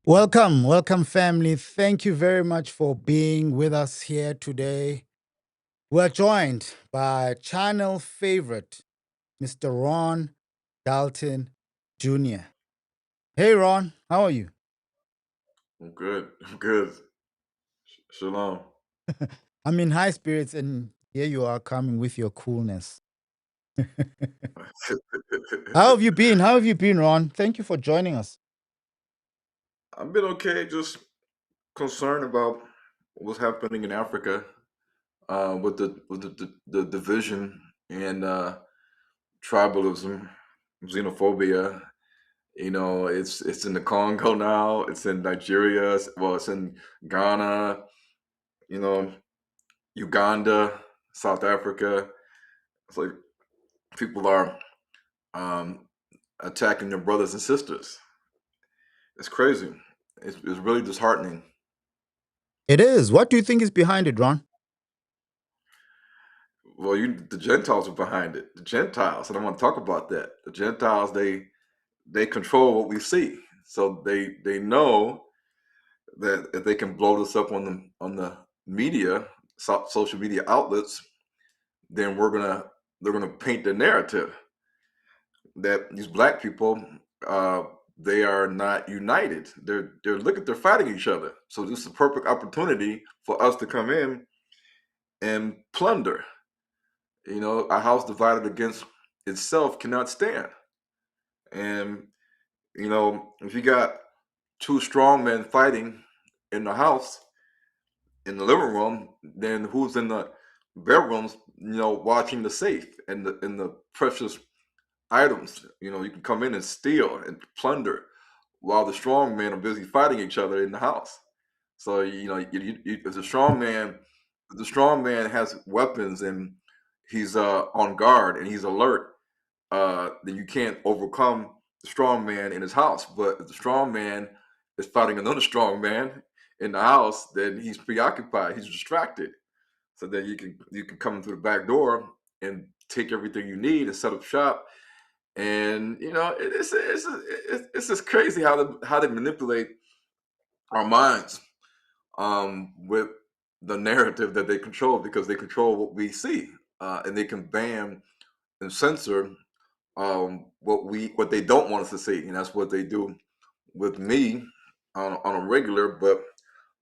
Welcome, family. Thank you very much for being with us here today. We're joined by channel favorite, Mr. Ron Dalton Jr. Hey, Ron, how are you? I'm good. I'm good. Shalom. I'm in high spirits, and here you are coming with your coolness. How have you been? How have you been, Ron? Thank you for joining us. I've been okay. Just concerned about what's happening in Africa with the division and tribalism, xenophobia. It's in the Congo now. It's in Nigeria. It's in Ghana. You know, Uganda, South Africa. It's like people are um, attacking their brothers and sisters. It's crazy. It's really disheartening. It is. What do you think is behind it, Ron? Well, the Gentiles are behind it. The Gentiles, and I want to talk about that. The Gentiles, they control what we see, so they know that if they can blow this up on the media, social media outlets, then they're gonna paint the narrative that these black people uh, they are not united. They're fighting each other. So this is a perfect opportunity for us to come in and plunder. A house divided against itself cannot stand. And if you got two strong men fighting in the house, in the living room, then who's in the bedrooms, watching the safe and the precious items. You can come in and steal and plunder while the strong men are busy fighting each other in the house. So if the strong man has weapons and he's on guard and he's alert, then you can't overcome the strong man in his house. But if the strong man is fighting another strong man in the house, then he's preoccupied, he's distracted. So then you can come in through the back door and take everything you need and set up shop. And it's just crazy how they manipulate our minds with the narrative that they control because they control what we see, and they can ban and censor what they don't want us to see, and that's what they do with me on a regular. But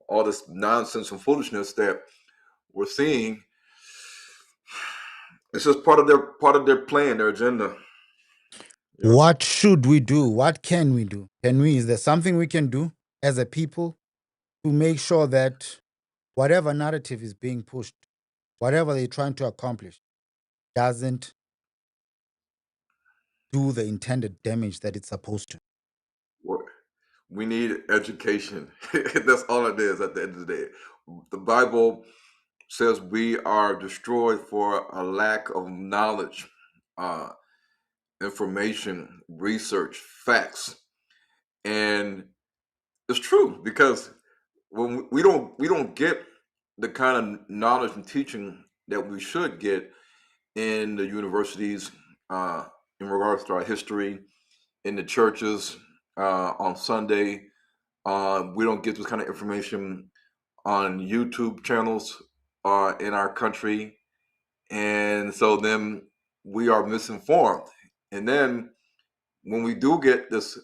all this nonsense and foolishness that we're seeing, it's just part of their plan, their agenda. Yeah. What should we do? What can we do? Is there something we can do as a people to make sure that whatever narrative is being pushed, whatever they're trying to accomplish, doesn't do the intended damage that it's supposed to? What we need education. That's all it is at the end of the day. The Bible says we are destroyed for a lack of knowledge, uh, information, research, facts, and it's true because when we don't get the kind of knowledge and teaching that we should get in the universities, in regards to our history, in the churches, on Sunday. We don't get this kind of information on YouTube channels in our country, and so then we are misinformed. And then when we do get this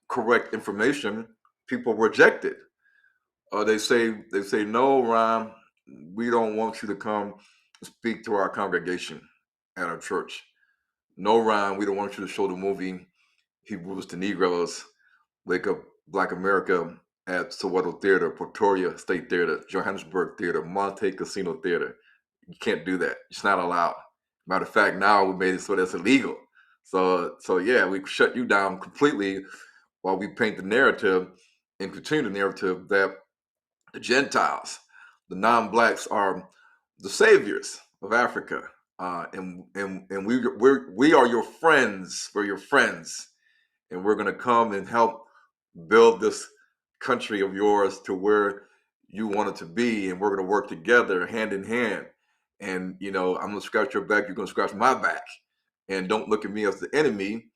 correct information, people reject it. They say no, Ron, we don't want you to come speak to our congregation at our church. No, Ron, we don't want you to show the movie Hebrews to Negroes, Wake Up Black America at Soweto Theater, Pretoria State Theater, Johannesburg Theater, Monte Casino Theater. You can't do that. It's not allowed. Matter of fact, now we made it so that's illegal. So yeah, we shut you down completely while we paint the narrative and continue the narrative that the Gentiles, the non-blacks, are the saviors of Africa, and we are your friends. We're your friends, and we're going to come and help build this country of yours to where you want it to be, and we're going to work together hand in hand. And I'm going to scratch your back, you're going to scratch my back, and don't look at me as the enemy.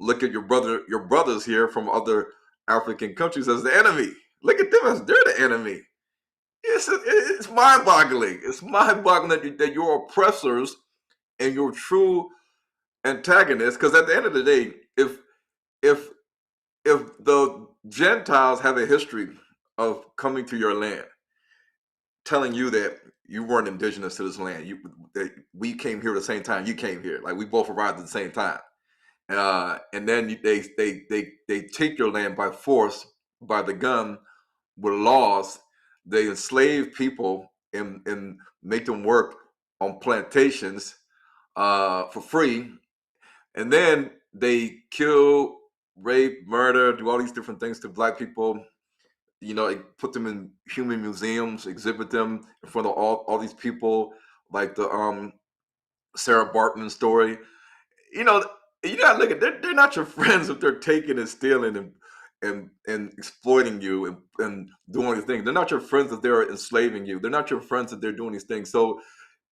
Look at your brothers here from other African countries as the enemy. Look at them as they're the enemy. It's mind-boggling. It's mind-boggling that your oppressors and your true antagonists. Because at the end of the day, if if the Gentiles have a history of coming to your land, telling you that you weren't indigenous to this land, that we came here at the same time you came here, like we both arrived at the same time, and then they take your land by force, by the gun, with laws. They enslave people and make them work on plantations for free, and then they kill, rape, murder, do all these different things to black people. Put them in human museums, exhibit them in front of all these people, like the Sarah Bartman story. You know, you gotta look at, they're not your friends if they're taking and stealing and exploiting you and doing these things. They're not your friends if they're enslaving you. They're not your friends if they're doing these things. So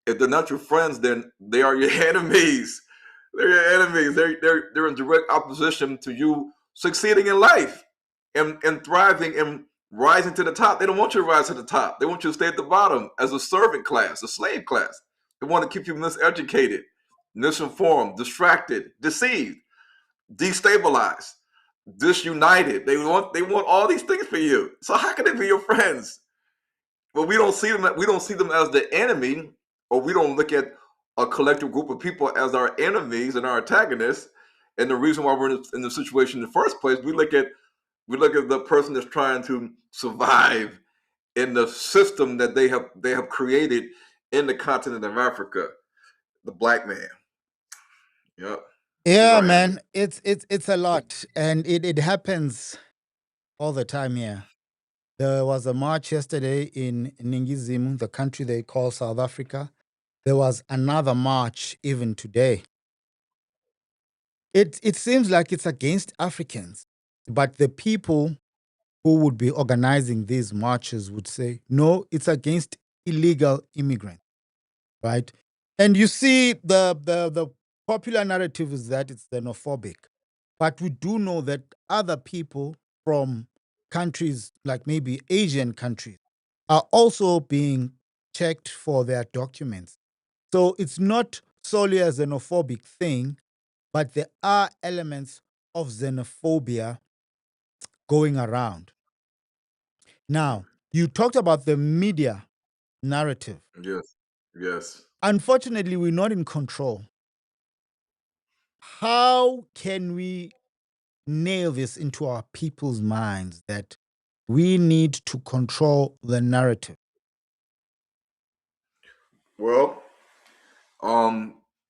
if they're not your friends, then they are your enemies. They're your enemies. They're in direct opposition to you succeeding in life and thriving and rising to the top. They don't want you to rise to the top. They want you to stay at the bottom as a servant class, a slave class. They want to keep you miseducated, misinformed, distracted, deceived, destabilized, disunited. They want all these things for you. So how can they be your friends? But we don't see them as the enemy, or we don't look at a collective group of people as our enemies and our antagonists. And the reason why we're in the situation in the first place, we look at the person that's trying to survive in the system that they have created in the continent of Africa, the black man. Yep, he's Yeah, our enemy. man, it's a lot, and it happens all the time here. There was a march yesterday in Ningizimu, the country they call South Africa. There was another march even today. It seems like it's against Africans, but the people who would be organizing these marches would say, no, it's against illegal immigrants, right? And you see, the popular narrative is that it's xenophobic, but we do know that other people from countries like maybe Asian countries are also being checked for their documents. So it's not solely a xenophobic thing, but there are elements of xenophobia going around. Now, you talked about the media narrative. Yes, yes. Unfortunately, we're not in control. How can we nail this into our people's minds that we need to control the narrative? Well,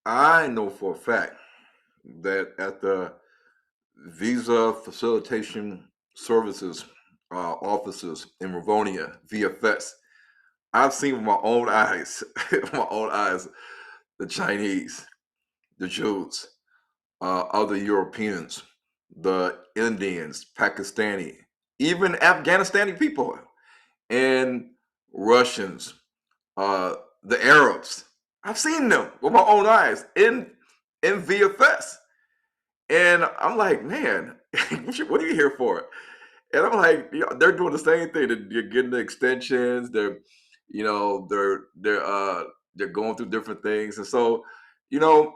I know for a fact that at the Visa Facilitation Services offices in Ravonia, VFS, I've seen with my own eyes, with my own eyes, the Chinese, the Jews, other Europeans, the Indians, Pakistani, even Afghanistani people, and Russians, uh, the Arabs. I've seen them with my own eyes in VFS, and I'm like, man, what are you here for? And I'm like, they're doing the same thing. They're getting the extensions. You know, they're going through different things, and so, you know,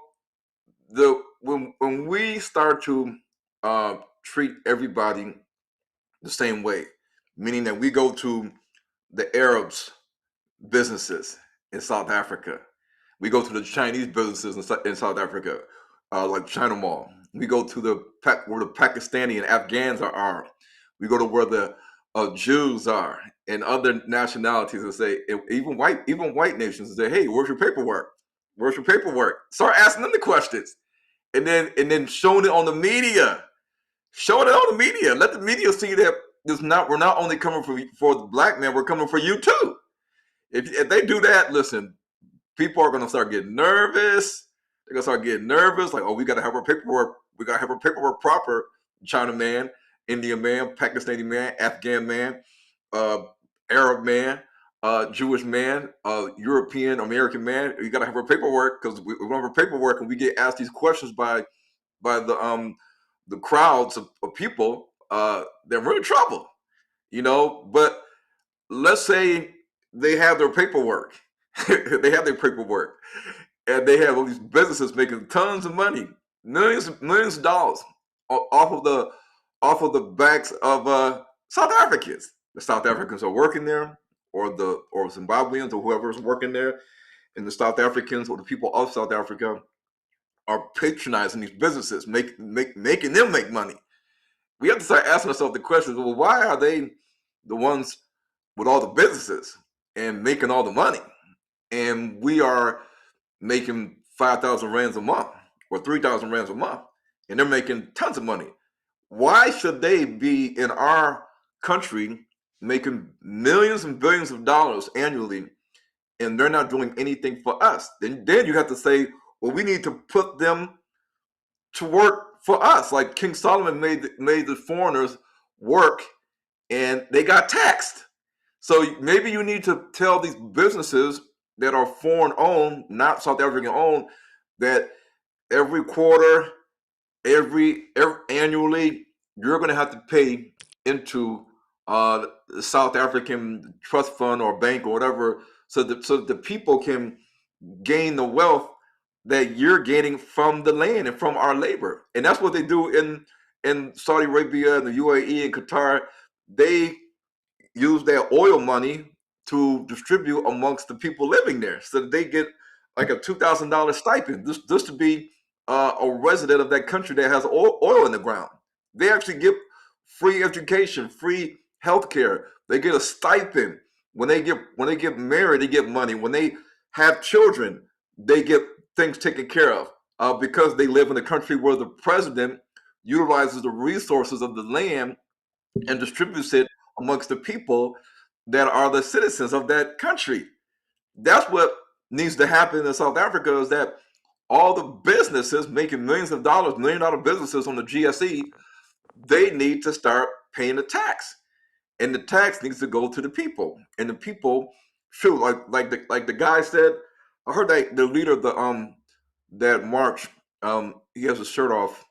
when we start to treat everybody the same way, meaning that we go to the Arabs' businesses in South Africa, we go to the Chinese businesses in South Africa, like China Mall. We go to where the Pakistani and Afghans are. We go to where the Jews are and other nationalities, and say, even white nations, and say, "Hey, where's your paperwork? Where's your paperwork?" Start asking them the questions, and then showing it on the media. Showing it on the media. Let the media see that we're not only coming for the black man, we're coming for you too. If they do that, listen, people are going to start getting nervous. They're going to start getting nervous. Like, oh, we got to have our paperwork. We got to have our paperwork proper. China man, Indian man, Pakistani man, Afghan man, uh, Arab man, Jewish man, European American man. You got to have our paperwork because we don't have our paperwork, and we get asked these questions by the crowds of people. we're in trouble, But let's say they have their paperwork, they have their paperwork, and they have all these businesses making tons of money, millions of dollars off of the backs of South Africans. The South Africans are working there, or Zimbabweans or whoever is working there, and the South Africans or the people of South Africa are patronizing these businesses, making them make money. We have to start asking ourselves the questions: well, why are they the ones with all the businesses and making all the money, and we are making 5,000 rands a month or 3,000 rands a month, and they're making tons of money? Why should they be in our country making millions and billions of dollars annually, and they're not doing anything for us? Then you have to say, well, we need to put them to work for us. Like King Solomon made the foreigners work, and they got taxed. So maybe you need to tell these businesses that are foreign owned, not South African owned, that every quarter, every annually, you're going to have to pay into the South African trust fund or bank or whatever, so that the people can gain the wealth that you're gaining from the land and from our labor. And that's what they do in Saudi Arabia and the UAE and Qatar. They use their oil money to distribute amongst the people living there, so that they get like a $2,000 stipend just to be a resident of that country that has oil in the ground. They actually get free education, free healthcare. They get a stipend when they get married. They get money when they have children. They get things taken care of because they live in a country where the president utilizes the resources of the land and distributes it amongst the people that are the citizens of that country. That's what needs to happen in South Africa, is that all the businesses making millions of dollars, $1 million businesses on the GSE, they need to start paying the tax. And the tax needs to go to the people. And the people should, like the guy said, I heard that the leader of the that march, he has his shirt off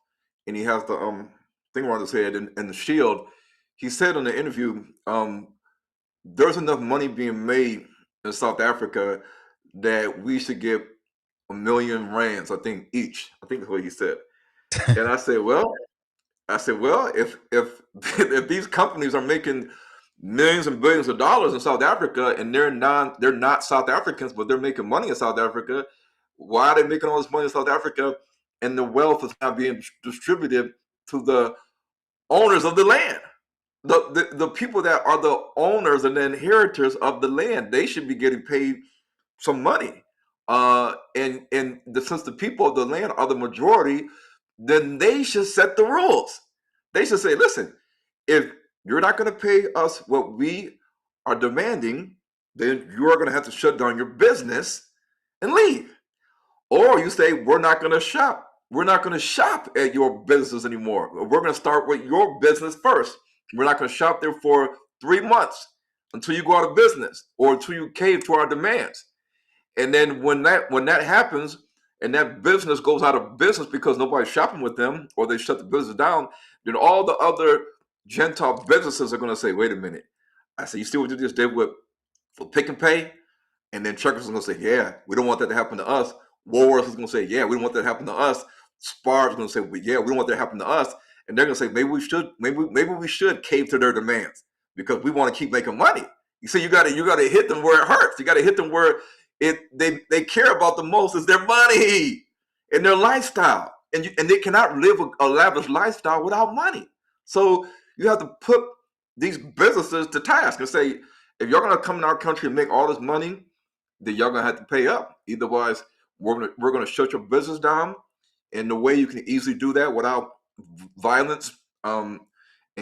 and he has the thing around his head and the shield. He said in the interview, there's enough money being made in South Africa that we should get 1 million rands, I think, each. I think that's what he said. And I said, well, if if these companies are making millions and billions of dollars in South Africa, and they're not South Africans, but they're making money in South Africa, why are they making all this money in South Africa, and the wealth is not being distributed to the owners of the land? The people that are the owners and the inheritors of the land, they should be getting paid some money. Since the people of the land are the majority, then they should set the rules. They should say, listen, if you're not going to pay us what we are demanding, then you are going to have to shut down your business and leave. Or you say, we're not going to shop. We're not going to shop at your businesses anymore. We're going to start with your business first. We're not going to shop there for 3 months until you go out of business or until you cave to our demands. And then when that happens and that business goes out of business because nobody's shopping with them, or they shut the business down, then all the other Gentile businesses are going to say, wait a minute. I said, you see what you just did with for Pick and Pay? And then truckers are going to say, yeah, we don't want that to happen to us. Woolworths is going to say, yeah, we don't want that to happen to us. Spar is going to say, well, yeah, we don't want that to happen to us. And they're going to say, maybe we should cave to their demands because we want to keep making money. You see, you got to hit them where it hurts. You got to hit them where they care about the most is their money and their lifestyle, and they cannot live a lavish lifestyle without money. So you have to put these businesses to task and say, if you're going to come in our country and make all this money, then you're going to have to pay up. Otherwise, we're going to shut your business down. And the way you can easily do that without violence, and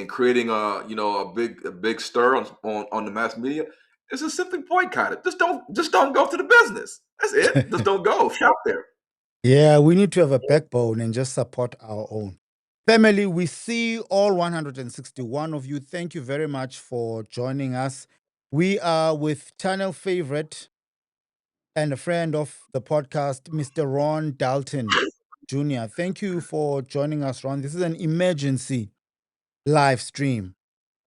creating a big stir on the mass media, is just simply boycott it. Just don't go to the business. That's it. Just don't go shop there. Yeah, we need to have a backbone and just support our own. Family, we see all 161 of you. Thank you very much for joining us. We are with channel favorite and a friend of the podcast, Mr. Ron Dalton Jr. Thank you for joining us, Ron. This is an emergency. live stream.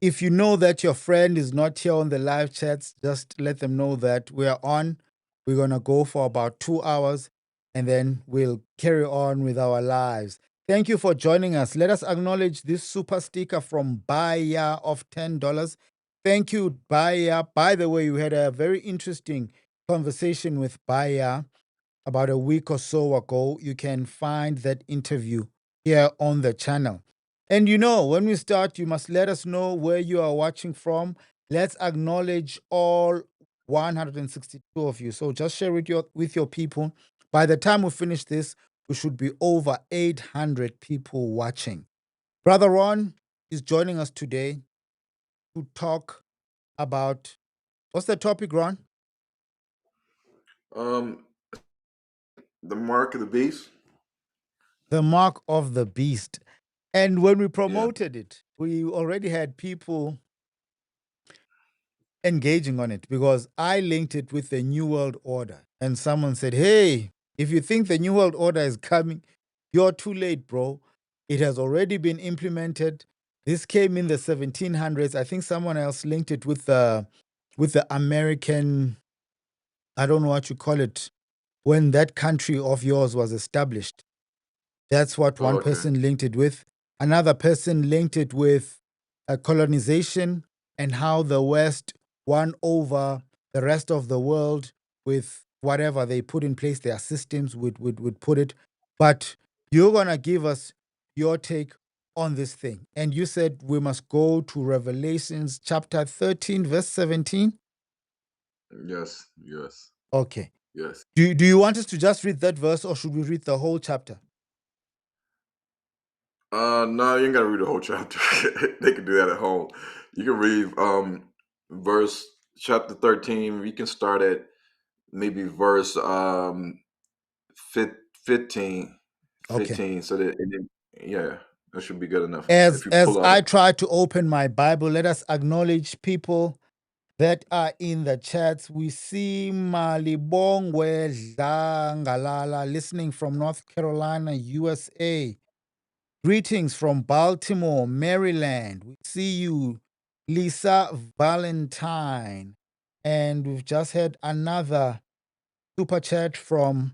If you know that your friend is not here on the live chats, just let them know that we are on. We're going to go for about 2 hours and then we'll carry on with our lives. Thank you for joining us. Let us acknowledge this super sticker from Baya of $10. Thank you, Baya. By the way, we had a very interesting conversation with Baya about a week or so ago. You can find that interview here on the channel. And when we start, you must let us know where you are watching from. Let's acknowledge all 162 of you. So just share with your people. By the time we finish this, we should be over 800 people watching. Brother Ron is joining us today to talk about what's the topic, Ron? Um, the mark of the beast. The mark of the beast. And when we Yeah. promoted it, we already had people engaging on it because I linked it with the New World Order. And someone said, hey, if you think the New World Order is coming, you're too late, bro. It has already been implemented. This came in the 1700s. I think someone else linked it with the American, I don't know what you call it, when that country of yours was established. That's what Oh, one okay. person linked it with. Another person linked it with colonization and how the West won over the rest of the world with whatever they put in place, their systems would put it. But you're going to give us your take on this thing. And you said we must go to Revelations chapter 13, verse 17. Yes. Yes. Okay. Yes. Do you want us to just read that verse or should we read the whole chapter? No, you ain't gotta read the whole chapter. They can do that at home. You can read verse chapter 13. We can start at maybe verse 15, Okay. 15. So that and then, yeah, that should be good enough. As If you as pull out, I try to open my Bible, let us acknowledge people that are in the chats. We see Malibongwe Dlangalala listening from North Carolina, USA. Greetings from Baltimore, Maryland. We see you, Lisa Valentine. And we've just had another super chat from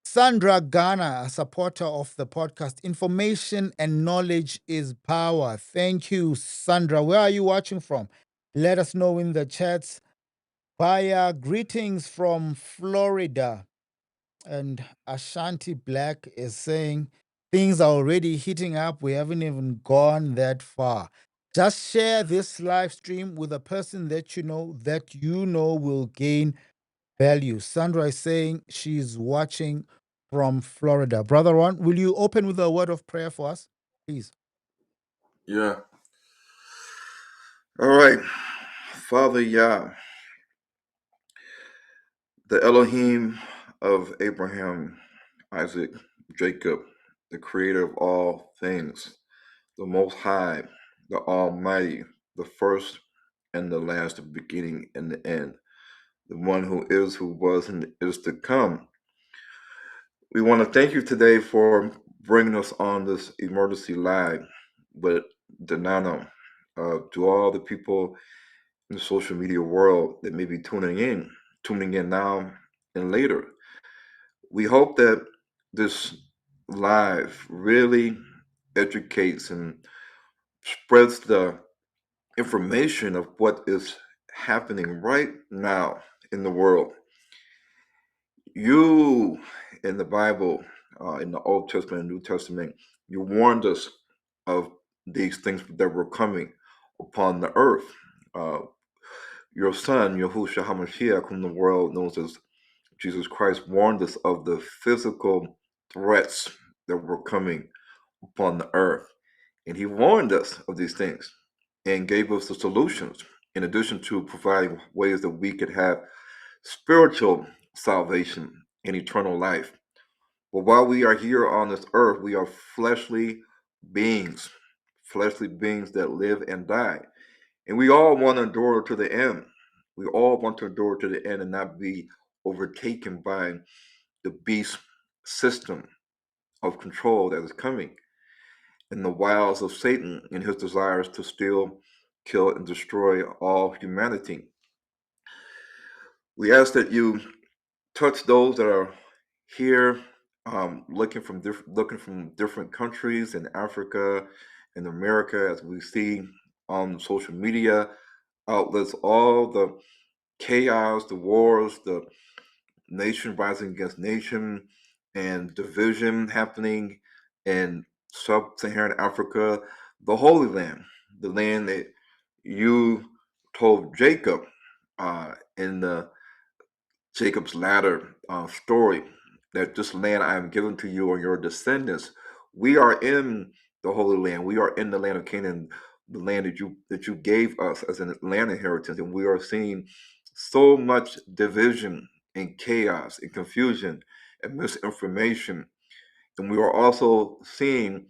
Sandra Garner, a supporter of the podcast. Information and knowledge is power. Thank you, Sandra. Where are you watching from? Let us know in the chats. Via greetings from Florida. And Ashanti Black is saying things are already heating up. We haven't even gone that far. Just share this live stream with a person that you know will gain value. Sandra is saying she's watching from Florida. Brother Ron, will you open with a word of prayer for us, please? yeah. All right, Father Yah, the Elohim of Abraham, Isaac, Jacob, the creator of all things, the Most High, the Almighty, the first and the last, the beginning and the end, the one who is, who was, and is to come. We want to thank you today for bringing us on this emergency live with Dinano. To all the people in the social media world that may be tuning in now and later. We hope that this live really educates and spreads the information of what is happening right now in the world. You, in the Bible, in the Old Testament and New Testament, you warned us of these things that were coming upon the earth. Uh, your son, Yahushua HaMashiach, whom the world knows as Jesus Christ, warned us of the physical threats that were coming upon the earth. And he warned us of these things and gave us the solutions, in addition to providing ways that we could have spiritual salvation and eternal life. But while we are here on this earth, we are beings, fleshly beings that live and die. And we all want to endure to the end. We all want to endure to the end and not be overtaken by the beast system of control that is coming. in the wiles of Satan and his desires to steal, kill, and destroy all humanity. We ask that you touch those that are here, looking from different countries in Africa, in America, as we see on social media outlets, all the chaos, the wars, the nation rising against nation, and division happening in sub-Saharan Africa, the Holy Land, the land that you told Jacob in the Jacob's ladder story, that this land I am giving to you or your descendants. We are in the Holy Land. We are in the land of Canaan, the land that you gave us as a land inheritance, and we are seeing so much division and chaos and confusion and misinformation, and we are also seeing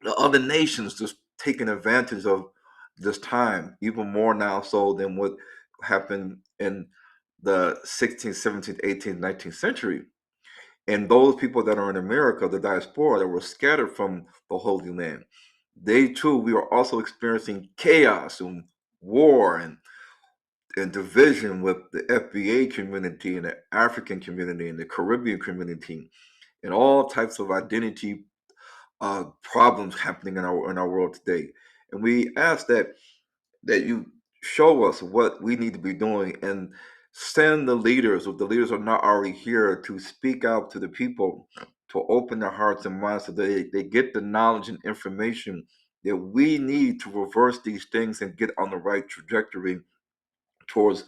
the other nations just taking advantage of this time, even more now so than what happened in the 16th, 17th, 18th, 19th century. And those people that are in America, the diaspora that were scattered from the Holy Land, they too, we are also experiencing chaos and war and division with the FBA community and the African community and the Caribbean community and all types of identity problems happening in our world today. And we ask that you show us what we need to be doing and send the leaders, if the leaders are not already here, to speak out to the people, to open their hearts and minds so they get the knowledge and information that we need to reverse these things and get on the right trajectory towards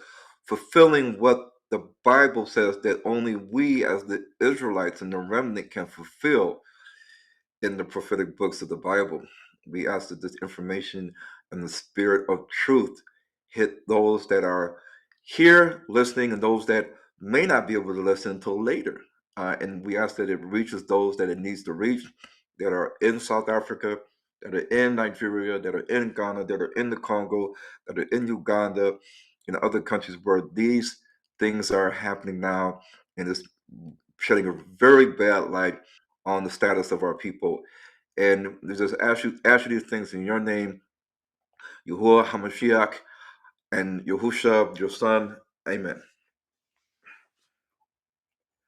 fulfilling what the Bible says that only we as the Israelites and the remnant can fulfill in the prophetic books of the Bible. We ask that this information and the spirit of truth hit those that are here listening and those that may not be able to listen until later. And we ask that it reaches those that it needs to reach, that are in South Africa, that are in Nigeria, that are in Ghana, that are in the Congo, that are in Uganda, and other countries where these things are happening now, and it's shedding a very bad light on the status of our people. And there's just ask you these things in your name, Yahuwah HaMashiach, and Yahusha, your son. Amen.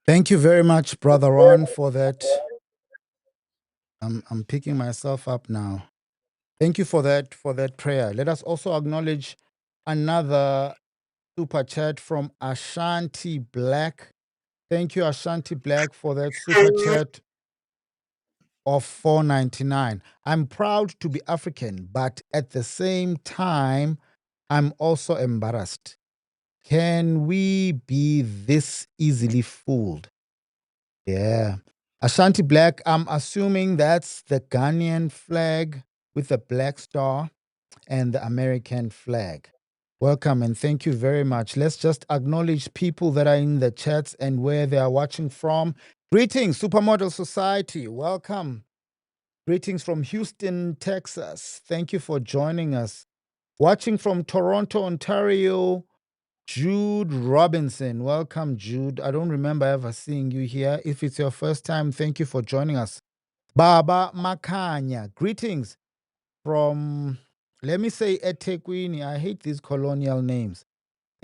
Thank you very much, Brother Ron, for that. I'm picking myself up now. Thank you for that prayer. Let us also acknowledge another super chat from Ashanti Black. Thank you, Ashanti Black, for that super chat of $4.99. I'm proud to be African, but at the same time, I'm also embarrassed. Can we be this easily fooled? Yeah. Ashanti Black, I'm assuming that's the Ghanaian flag with the black star and the American flag. Welcome and thank you very much. Let's just acknowledge people that are in the chats and where they are watching from. Greetings, Supermodel Society. Welcome. Greetings from Houston, Texas. Thank you for joining us. Watching from Toronto, Ontario, Jude Robinson. Welcome, Jude. I don't remember ever seeing you here. If it's your first time, thank you for joining us. Baba Makanya. Greetings from, let me say, eThekwini. I hate these colonial names.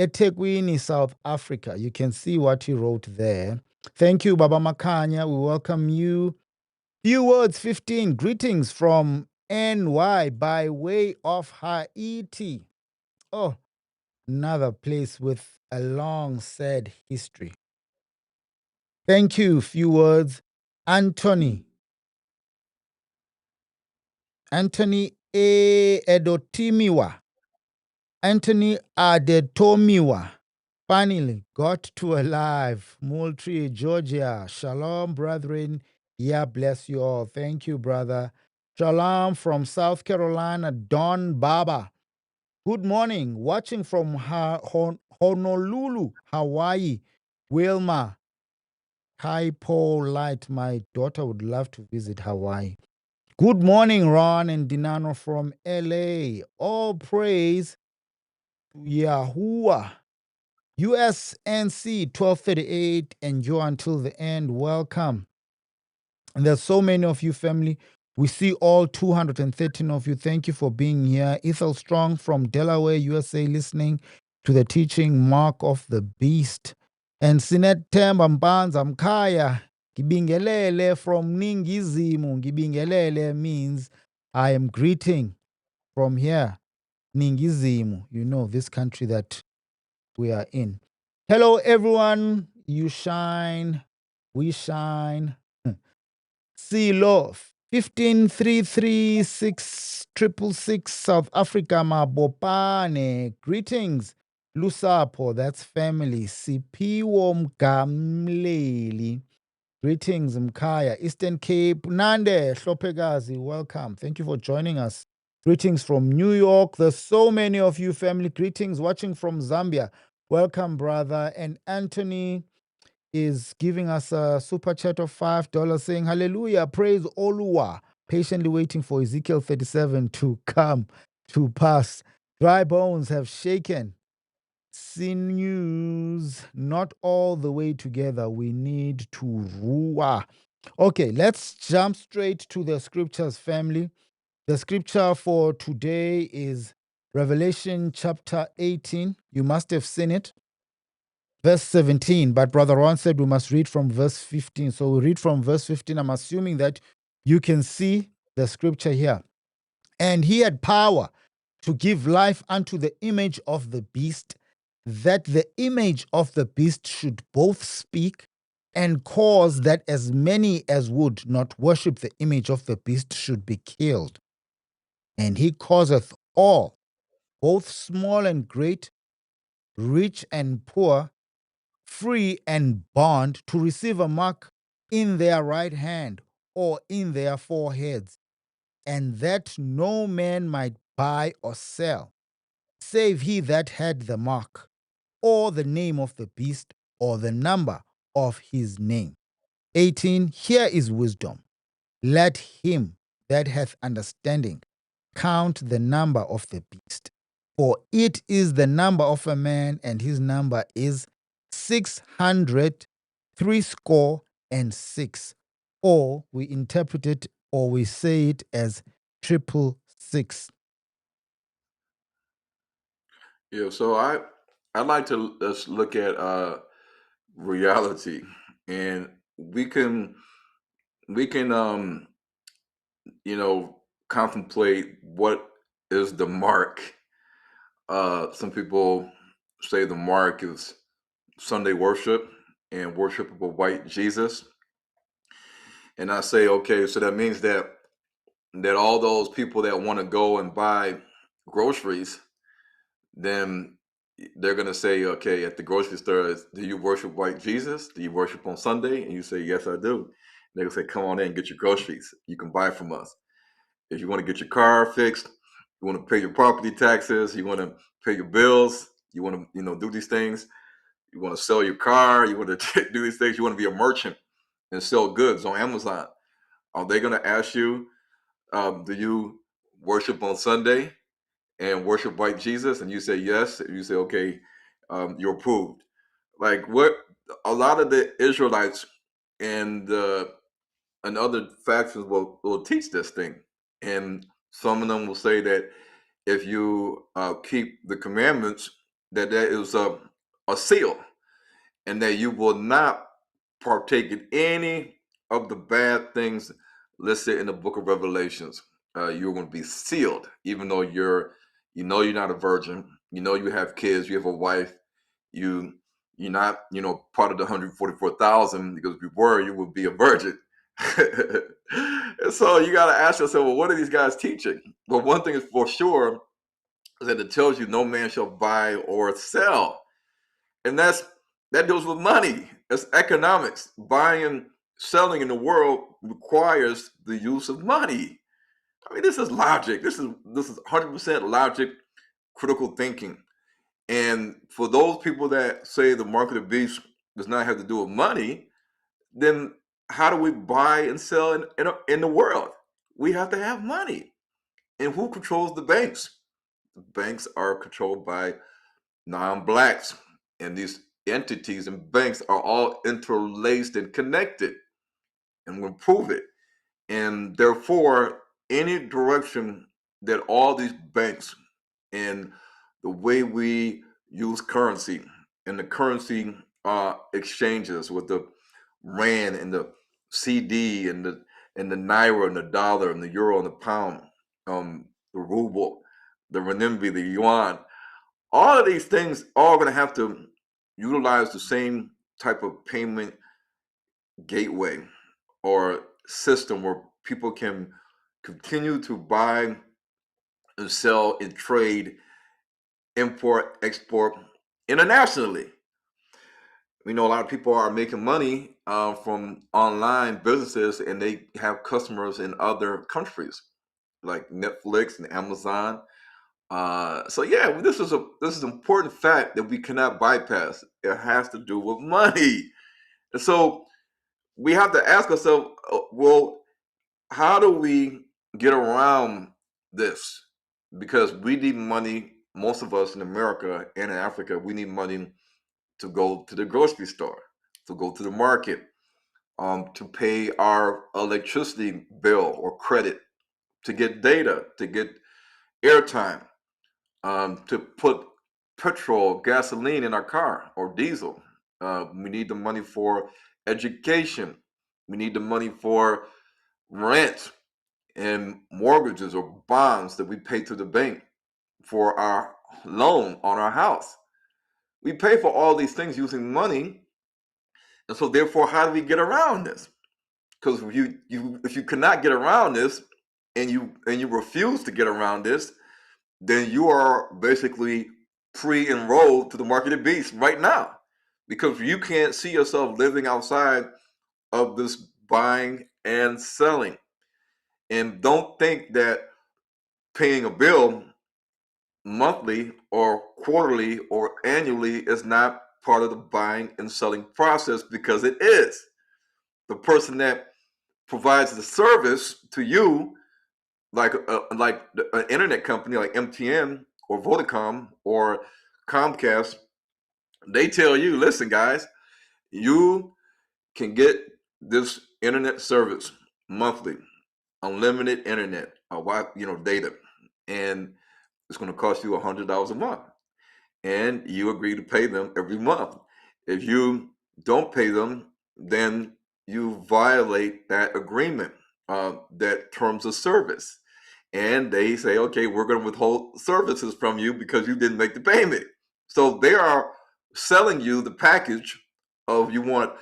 eThekwini, South Africa. You can see what he wrote there. Thank you, Baba Makanya. We welcome you. Few words 15. Greetings from NY by way of Haiti. Oh, another place with a long, sad history. Thank you. Few words. Anthony. Anthony A. Edotimiwa. Anthony Adetomiwa. Finally, got to alive. Moultrie, Georgia. Shalom, brethren. Yeah, bless you all. Thank you, brother. Shalom from South Carolina, Don Baba. Good morning. Watching from Honolulu, Hawaii. Wilma. Light. My daughter would love to visit Hawaii. Good morning, Ron and Dinano from LA. All praise to Yahuwah. USNC 1238, endure until the end. Welcome. And there's so many of you, family. We see all 213 of you. Thank you for being here. Ethel Strong from Delaware, USA, listening to the teaching Mark of the Beast. And Sinet Temba Mbanza Mkaya, Gibingelele from Ningizimu. Gibingelele means I am greeting from here. Ningizimu, you know, this country that we are in. Hello, everyone. You shine, we shine. See love. 15336666 South Africa, Mabopane. Greetings. Lusapo, that's family. Sipiwo Mgamleli. Greetings, Mkaya. Eastern Cape, Nande, Hlophegazi, welcome. Thank you for joining us. Greetings from New York. There's so many of you, family. Greetings watching from Zambia. Welcome, brother. And Anthony is giving us a super chat of $5 saying, Hallelujah, praise Oluwa. Patiently waiting for Ezekiel 37 to come to pass. Dry bones have shaken. Sinews not all the way together. We need to rua. Okay, let's jump straight to the scriptures, family. The scripture for today is Revelation chapter 18. You must have seen it. Verse 17, but Brother Ron said we must read from verse 15. So we read from verse 15. I'm assuming that you can see the scripture here. And he had power to give life unto the image of the beast, that the image of the beast should both speak and cause that as many as would not worship the image of the beast should be killed. And he causeth all, both small and great, rich and poor, free and bond, to receive a mark in their right hand or in their foreheads, and that no man might buy or sell, save he that had the mark, or the name of the beast, or the number of his name. 18. Here is wisdom. Let him that hath understanding count the number of the beast, for it is the number of a man, and his number is 600 threescore and six. Or we interpret it, or we say it as triple six. Yeah, so I like to let's look at reality, and we can you know contemplate what is the mark. Some people say the mark is Sunday worship and worship of a white Jesus, and I say, okay, so that means that all those people that want to go and buy groceries, then they're going to say, okay, at the grocery store, do you worship white Jesus? Do you worship on Sunday? And you say, yes, I do. And they're going to say, come on in and get your groceries. You can buy from us. If you want to get your car fixed, you want to pay your property taxes, you want to pay your bills, you want to, do these things, you want to sell your car, you want to do these things, you want to be a merchant and sell goods on Amazon. Are they going to ask you, do you worship on Sunday and worship white Jesus? And you say yes. And you say, okay, you're approved. Like what a lot of the Israelites and other factions will teach this thing. And some of them will say that if you keep the commandments, that there is a seal, and that you will not partake in any of the bad things listed in the book of Revelations. You're going to be sealed, even though you're not a virgin. You know you have kids, you have a wife. You you're not part of the 144,000, because if you were, you would be a virgin. And so you got to ask yourself, well, what are these guys teaching? But one thing is for sure is that it tells you no man shall buy or sell, and that deals with money. It's economics. Buying and selling in the world requires the use of money. I mean, this is logic. This is 100% logic, critical thinking. And for those people that say the mark of the beast does not have to do with money, then how do we buy and sell in the world? We have to have money. And who controls the banks? The banks are controlled by non-blacks, and these entities and banks are all interlaced and connected, and we'll prove it. And therefore, any direction that all these banks and the way we use currency and the currency exchanges with the rand and the CD and the naira and the dollar and the euro and the pound, the ruble, the renminbi, the yuan, all of these things are going to have to utilize the same type of payment gateway or system where people can continue to buy and sell and trade, import, export internationally. We know a lot of people are making money from online businesses, and they have customers in other countries like Netflix and Amazon. So yeah, this is an important fact that we cannot bypass. It has to do with money, and so we have to ask ourselves, well, how do we get around this? Because we need money. Most of us in America and in Africa, we need money to go to the grocery store, to go to the market, to pay our electricity bill or credit, to get data, to get airtime, to put petrol, gasoline in our car or diesel. We need the money for education. We need the money for rent and mortgages or bonds that we pay to the bank for our loan on our house. We pay for all these things using money. And so therefore, how do we get around this? Because if you cannot get around this and you refuse to get around this, then you are basically pre-enrolled to the market of beasts right now. Because you can't see yourself living outside of this buying and selling. And don't think that paying a bill monthly or quarterly or annually is not part of the buying and selling process, because it is. The person that provides the service to you, like an internet company like MTN or Vodacom or Comcast, they tell you, listen, guys, you can get this internet service monthly, unlimited internet, data, and it's going to cost you $100 a month, and you agree to pay them every month. If you don't pay them, then you violate that agreement, that terms of service. And they say, okay, we're going to withhold services from you because you didn't make the payment. So they are selling you the package of, you want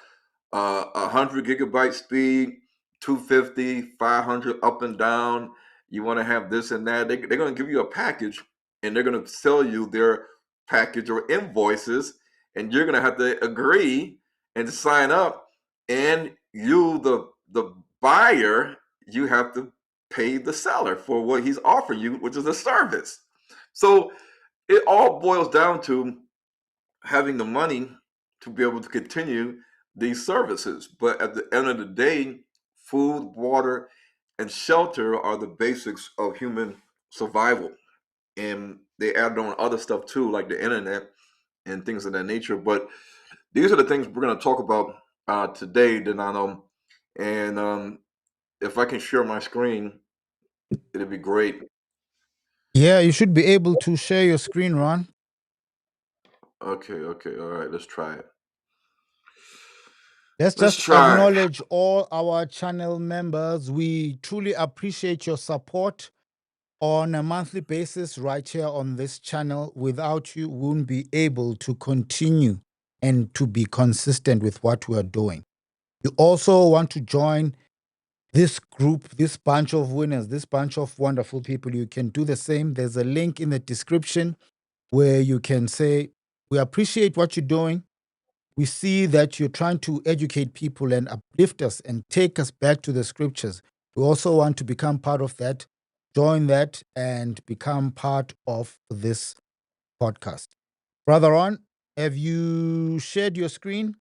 100 gigabyte speed, 250, 500 up and down. You want to have this and that. They're going to give you a package, and they're going to sell you their package or invoices, and you're going to have to agree and sign up. And you, the buyer, you have to pay the seller for what he's offering you, which is a service. So it all boils down to having the money to be able to continue these services. But at the end of the day, food, water, and shelter are the basics of human survival. And they add on other stuff too, like the internet and things of that nature. But these are the things we're going to talk about today, Dinano. And if I can share my screen, it'd be great. Yeah, you should be able to share your screen, Ron. Okay, okay, all right, let's try it. Let's Let's just try it. acknowledge all our channel members. We truly appreciate your support on a monthly basis right here on this channel. Without you, we wouldn't be able to continue and to be consistent with what we are doing. You also want to join this group, this bunch of winners, this bunch of wonderful people. You can do the same. There's a link in the description where you can say, we appreciate what you're doing. We see that you're trying to educate people and uplift us and take us back to the scriptures. We also want to become part of that, join that, and become part of this podcast. Brother On, have you shared your screen?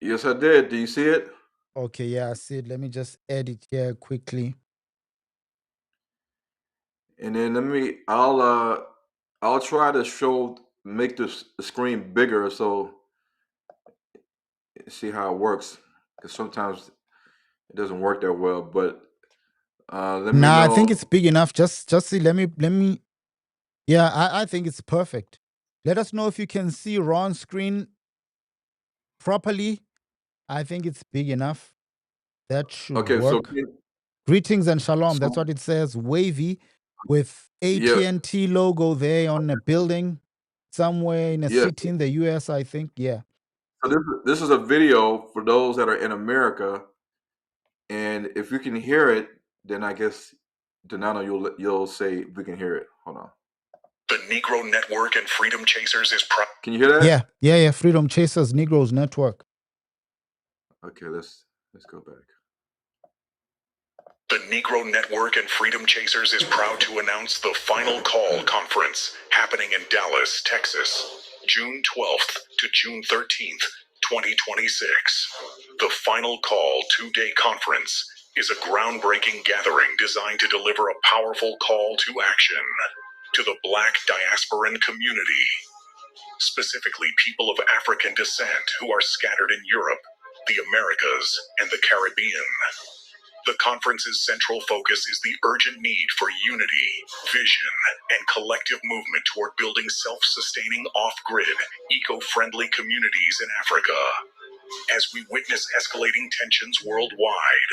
Yes, I did. Do you see it? Okay, yeah, I see it. Let me just edit here quickly. And then I'll try to make the screen bigger, so see how it works. Because sometimes It doesn't work that well, but let me Nah, I think it's know. big enough. Just see. Let me. Yeah, I think it's perfect. Let us know if you can see Ron's screen properly. I think it's big enough. That should Okay, so work. Greetings and shalom. That's so what it says. Wavy with yeah, AT&T logo there on a building somewhere in a yeah. city in the US, I think. Yeah. So this is a video for those that are in America, and if you can hear it, then I guess Dinano, you'll say we can hear it. Hold on. The Negro Network and Freedom Chasers is proud. Can you hear that? Yeah. Freedom Chasers Negroes Network. Okay, let's go back. The Negro Network and Freedom Chasers is proud to announce the Final Call Conference happening in Dallas, Texas, June 12th to June 13th, 2026. The Final Call two-day conference is a groundbreaking gathering designed to deliver a powerful call to action to the Black diasporan community, specifically people of African descent who are scattered in Europe, the Americas, and the Caribbean. The conference's central focus is the urgent need for unity, vision, and collective movement toward building self-sustaining off-grid, eco-friendly communities in Africa. As we witness escalating tensions worldwide,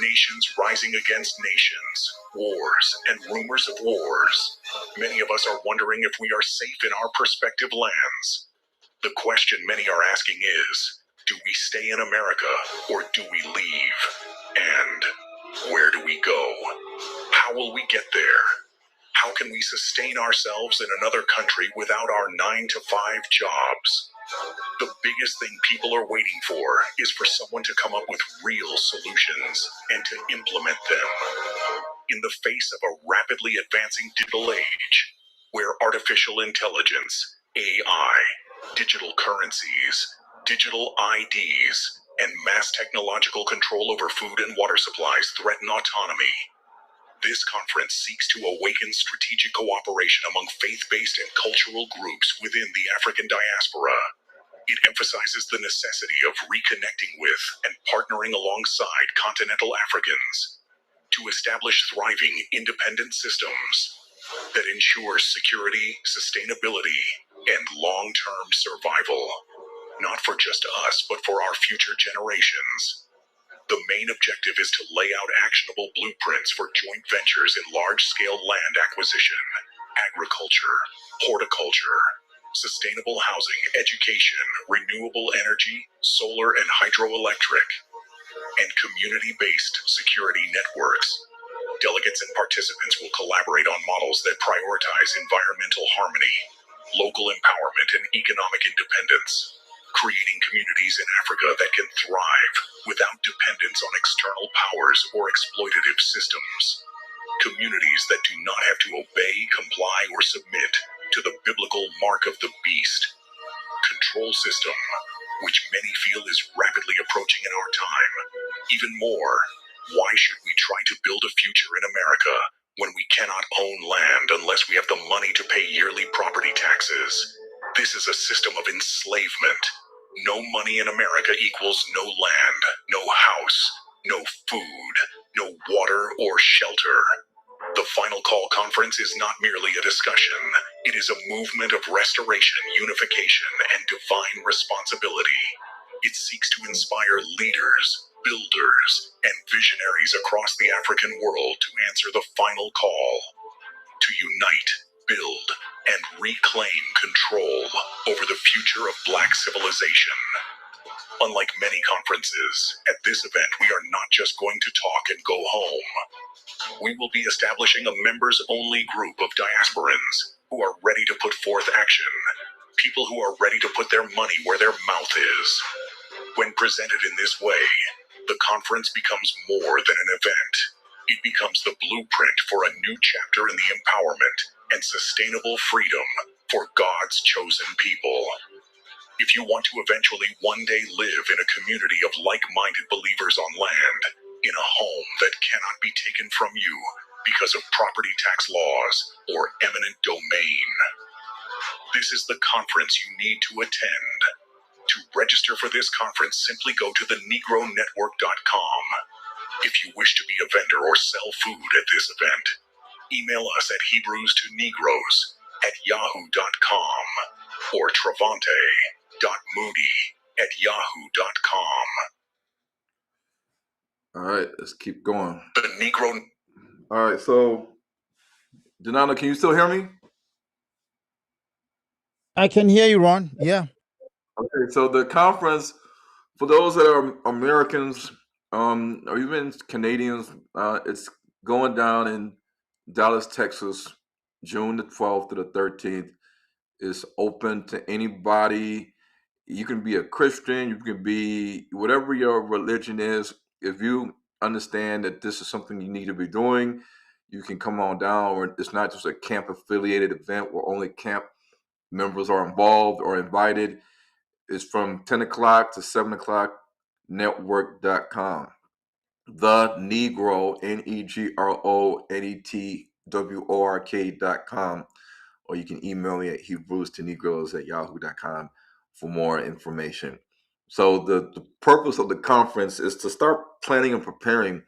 nations rising against nations, wars, and rumors of wars, many of us are wondering if we are safe in our prospective lands. The question many are asking is, do we stay in America or do we leave? And where do we go? How will we get there? How can we sustain ourselves in another country without our 9-to-5 jobs? The biggest thing people are waiting for is for someone to come up with real solutions and to implement them. In the face of a rapidly advancing digital age, where artificial intelligence, AI, digital currencies, digital IDs, and mass technological control over food and water supplies threaten autonomy, this conference seeks to awaken strategic cooperation among faith-based and cultural groups within the African diaspora. It emphasizes the necessity of reconnecting with and partnering alongside continental Africans to establish thriving, independent systems that ensure security, sustainability, and long-term survival, not for just us, but for our future generations. The main objective is to lay out actionable blueprints for joint ventures in large-scale land acquisition, agriculture, horticulture, sustainable housing, education, renewable energy, solar and hydroelectric, and community-based security networks. Delegates and participants will collaborate on models that prioritize environmental harmony, local empowerment, and economic independence, creating communities in Africa that can thrive without dependence on external powers or exploitative systems. Communities that do not have to obey, comply, or submit to the biblical mark of the beast control system, which many feel is rapidly approaching in our time. Even more, why should we try to build a future in America when we cannot own land unless we have the money to pay yearly property taxes? This is a system of enslavement. No money in America equals no land, no house, no food, no water or shelter. The Final Call Conference is not merely a discussion. It is a movement of restoration, unification, and divine responsibility. It seeks to inspire leaders, builders, and visionaries across the African world to answer the final call to unite, build, and reclaim control over the future of Black civilization. Unlike many conferences, at this event we are not just going to talk and go home. We will be establishing a members-only group of diasporans who are ready to put forth action, people who are ready to put their money where their mouth is. When presented in this way, the conference becomes more than an event. It becomes the blueprint for a new chapter in the empowerment and sustainable freedom for God's chosen people. If you want to eventually one day live in a community of like-minded believers on land, in a home that cannot be taken from you because of property tax laws or eminent domain, this is the conference you need to attend. To register for this conference, simply go to thenegronetwork.com. If you wish to be a vendor or sell food at this event, email us at hebrewstonegroes@yahoo.com or travante.moody@yahoo.com. All right, let's keep going. The Negro. All right, so Dinano, can you still hear me? I can hear you, Ron. Yeah. Okay, so the conference, for those that are Americans, or even Canadians, it's going down in Dallas, Texas, June the 12th to the 13th. It's open to anybody. You can be a Christian, you can be whatever your religion is. If you understand that this is something you need to be doing, you can come on down. Or it's not just a camp affiliated event where only camp members are involved or invited. It's from 10 o'clock to 7 o'clock, network.com. The Negro, NEGRONETWORK.com. Or you can email me at HebrewsToNegroes@yahoo.com for more information. So the purpose of the conference is to start planning and preparing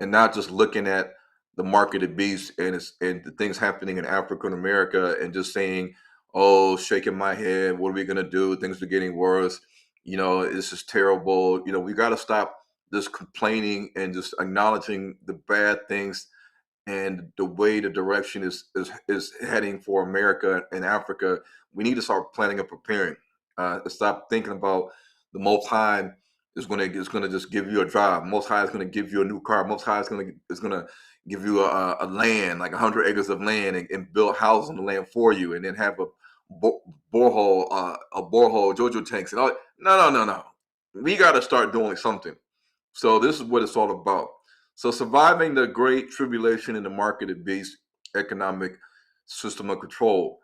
and not just looking at the market of beasts and the things happening in Africa and America and just saying, oh, shaking my head, what are we gonna do? Things are getting worse. This is terrible. We got to stop just complaining and just acknowledging the bad things and the way the direction is heading for America and Africa. We need to start planning and preparing. Stop thinking about the Most High is gonna just give you a job. Most High is gonna give you a new car. Most High is gonna give you a land, like 100 acres of land, and build houses on the land for you, and then have borehole, JoJo tanks, and all. No, no, no, no. We got to start doing something. So this is what it's all about. So surviving the great tribulation in the market of beast economic system of control.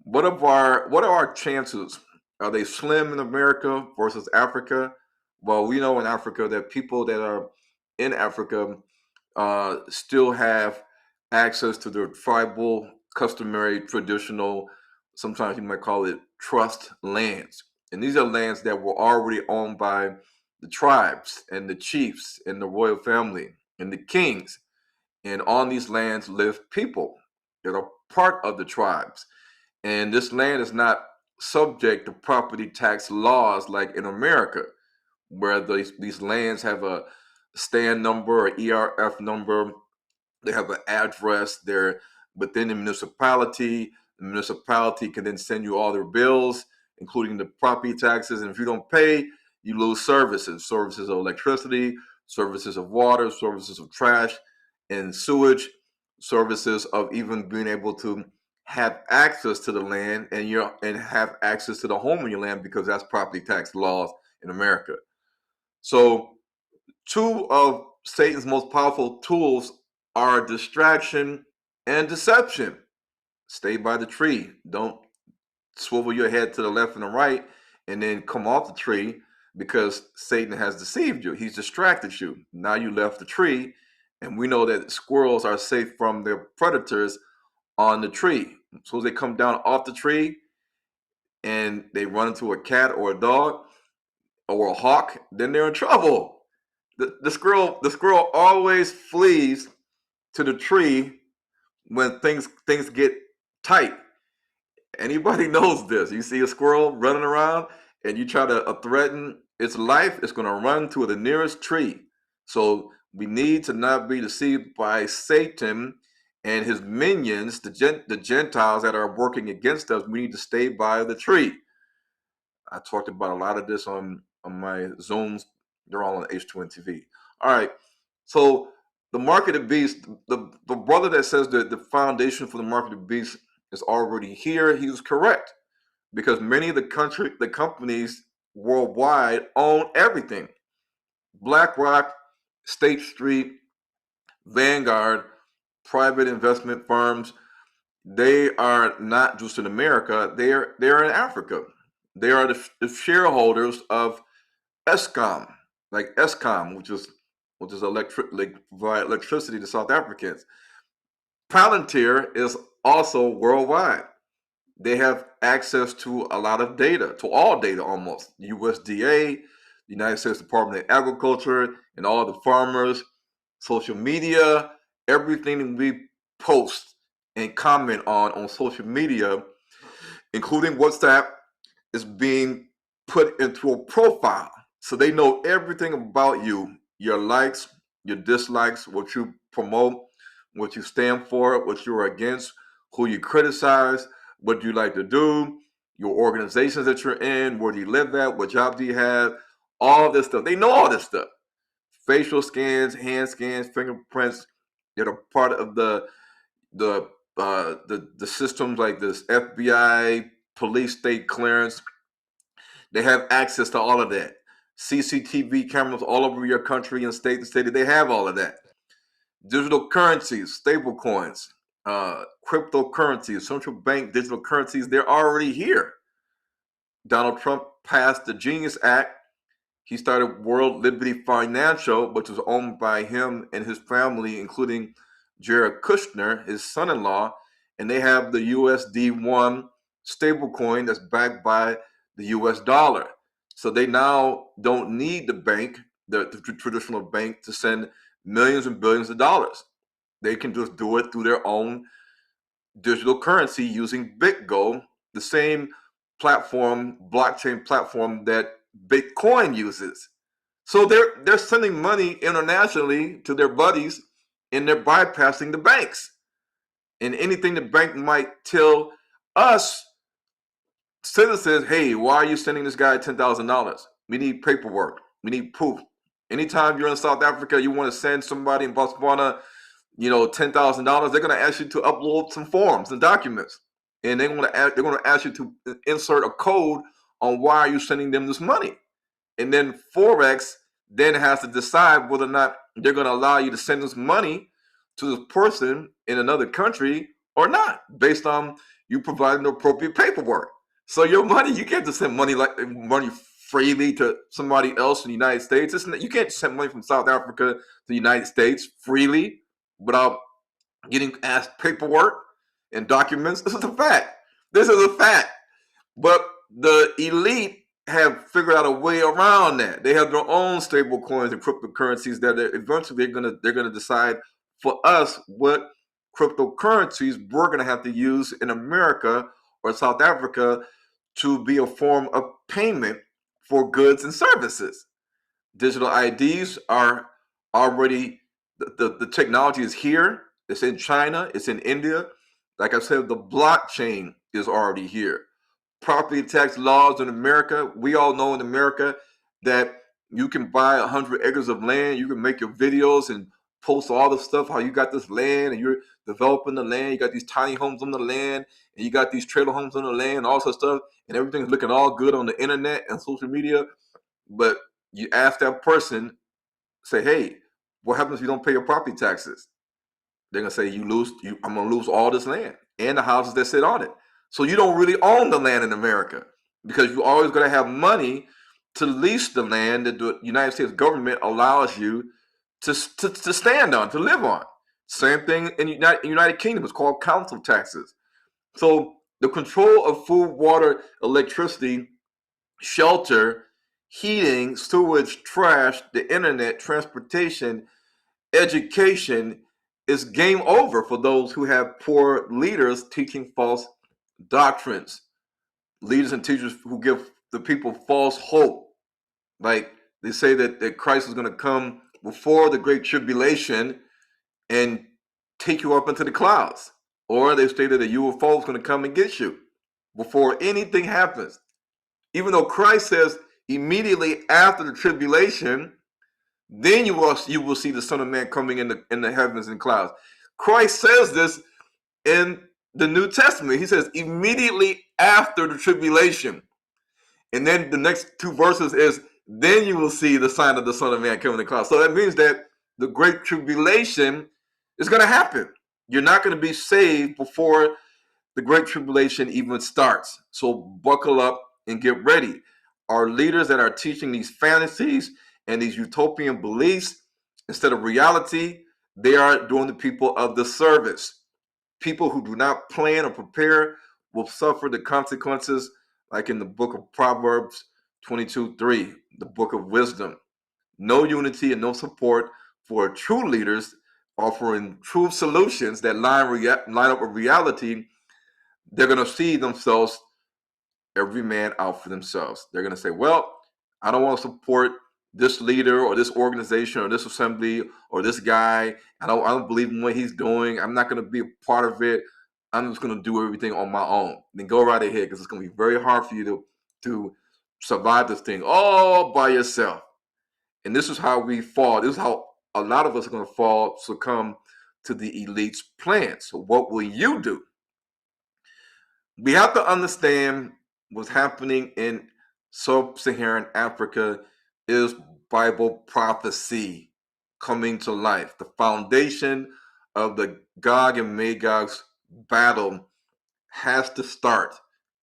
What are our chances? Are they slim in America versus Africa? Well, we know in Africa that people that are in Africa still have access to their tribal, customary, traditional, sometimes you might call it trust lands. And these are lands that were already owned by the tribes and the chiefs and the royal family and the kings. And on these lands live people that are part of the tribes. And this land is not subject to property tax laws like in America, where these lands have a stand number or ERF number. They have an address. They're within the municipality. The municipality can then send you all their bills, including the property taxes. And if you don't pay, you lose services of electricity, services of water, services of trash and sewage, services of even being able to have access to the land and have access to the home on your land, because that's property tax laws in America. So two of Satan's most powerful tools are distraction and deception. Stay by the tree. Don't swivel your head to the left and the right and then come off the tree, because Satan has deceived you. He's distracted you. Now you left the tree, and we know that squirrels are safe from their predators on the tree. So as they come down off the tree and they run into a cat or a dog or a hawk, then they're in trouble. The squirrel always flees to the tree when things get tight. Anybody knows this. You see a squirrel running around and you try to threaten its life, it's going to run to the nearest tree. So we need to not be deceived by Satan and his minions, the Gentiles that are working against us. We need to stay by the tree. I talked about a lot of this on my Zooms. They're all on H2N TV. All right. So the market of beast, the brother that says that the foundation for the market of beast is already here, he was correct, because many of the companies worldwide own everything. BlackRock, State Street, Vanguard, private investment firms, they are not just in America, they're in Africa. They are the shareholders of ESCOM, like ESCOM, which is provide electricity to South Africans. Palantir is also worldwide. they have access to a lot of data, to all data almost. USDA, United States Department of Agriculture, and all the farmers, social media, everything that we post and comment on social media, including WhatsApp, is being put into a profile. So they know everything about you, your likes, your dislikes, what you promote, what you stand for, what you're against, who you criticize, what you like to do, your organizations that you're in, where do you live at, what job do you have, all this stuff. They know all this stuff. Facial scans, hand scans, fingerprints, that are part of the systems like this FBI, police state clearance. They have access to all of that. CCTV cameras all over your country and state to state. They have all of that. Digital currencies, stable coins, cryptocurrencies, central bank digital currencies, they're already here. Donald Trump passed the Genius Act. He started World Liberty Financial, which was owned by him and his family, including Jared Kushner, his son-in-law, and they have the USD1 stablecoin that's backed by the US dollar. So they now don't need the bank, the traditional bank, to send millions and billions of dollars. They can just do it through their own digital currency using BitGo, the same platform, blockchain platform that Bitcoin uses. So they're sending money internationally to their buddies, and they're bypassing the banks. And anything the bank might tell us citizens, hey, why are you sending this guy $10,000? We need paperwork. We need proof. Anytime you're in South Africa, you want to send somebody in Botswana, $10,000, they're going to ask you to upload some forms and documents, and they're going to ask you to insert a code on why are you sending them this money, and then Forex then has to decide whether or not they're going to allow you to send this money to this person in another country or not, based on you providing the appropriate paperwork. So your money, you can't just send money freely to somebody else in the United States. You can't send money from South Africa to the United States freely without getting asked paperwork and documents. This is a fact. This is a fact. But the elite have figured out a way around that. They have their own stable coins and cryptocurrencies that eventually they're gonna decide for us what cryptocurrencies we're gonna have to use in America or South Africa to be a form of payment for goods and services. Digital IDs are already, the technology is here. It's in China, it's in India. Like I said, the blockchain is already here. Property tax laws in America, we all know in America that you can buy 100 acres of land, you can make your videos and post all the stuff, how you got this land and you're developing the land, you got these tiny homes on the land, and you got these trailer homes on the land, all sorts of stuff, and everything's looking all good on the internet and social media. But you ask that person, say, hey, what happens if you don't pay your property taxes? They're gonna say I'm gonna lose all this land and the houses that sit on it. So you don't really own the land in America, because you're always gonna have money to lease the land that the United States government allows you to stand on, to live on. Same thing in United Kingdom. It's called council taxes. So the control of food, water, electricity, shelter, heating, sewage, trash, the internet, transportation, education is game over for those who have poor leaders teaching false doctrines, leaders and teachers who give the people false hope. Like they say that Christ is going to come before the great tribulation and take you up into the clouds. Or they stated that UFO is going to come and get you before anything happens. Even though Christ says immediately after the tribulation, then you will see the Son of Man coming in the heavens and clouds. Christ says this in the New Testament. He says immediately after the tribulation. And then the next two verses is, then you will see the sign of the Son of Man coming in the clouds. So that means that the great tribulation is going to happen. You're not going to be saved before the great tribulation even starts. So buckle up and get ready. Our leaders that are teaching these fantasies and these utopian beliefs instead of reality, they are doing the people of the service. People who do not plan or prepare will suffer the consequences, like in the book of Proverbs 22:3, the book of wisdom. No unity and no support for true leaders offering true solutions that line up with reality. They're going to see themselves, every man out for themselves. They're going to say, well, I don't want to support this leader or this organization or this assembly or this guy. I don't believe in what he's doing. I'm not going to be a part of it. I'm just going to do everything on my own. Then go right ahead, because it's going to be very hard for you to survive this thing all by yourself. And this is how we fall. This is how a lot of us are going to fall, succumb to the elite's plan. So what will you do? We have to understand what's happening in sub-Saharan Africa is Bible prophecy coming to life. The foundation of the Gog and Magog's battle has to start.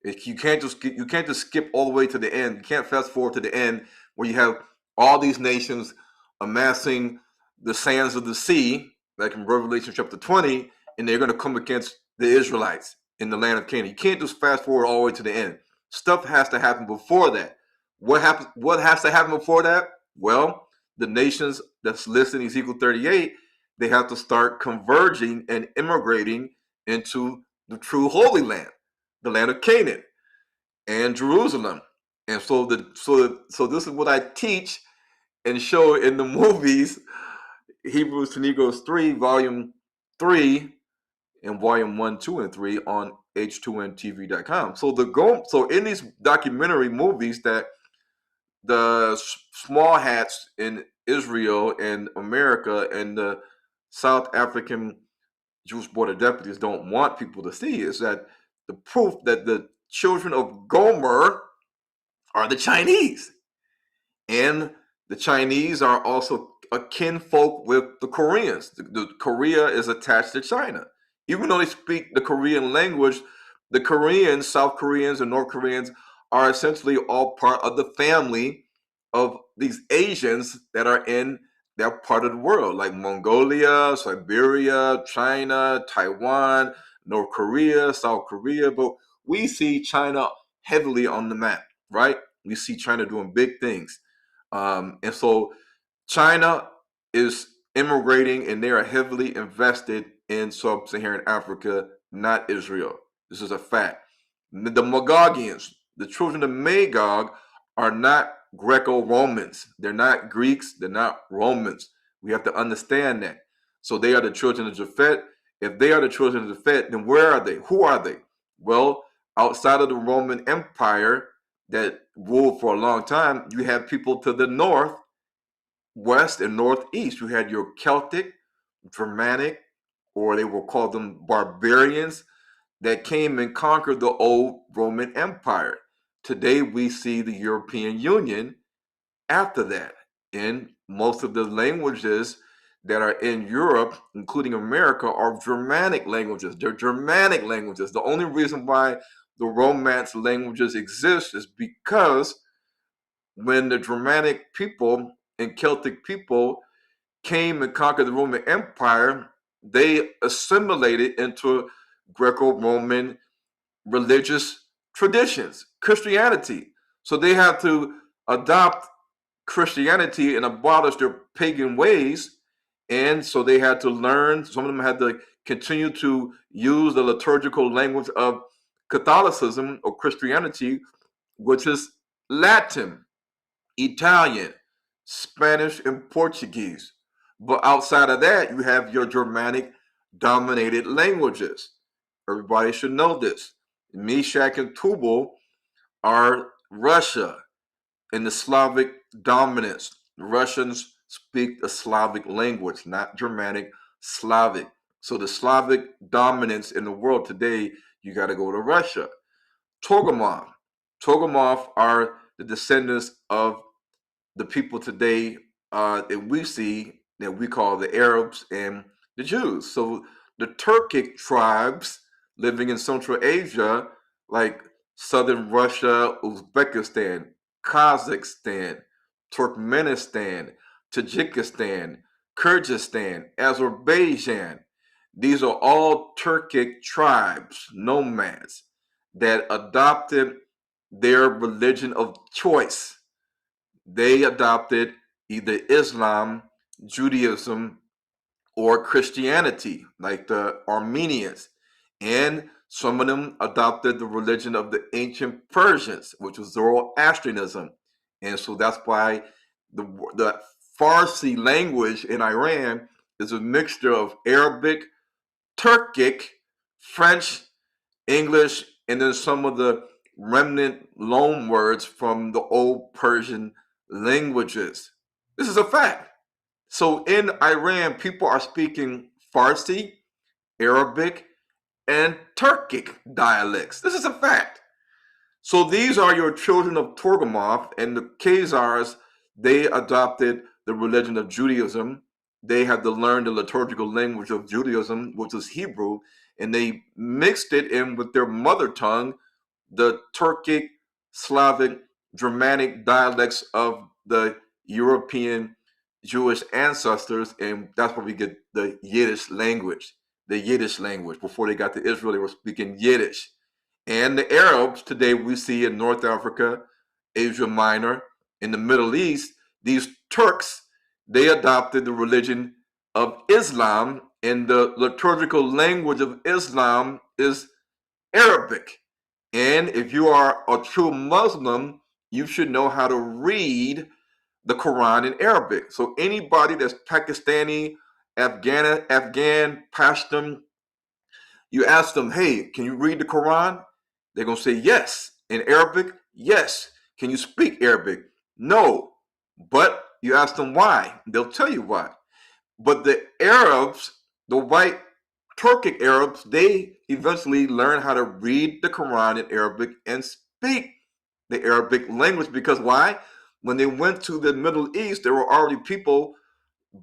You can't just skip all the way to the end. You can't fast forward to the end where you have all these nations amassing the sands of the sea, like in Revelation chapter 20, and they're going to come against the Israelites in the land of Canaan. You can't just fast forward all the way to the end. Stuff has to happen before that. What has to happen before that? Well, the nations that's listed in Ezekiel 38, they have to start converging and immigrating into the true Holy Land, the land of Canaan and Jerusalem. And so this is what I teach and show in the movies, Hebrews to Negroes 3, Volume 3, and Volume 1, 2, and 3 on h2ntv.com. So in these documentary movies that the small hats in Israel and America and the South African Jewish border deputies don't want people to see is that the proof that the children of Gomer are the Chinese. And the Chinese are also a kinfolk with the Koreans. The Korea is attached to China. Even though they speak the Korean language, the Koreans, South Koreans, and North Koreans are essentially all part of the family of these Asians that are in that part of the world, like Mongolia, Siberia, China, Taiwan, North Korea, South Korea. But we see China heavily on the map, right? We see China doing big things. And so China is immigrating and they are heavily invested in sub-Saharan Africa, not Israel. This is a fact. The Magogians, the children of Magog, are not Greco-Romans. They're not Greeks. They're not Romans. We have to understand that. So they are the children of Japhet. If they are the children of Japhet, then where are they? Who are they? Well, outside of the Roman Empire that ruled for a long time, you have people to the north, west, and northeast. You had your Celtic, Germanic, or they will call them barbarians, that came and conquered the old Roman Empire. Today, we see the European Union after that. And most of the languages that are in Europe, including America, are Germanic languages. They're Germanic languages. The only reason why the Romance languages exist is because when the Germanic people and Celtic people came and conquered the Roman Empire, they assimilated into Greco-Roman religious traditions, Christianity. So they had to adopt Christianity and abolish their pagan ways. And so they had to learn, some of them had to continue to use the liturgical language of Catholicism or Christianity, which is Latin, Italian, Spanish, and Portuguese. But outside of that, you have your Germanic dominated languages. Everybody should know this. Meshach and Tubal are Russia in the Slavic dominance. The Russians speak a Slavic language, not Germanic, Slavic. So the Slavic dominance in the world today, you got to go to Russia. Togamov. Togamov are the descendants of the people today that we see that we call the Arabs and the Jews. So the Turkic tribes living in Central Asia, like southern Russia, Uzbekistan, Kazakhstan, Turkmenistan, Tajikistan, Kyrgyzstan, Azerbaijan, these are all Turkic tribes, nomads. that adopted their religion of choice. They adopted either Islam, Judaism, or Christianity, like the Armenians. And some of them adopted the religion of the ancient Persians, which was Zoroastrianism. And so that's why the Farsi language in Iran is a mixture of Arabic, Turkic, French, English, and then some of the remnant loan words from the old Persian languages. This is a fact. So in Iran, people are speaking Farsi, Arabic, and Turkic dialects. This is a fact. So these are your children of Torgamov, and the Khazars, they adopted the religion of Judaism. They had to learn the liturgical language of Judaism, which is Hebrew, and they mixed it in with their mother tongue, the Turkic, Slavic, Germanic dialects of the European Jewish ancestors, and that's where we get the Yiddish language. The Yiddish language. Before they got to Israel, they were speaking Yiddish. And the Arabs today we see in North Africa, Asia Minor, in the Middle East, these Turks, they adopted the religion of Islam, and the liturgical language of Islam is Arabic. And if you are a true Muslim, you should know how to read the Quran in Arabic. So anybody that's Pakistani, Afghan, Pashtun, you ask them, hey, can you read the Quran? They're going to say yes. In Arabic, yes. Can you speak Arabic? No. But you ask them why. They'll tell you why. But the Arabs, the white Turkic Arabs, they eventually learn how to read the Quran in Arabic and speak the Arabic language. Because why? When they went to the Middle East, there were already people,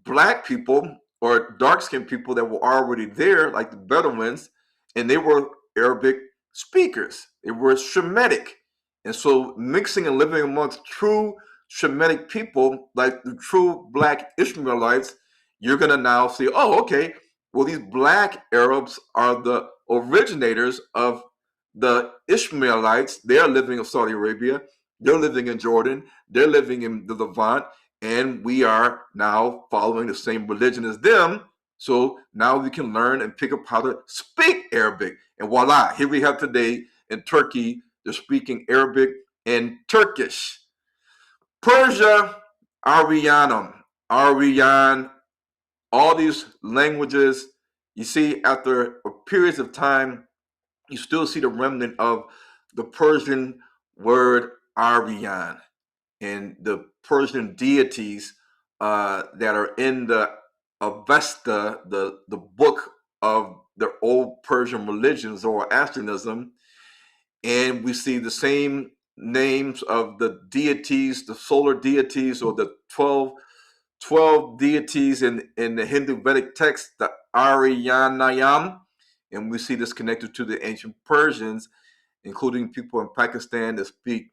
black people or dark-skinned people that were already there, like the Bedouins, and they were Arabic speakers. They were Shemitic. And so mixing and living amongst true Shemitic people, like the true black Ishmaelites, you're going to now see, oh, okay, well, these black Arabs are the originators of the Ishmaelites. They're living in Saudi Arabia. They're living in Jordan. They're living in the Levant. And we are now following the same religion as them. So now we can learn and pick up how to speak Arabic. And voila, here we have today in Turkey, they're speaking Arabic and Turkish. Persia, Aryan, all these languages, you see, after a periods of time, you still see the remnant of the Persian word Aryan and the Persian deities that are in the Avesta, the book of the old Persian religion, Zoroastrianism, and we see the same names of the deities, the solar deities, or the 12 deities in the Hindu Vedic text, the Aryanayam, and we see this connected to the ancient Persians, including people in Pakistan that speak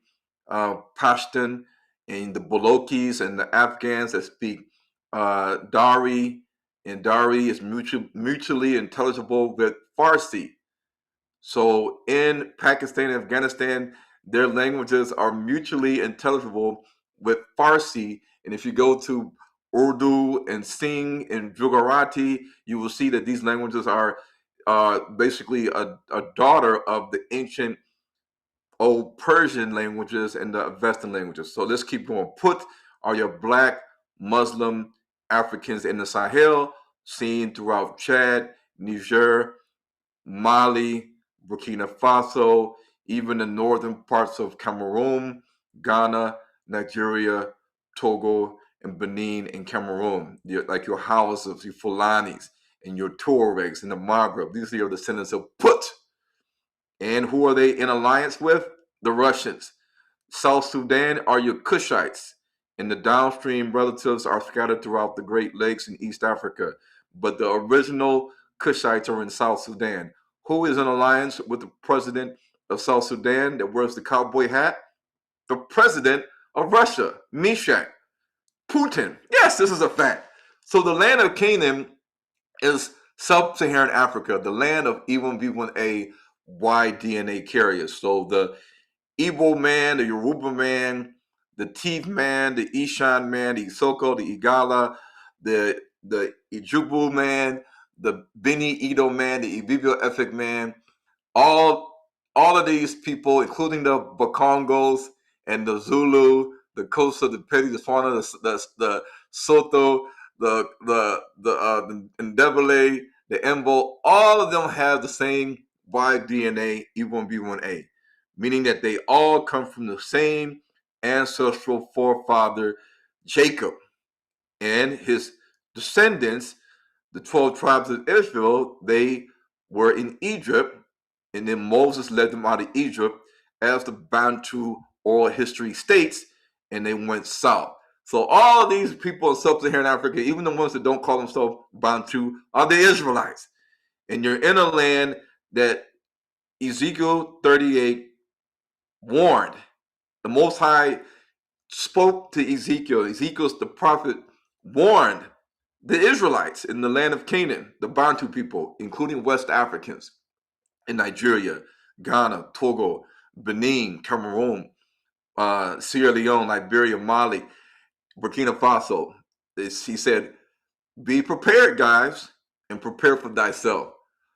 Pashtun, and the Bolokis and the Afghans that speak Dari, and Dari is mutually intelligible with Farsi. So in Pakistan and Afghanistan, their languages are mutually intelligible with Farsi. And if you go to Urdu and Singh and Gujarati, you will see that these languages are basically a daughter of the ancient old Persian languages and the Western languages. So let's keep going. Put are your black Muslim Africans in the Sahel, seen throughout Chad, Niger, Mali, Burkina Faso, even the northern parts of Cameroon, Ghana, Nigeria, Togo, and Benin and Cameroon. Like your Hausas, your Fulanis, and your Tuaregs in the Maghreb. These are your descendants of Put. And who are they in alliance with? The Russians. South Sudan are your Kushites, and the downstream relatives are scattered throughout the Great Lakes in East Africa. But the original Kushites are in South Sudan. Who is in alliance with the president of South Sudan that wears the cowboy hat? The president of Russia, Meshach, Putin. Yes, this is a fact. So the land of Canaan is sub-Saharan Africa, the land of E1B1A, Y DNA carriers. So the Igbo man, the Yoruba man, the Tiv man, the Ishan man, the Isoko, the Igala, the Ijubu man, the Beni Edo man, the Ibibio Efik man, all all of these people, including the Bakongos and the Zulu, the Kosa, the Pedi, the Swana, the Soto, the Ndebele, the Embo, all of them have the same Y DNA, E1B1A, meaning that they all come from the same ancestral forefather, Jacob, and his descendants, the 12 tribes of Israel. They were in Egypt, and then Moses led them out of Egypt, as the Bantu oral history states, and they went south. So all of these people in sub-Saharan Africa, even the ones that don't call themselves Bantu, are the Israelites. And you're in a land that Ezekiel 38 warned. The Most High spoke to Ezekiel. Ezekiel's the prophet, warned the Israelites in the land of Canaan, the Bantu people, including West Africans in Nigeria, Ghana, Togo, Benin, Cameroon, Sierra Leone, Liberia, Mali, Burkina Faso. He said, be prepared, guys, and prepare for thyself,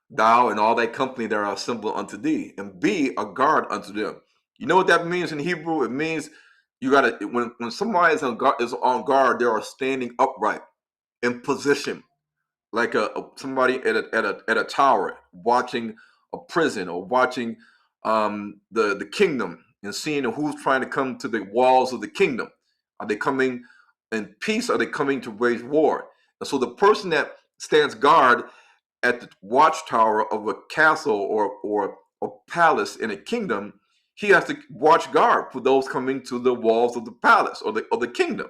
thou and all thy company that are assembled unto thee, and be a guard unto them. You know what that means in Hebrew? It means you gotta, when somebody is on guard, they are standing upright in position, like somebody at a tower watching a prison, or watching the kingdom, and seeing who's trying to come to the walls of the kingdom. Are they coming in peace? Are they coming to wage war? And so the person that stands guard at the watchtower of a castle or a palace in a kingdom, he has to watch guard for those coming to the walls of the palace or the kingdom.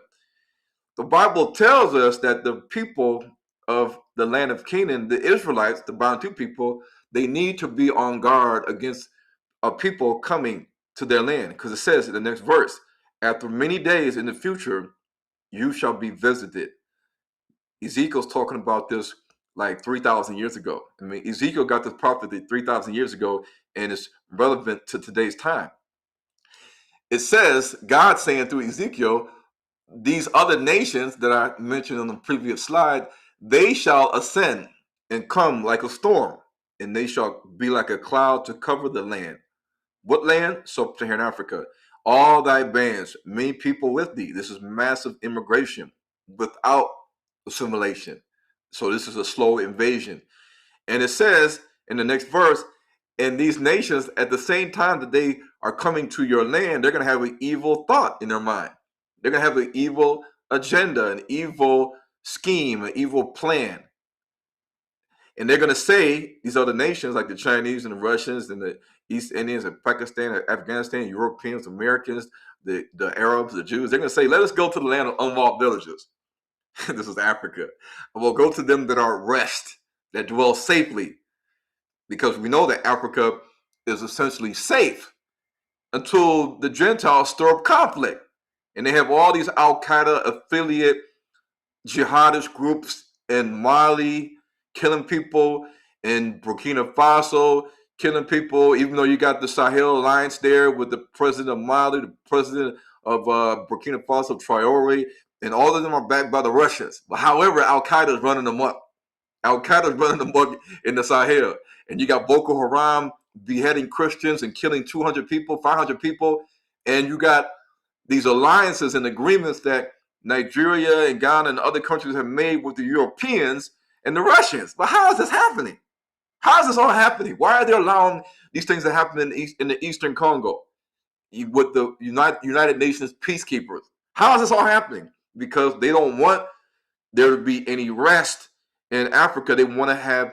The Bible tells us that the people of the land of Canaan, the Israelites, the Bantu people, they need to be on guard against people coming to their land, because it says in the next verse, after many days in the future, you shall be visited. Ezekiel's talking about this like 3,000 years ago. I mean, Ezekiel got this prophecy 3,000 years ago, and it's relevant to today's time. It says, God saying through Ezekiel, these other nations that I mentioned on the previous slide, they shall ascend and come like a storm, and they shall be like a cloud to cover the land. What land? Sub-Saharan Africa. All thy bands, many people with thee. This is massive immigration without assimilation. So this is a slow invasion. And it says in the next verse, and these nations, at the same time that they are coming to your land, they're going to have an evil thought in their mind. They're going to have an evil agenda, an evil scheme, an evil plan. And they're going to say, these other nations like the Chinese and the Russians and the East Indians and Pakistan and Afghanistan, Europeans, Americans, the Arabs, the Jews, they're going to say, let us go to the land of unwalled villages. This is Africa. And we'll go to them that are at rest, that dwell safely, because we know that Africa is essentially safe until the Gentiles stir up conflict. And they have all these Al-Qaeda affiliate jihadist groups in Mali killing people, in Burkina Faso killing people, even though you got the Sahel Alliance there with the president of Mali, the president of Burkina Faso, Traore, and all of them are backed by the Russians. But however, Al-Qaeda is running them up. Al-Qaeda is running them up in the Sahel. And you got Boko Haram beheading Christians and killing 200 people, 500 people. And you got these alliances and agreements that Nigeria and Ghana and other countries have made with the Europeans and the Russians. But how is this happening? How is this all happening? Why are they allowing these things to happen in the Eastern Congo with the United Nations peacekeepers? How is this all happening? Because they don't want there to be any rest in Africa. They want to have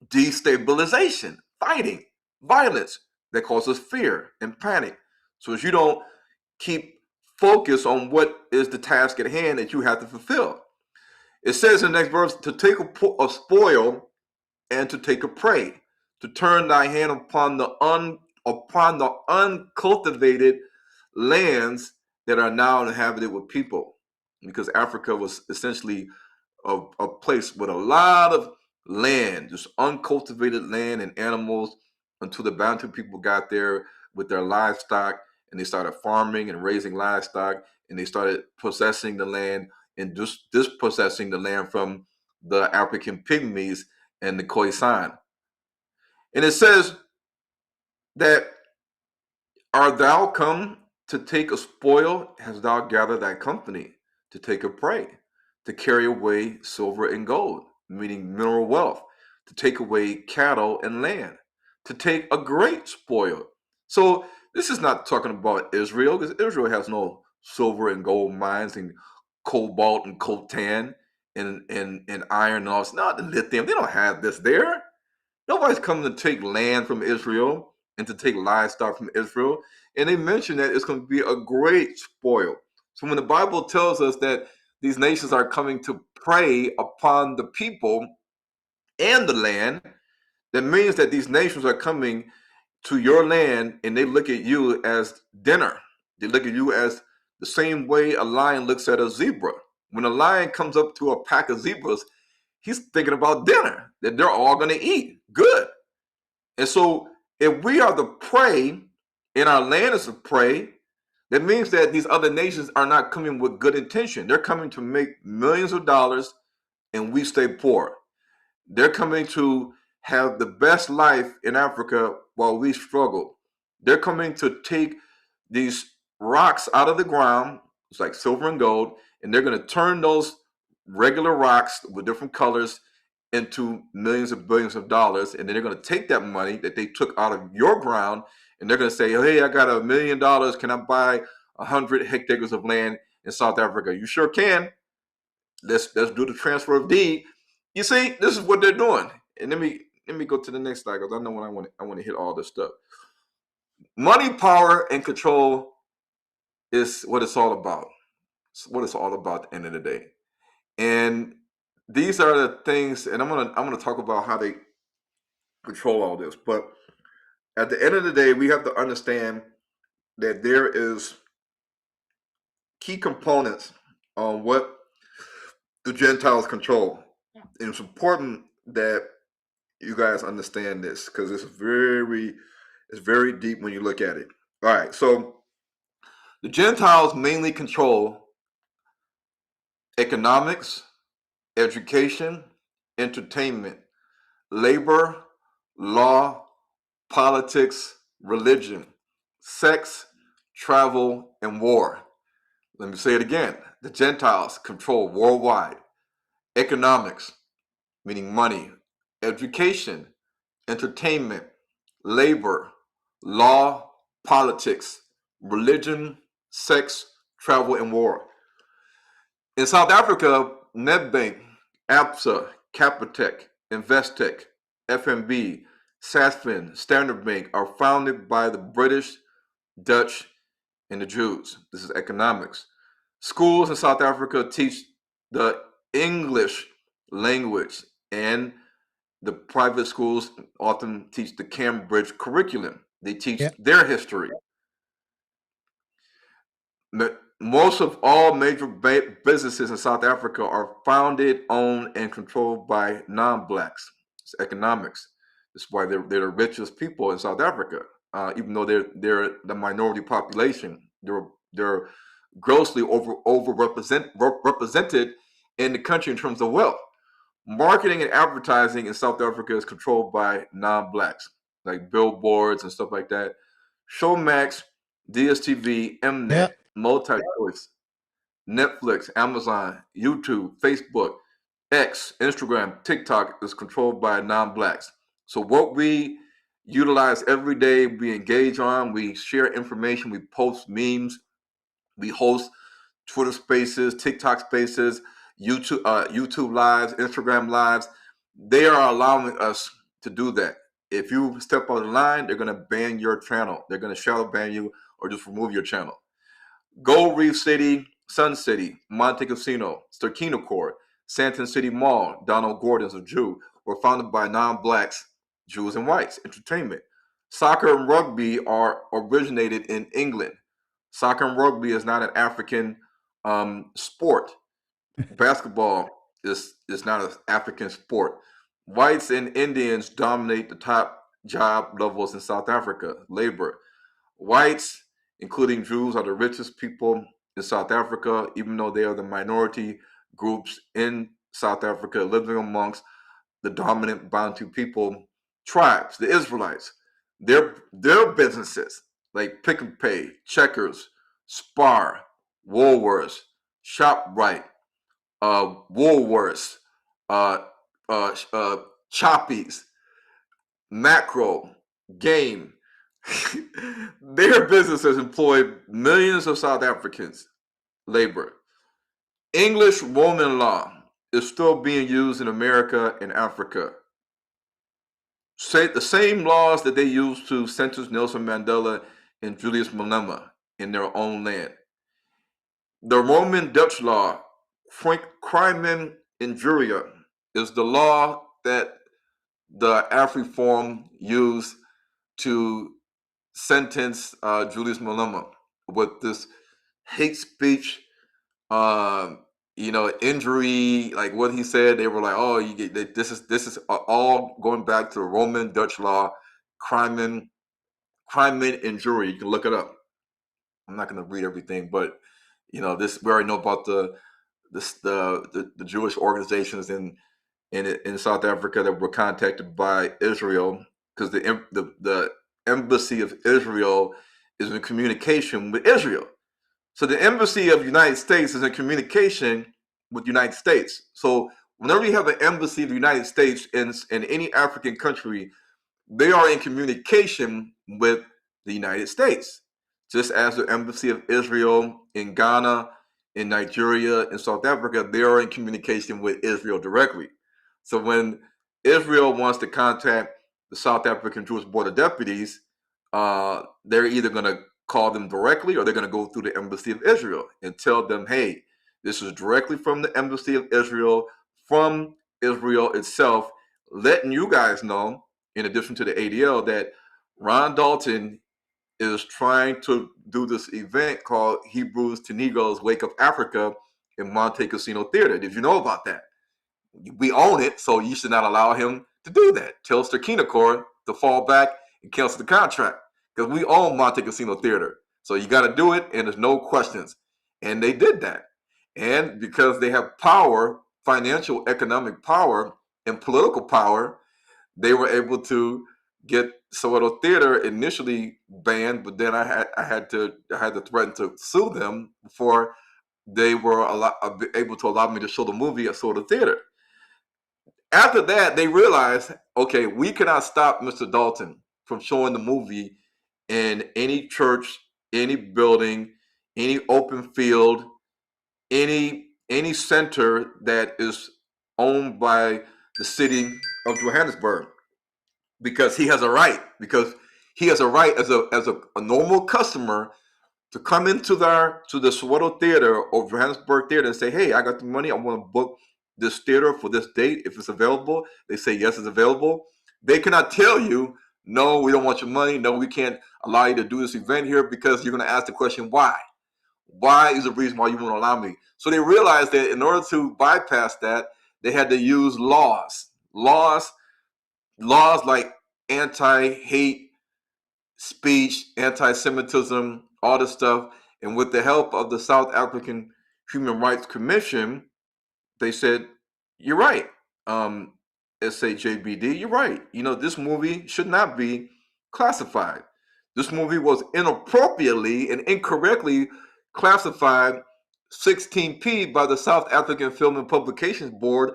destabilization, fighting, violence that causes fear and panic. So as you don't keep focus on what is the task at hand that you have to fulfill. It says in the next verse, to take a spoil and to take a prey, to turn thy hand upon the uncultivated lands that are now inhabited with people, because Africa was essentially a place with a lot of land, just uncultivated land and animals, until the Bantu people got there with their livestock, and they started farming and raising livestock, and they started possessing the land and dispossessing the land from the African pygmies and the Khoisan. And it says that, "Art thou come to take a spoil? Hast thou gathered thy company to take a prey, to carry away silver and gold," meaning mineral wealth, to take away cattle and land, to take a great spoil. So this is not talking about Israel, because Israel has no silver and gold mines and cobalt and coltan and iron and all. It's not the lithium. They don't have this there. Nobody's coming to take land from Israel and to take livestock from Israel. And they mention that it's going to be a great spoil. So when the Bible tells us that these nations are coming to prey upon the people and the land, that means that these nations are coming to your land and they look at you as dinner. They look at you as the same way a lion looks at a zebra. When a lion comes up to a pack of zebras, he's thinking about dinner, that they're all going to eat. Good. And so if we are the prey and our land is the prey, that means that these other nations are not coming with good intention. They're coming to make millions of dollars and we stay poor. They're coming to have the best life in Africa while we struggle. They're coming to take these rocks out of the ground, it's like silver and gold, and they're going to turn those regular rocks with different colors into millions of billions of dollars. And then they're going to take that money that they took out of your ground and they're going to say, "Hey, I got $1 million. Can I buy 100 hectares of land in South Africa?" You sure can. Let's do the transfer of deed. You see, this is what they're doing. And let me go to the next slide, because I know when I want to hit all this stuff. Money, power, and control is what it's all about. It's what it's all about at the end of the day. And these are the things, and I'm gonna talk about how they control all this. But at the end of the day, we have to understand that there is key components on what the Gentiles control. And it's important that you guys understand this, because it's very deep when you look at it. All right, so the Gentiles mainly control economics, education, entertainment, labor, law, politics, religion, sex, travel, and war. Let me say it again. The Gentiles control worldwide economics, meaning money, education, entertainment, labor, law, politics, religion, sex, travel, and war. In South Africa, Nedbank, ABSA, Capitec, Investec, FNB, Sasfin, Standard Bank are founded by the British, Dutch, and the Jews. This is economics. Schools in South Africa teach the English language, and the private schools often teach the Cambridge curriculum. They teach Yeah. their history. Most of all major businesses in South Africa are founded, owned, and controlled by non-blacks. It's economics. That's why they're the richest people in South Africa. Even though they're the minority population, they're grossly represented in the country in terms of wealth. Marketing and advertising in South Africa is controlled by non-blacks, like billboards and stuff like that. Showmax, DSTV, Yeah. Mnet, MultiChoice, Netflix, Amazon, YouTube, Facebook, X, Instagram, TikTok is controlled by non-blacks. So what we utilize every day, we engage on, we share information, we post memes, we host Twitter Spaces, TikTok Spaces, YouTube Lives, Instagram Lives. They are allowing us to do that. If you step out of line, they're going to ban your channel. They're going to shadow ban you or just remove your channel. Gold Reef City, Sun City, Monte Casino, Sturkina Court, Santon City Mall, Donald Gordon's a Jew, were founded by non-blacks, Jews, and whites. Entertainment. Soccer and rugby are originated in England. Soccer and rugby is not an African sport. Basketball is not an African sport. Whites and Indians dominate the top job levels in South Africa, labor. Whites, including Jews, are the richest people in South Africa, even though they are the minority groups in South Africa living amongst the dominant Bantu people tribes, the Israelites. Their businesses like Pick and Pay, Checkers, Spar, Woolworths, ShopRite, Woolworths, uh, Choppies, Macro, Game. Their businesses employ millions of South Africans labor. English Roman law is still being used in America and Africa. The same laws that they used to sentence Nelson Mandela and Julius Malema in their own land. The Roman Dutch law, crimen injuria, is the law that the AfriForum used to sentence Julius Malema with this hate speech, injury, like what he said. They were like, "Oh, you get this is all going back to the Roman Dutch law, crimen injury." You can look it up. I'm not going to read everything, but this we already know about the Jewish organizations in South Africa that were contacted by Israel because the embassy of Israel is in communication with Israel. So the embassy of the United States is in communication with the United States. So whenever you have an embassy of the United States in any African country, they are in communication with the United States, just as the embassy of Israel in Ghana, in Nigeria, in South Africa, they are in communication with Israel directly. So when Israel wants to contact the South African Jewish Board of Deputies, they're either going to call them directly or they're going to go through the embassy of Israel and tell them, hey, this is directly from the embassy of Israel, from Israel itself, letting you guys know, in addition to the ADL, that Ron Dalton is trying to do this event called Hebrews to Negroes Wake Up Africa in Monte Casino Theater. Did you know about that? We own it, so you should not allow him to do that. Tell Sterkinakor to fall back and cancel the contract because we own Monte Casino Theater. So you got to do it, and there's no questions. And they did that. And because they have power, financial, economic power, and political power, they were able to get Soweto Theater initially banned, but then I had to threaten to sue them before they were able to allow me to show the movie at Soweto Theater. After that, they realized, okay, we cannot stop Mr. Dalton from showing the movie in any church, any building, any open field, any center that is owned by the city of Johannesburg, because he has a right. Because he has a right as a normal customer to come into the Soweto Theater or Johannesburg Theater and say, hey, I got the money. I want to book this theater for this date. If it's available, they say, yes, it's available. They cannot tell you, no, we don't want your money. No, we can't allow you to do this event here, because you're going to ask the question, why? Why is the reason why you won't allow me? So they realized that in order to bypass that, they had to use laws like anti-hate speech, anti-Semitism, all this stuff. And with the help of the South African Human Rights Commission, they said, you're right. SAJBD, you're right. This movie should not be classified. This movie was inappropriately and incorrectly classified 16P by the South African Film and Publications Board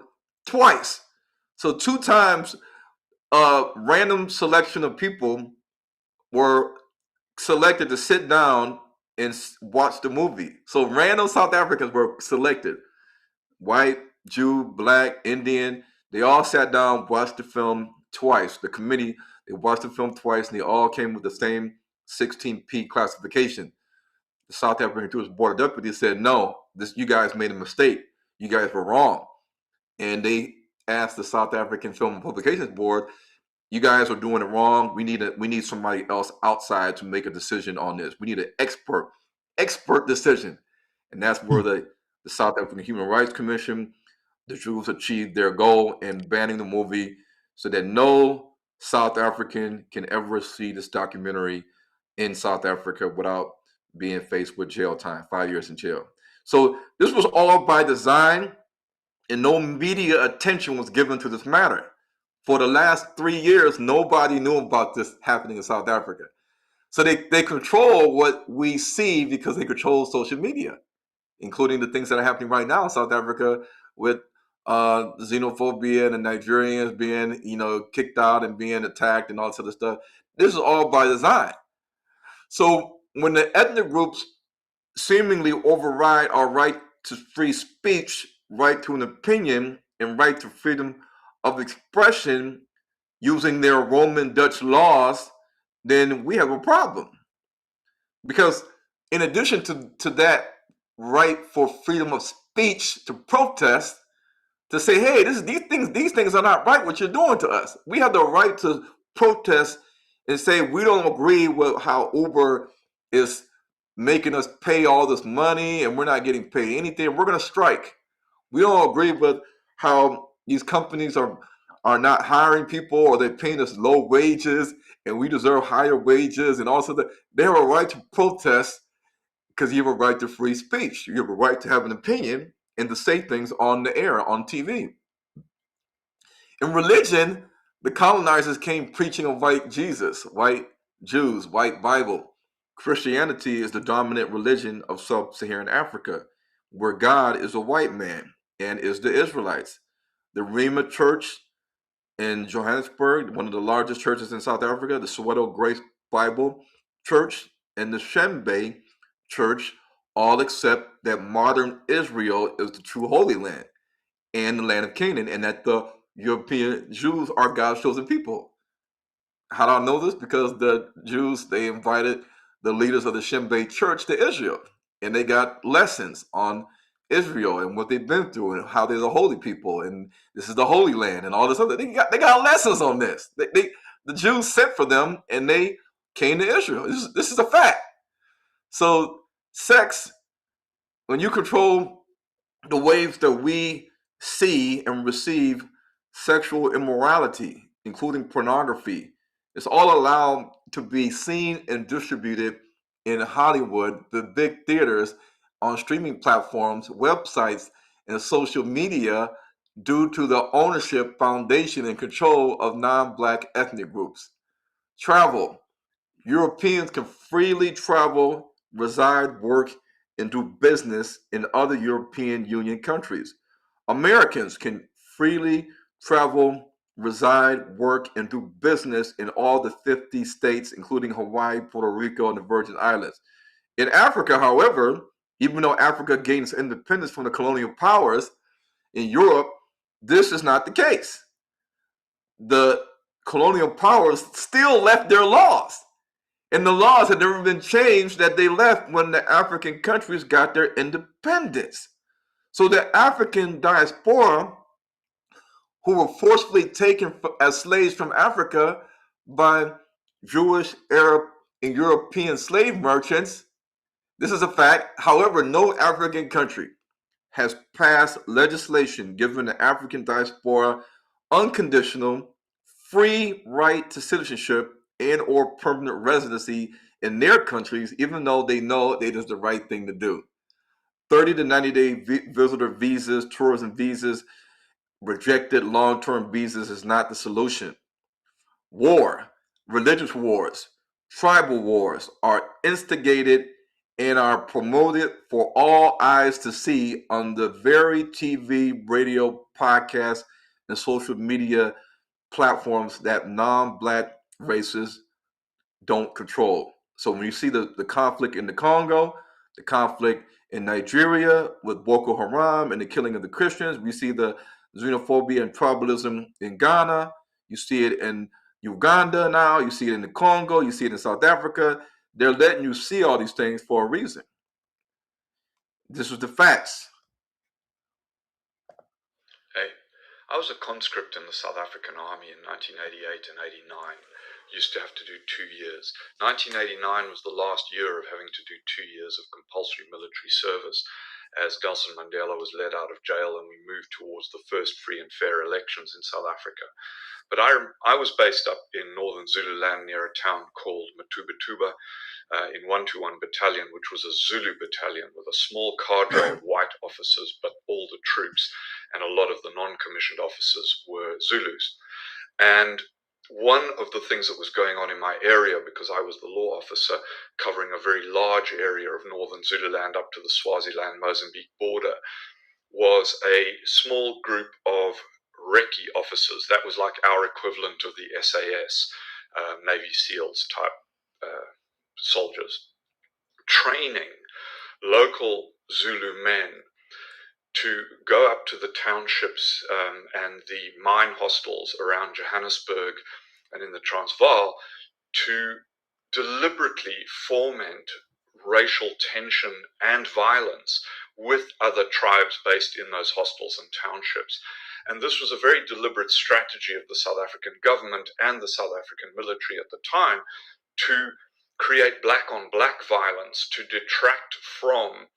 twice. So 2 times a random selection of people were selected to sit down and watch the movie. So random South Africans were selected. White, Jew, Black, Indian. They all sat down, watched the film twice. The committee, they watched the film twice, and they all came with the same 16P classification. The South African Jewish Board of Deputies said, no, you guys made a mistake. You guys were wrong. And they asked the South African Film and Publications Board, you guys are doing it wrong. We need somebody else outside to make a decision on this. We need an expert decision. And that's where the South African Human Rights Commission, the Jews achieved their goal in banning the movie so that no South African can ever see this documentary in South Africa without being faced with jail time, 5 years in jail. So this was all by design, and no media attention was given to this matter. For the last 3 years, nobody knew about this happening in South Africa. So they control what we see because they control social media, including the things that are happening right now in South Africa with xenophobia and the Nigerians being, kicked out and being attacked and all this other stuff. This is all by design. So when the ethnic groups seemingly override our right to free speech, right to an opinion, and right to freedom of expression using their Roman Dutch laws, then we have a problem. Because in addition to that right for freedom of speech to protest, to say, hey, these things are not right, what you're doing to us. We have the right to protest and say we don't agree with how Uber is making us pay all this money and we're not getting paid anything. We're going to strike. We don't agree with how these companies are not hiring people, or they're paying us low wages and we deserve higher wages, and also that they have a right to protest because you have a right to free speech. You have a right to have an opinion and to say things on the air, on TV. In religion, the colonizers came preaching a white Jesus, white Jews, white Bible. Christianity is the dominant religion of sub-Saharan Africa, where God is a white man and is the Israelites. The Rema Church in Johannesburg, one of the largest churches in South Africa, the Soweto Grace Bible Church, and the Shembe Church all accept that modern Israel is the true Holy Land and the land of Canaan, and that the European Jews are God's chosen people. How do I know this? Because the Jews, they invited the leaders of the Shembe Church to Israel, and they got lessons on Israel and what they've been through and how they're the holy people and this is the Holy Land and all this other. They got lessons on this. The Jews sent for them and they came to Israel. This is a fact. So sex, when you control the ways that we see and receive sexual immorality, including pornography, it's all allowed to be seen and distributed in Hollywood, the big theaters, on streaming platforms, websites, and social media due to the ownership, foundation, and control of non-Black ethnic groups. Travel. Europeans can freely travel, reside, work, and do business in other European Union countries. Americans can freely travel, reside, work, and do business in all the 50 states, including Hawaii, Puerto Rico, and the Virgin Islands. In Africa, however, even though Africa gains independence from the colonial powers, in Europe, this is not the case. The colonial powers still left their laws. And the laws had never been changed that they left when the African countries got their independence. So the African diaspora, who were forcibly taken as slaves from Africa by Jewish, Arab, and European slave merchants, this is a fact. However, no African country has passed legislation giving the African diaspora unconditional, free right to citizenship and or permanent residency in their countries, even though they know it is the right thing to do. 30 to 90-day visitor visas, tourism visas, rejected long-term visas is not the solution. War, religious wars, tribal wars are instigated and are promoted for all eyes to see on the very TV, radio, podcast, and social media platforms that non-Black races don't control. So when you see the conflict in the Congo, the conflict in Nigeria with Boko Haram and the killing of the Christians, we see the xenophobia and tribalism in Ghana, you see it in Uganda now, you see it in the Congo, you see it in South Africa. They're letting you see all these things for a reason. This was the facts. Hey, I was a conscript in the South African Army in 1988 and 89. used to have to do 2 years. 1989 was the last year of having to do 2 years of compulsory military service, as Nelson Mandela was let out of jail and we moved towards the first free and fair elections in South Africa. But I was based up in northern Zululand near a town called Matubatuba in 121 Battalion, which was a Zulu battalion with a small cadre of white officers, but all the troops and a lot of the non-commissioned officers were Zulus. And one of the things that was going on in my area, because I was the law officer covering a very large area of northern Zululand up to the Swaziland-Mozambique border, was a small group of recce officers. That was like our equivalent of the SAS, Navy SEALs type soldiers, training local Zulu men to go up to the townships and the mine hostels around Johannesburg and in the Transvaal to deliberately foment racial tension and violence with other tribes based in those hostels and townships. And this was a very deliberate strategy of the South African government and the South African military at the time to create black-on-black violence, to detract from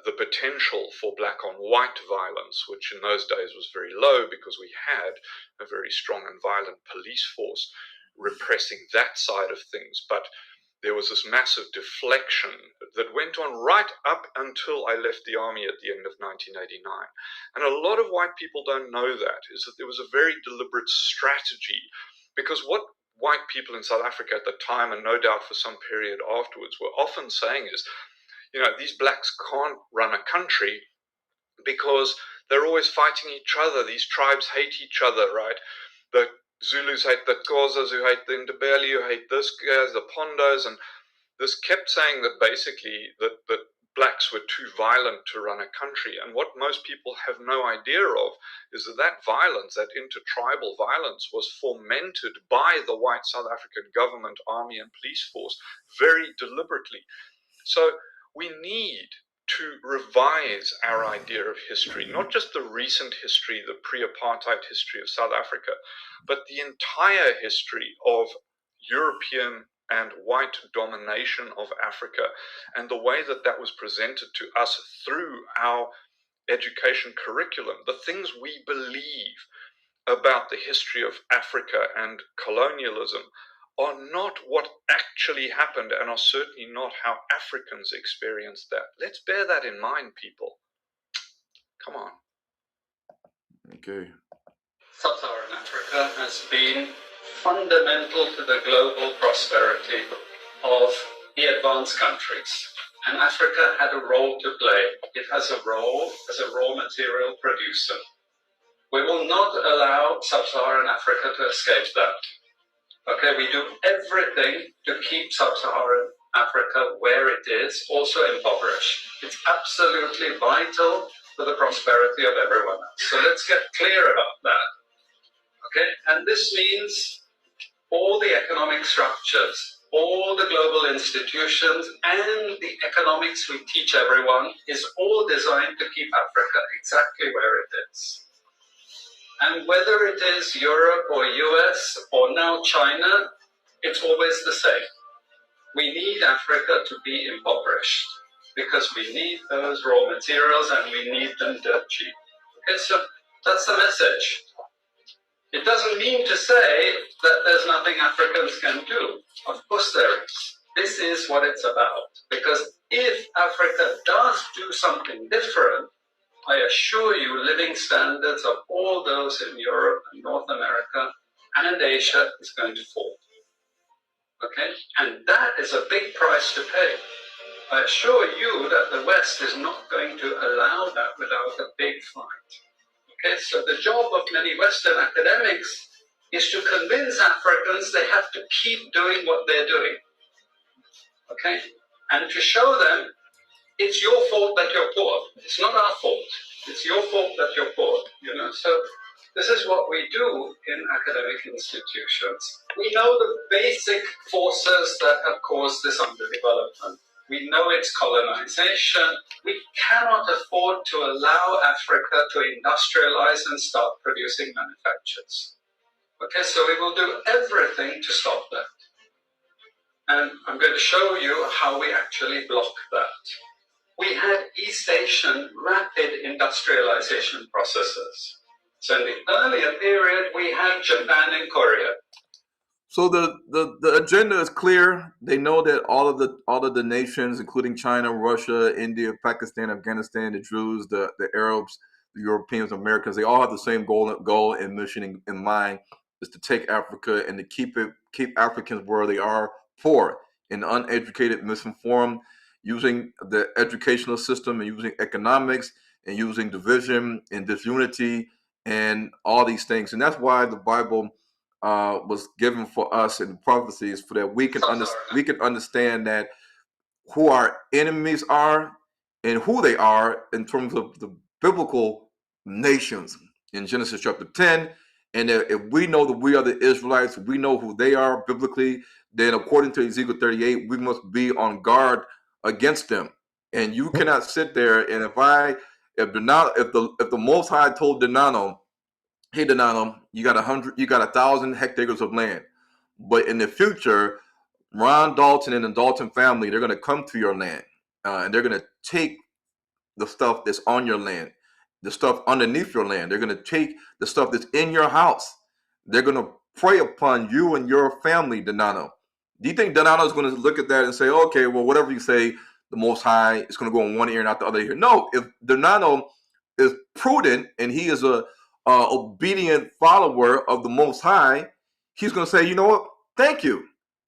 the potential for black-on-white violence, which in those days was very low because we had a very strong and violent police force repressing that side of things. But there was this massive deflection that went on right up until I left the army at the end of 1989. And a lot of white people don't know that, is that there was a very deliberate strategy, because what white people in South Africa at the time, and no doubt for some period afterwards, were often saying is, you know, these blacks can't run a country because they're always fighting each other. These tribes hate each other, right? The Zulus hate the Xhosas, who hate the Ndebele, who hate this guys, the Pondos, and this kept saying that basically that blacks were too violent to run a country. And what most people have no idea of is that that violence, that intertribal violence, was fomented by the white South African government, army, and police force very deliberately. So we need to revise our idea of history, not just the recent history, the pre-apartheid history of South Africa, but the entire history of European and white domination of Africa, and the way that that was presented to us through our education curriculum, the things we believe about the history of Africa and colonialism are not what actually happened, and are certainly not how Africans experienced that. Let's bear that in mind, people. Come on. Okay. Sub-Saharan Africa has been fundamental to the global prosperity of the advanced countries. And Africa had a role to play. It has a role as a raw material producer. We will not allow Sub-Saharan Africa to escape that. Okay, we do everything to keep Sub-Saharan Africa where it is, also impoverished. It's absolutely vital for the prosperity of everyone else. So let's get clear about that. Okay, and this means all the economic structures, all the global institutions, and the economics we teach everyone is all designed to keep Africa exactly where it is. And whether it is Europe or US or now China, it's always the same. We need Africa to be impoverished because we need those raw materials and we need them dirt cheap. Okay, so that's the message. It doesn't mean to say that there's nothing Africans can do. Of course there is. This is what it's about. Because if Africa does do something different, I assure you living standards of all those in Europe and North America and Asia is going to fall. Okay? And that is a big price to pay. I assure you that the West is not going to allow that without a big fight. Okay, so the job of many Western academics is to convince Africans they have to keep doing what they're doing. Okay, and to show them it's your fault that you're poor. It's not our fault. It's your fault that you're poor. You know, so this is what we do in academic institutions. We know the basic forces that have caused this underdevelopment. We know it's colonization. We cannot afford to allow Africa to industrialize and start producing manufacturers. Okay, so we will do everything to stop that. And I'm going to show you how we actually block that. We had East Asian rapid industrialization processes. So in the earlier period, we had Japan and Korea. So the agenda is clear. They know that all of the nations, including China, Russia, India, Pakistan, Afghanistan, the Jews, the Arabs, the Europeans, Americans, they all have the same goal and mission in mind, is to take Africa and to keep Africans where they are, poor and uneducated, misinformed, using the educational system and using economics and using division and disunity and all these things. And that's why the Bible was given for us in prophecies, for that we can understand that who our enemies are and who they are in terms of the biblical nations in Genesis chapter 10. And if we know that we are the Israelites, we know who they are biblically, then according to Ezekiel 38, we must be on guard against them. And you cannot sit there and if the Most High told Dinano, hey Dinano, you got 1,000 hectares of land, but in the future, Ron Dalton and the Dalton family, they're going to come to your land, and they're going to take the stuff that's on your land, the stuff underneath your land. They're going to take the stuff that's in your house. They're going to prey upon you and your family, Dinano. Do you think Dinano is going to look at that and say, okay, well, whatever you say, the Most High is going to go in one ear and out the other ear? No, if Dinano is prudent and he is a obedient follower of the Most High, he's going to say, you know what? Thank you.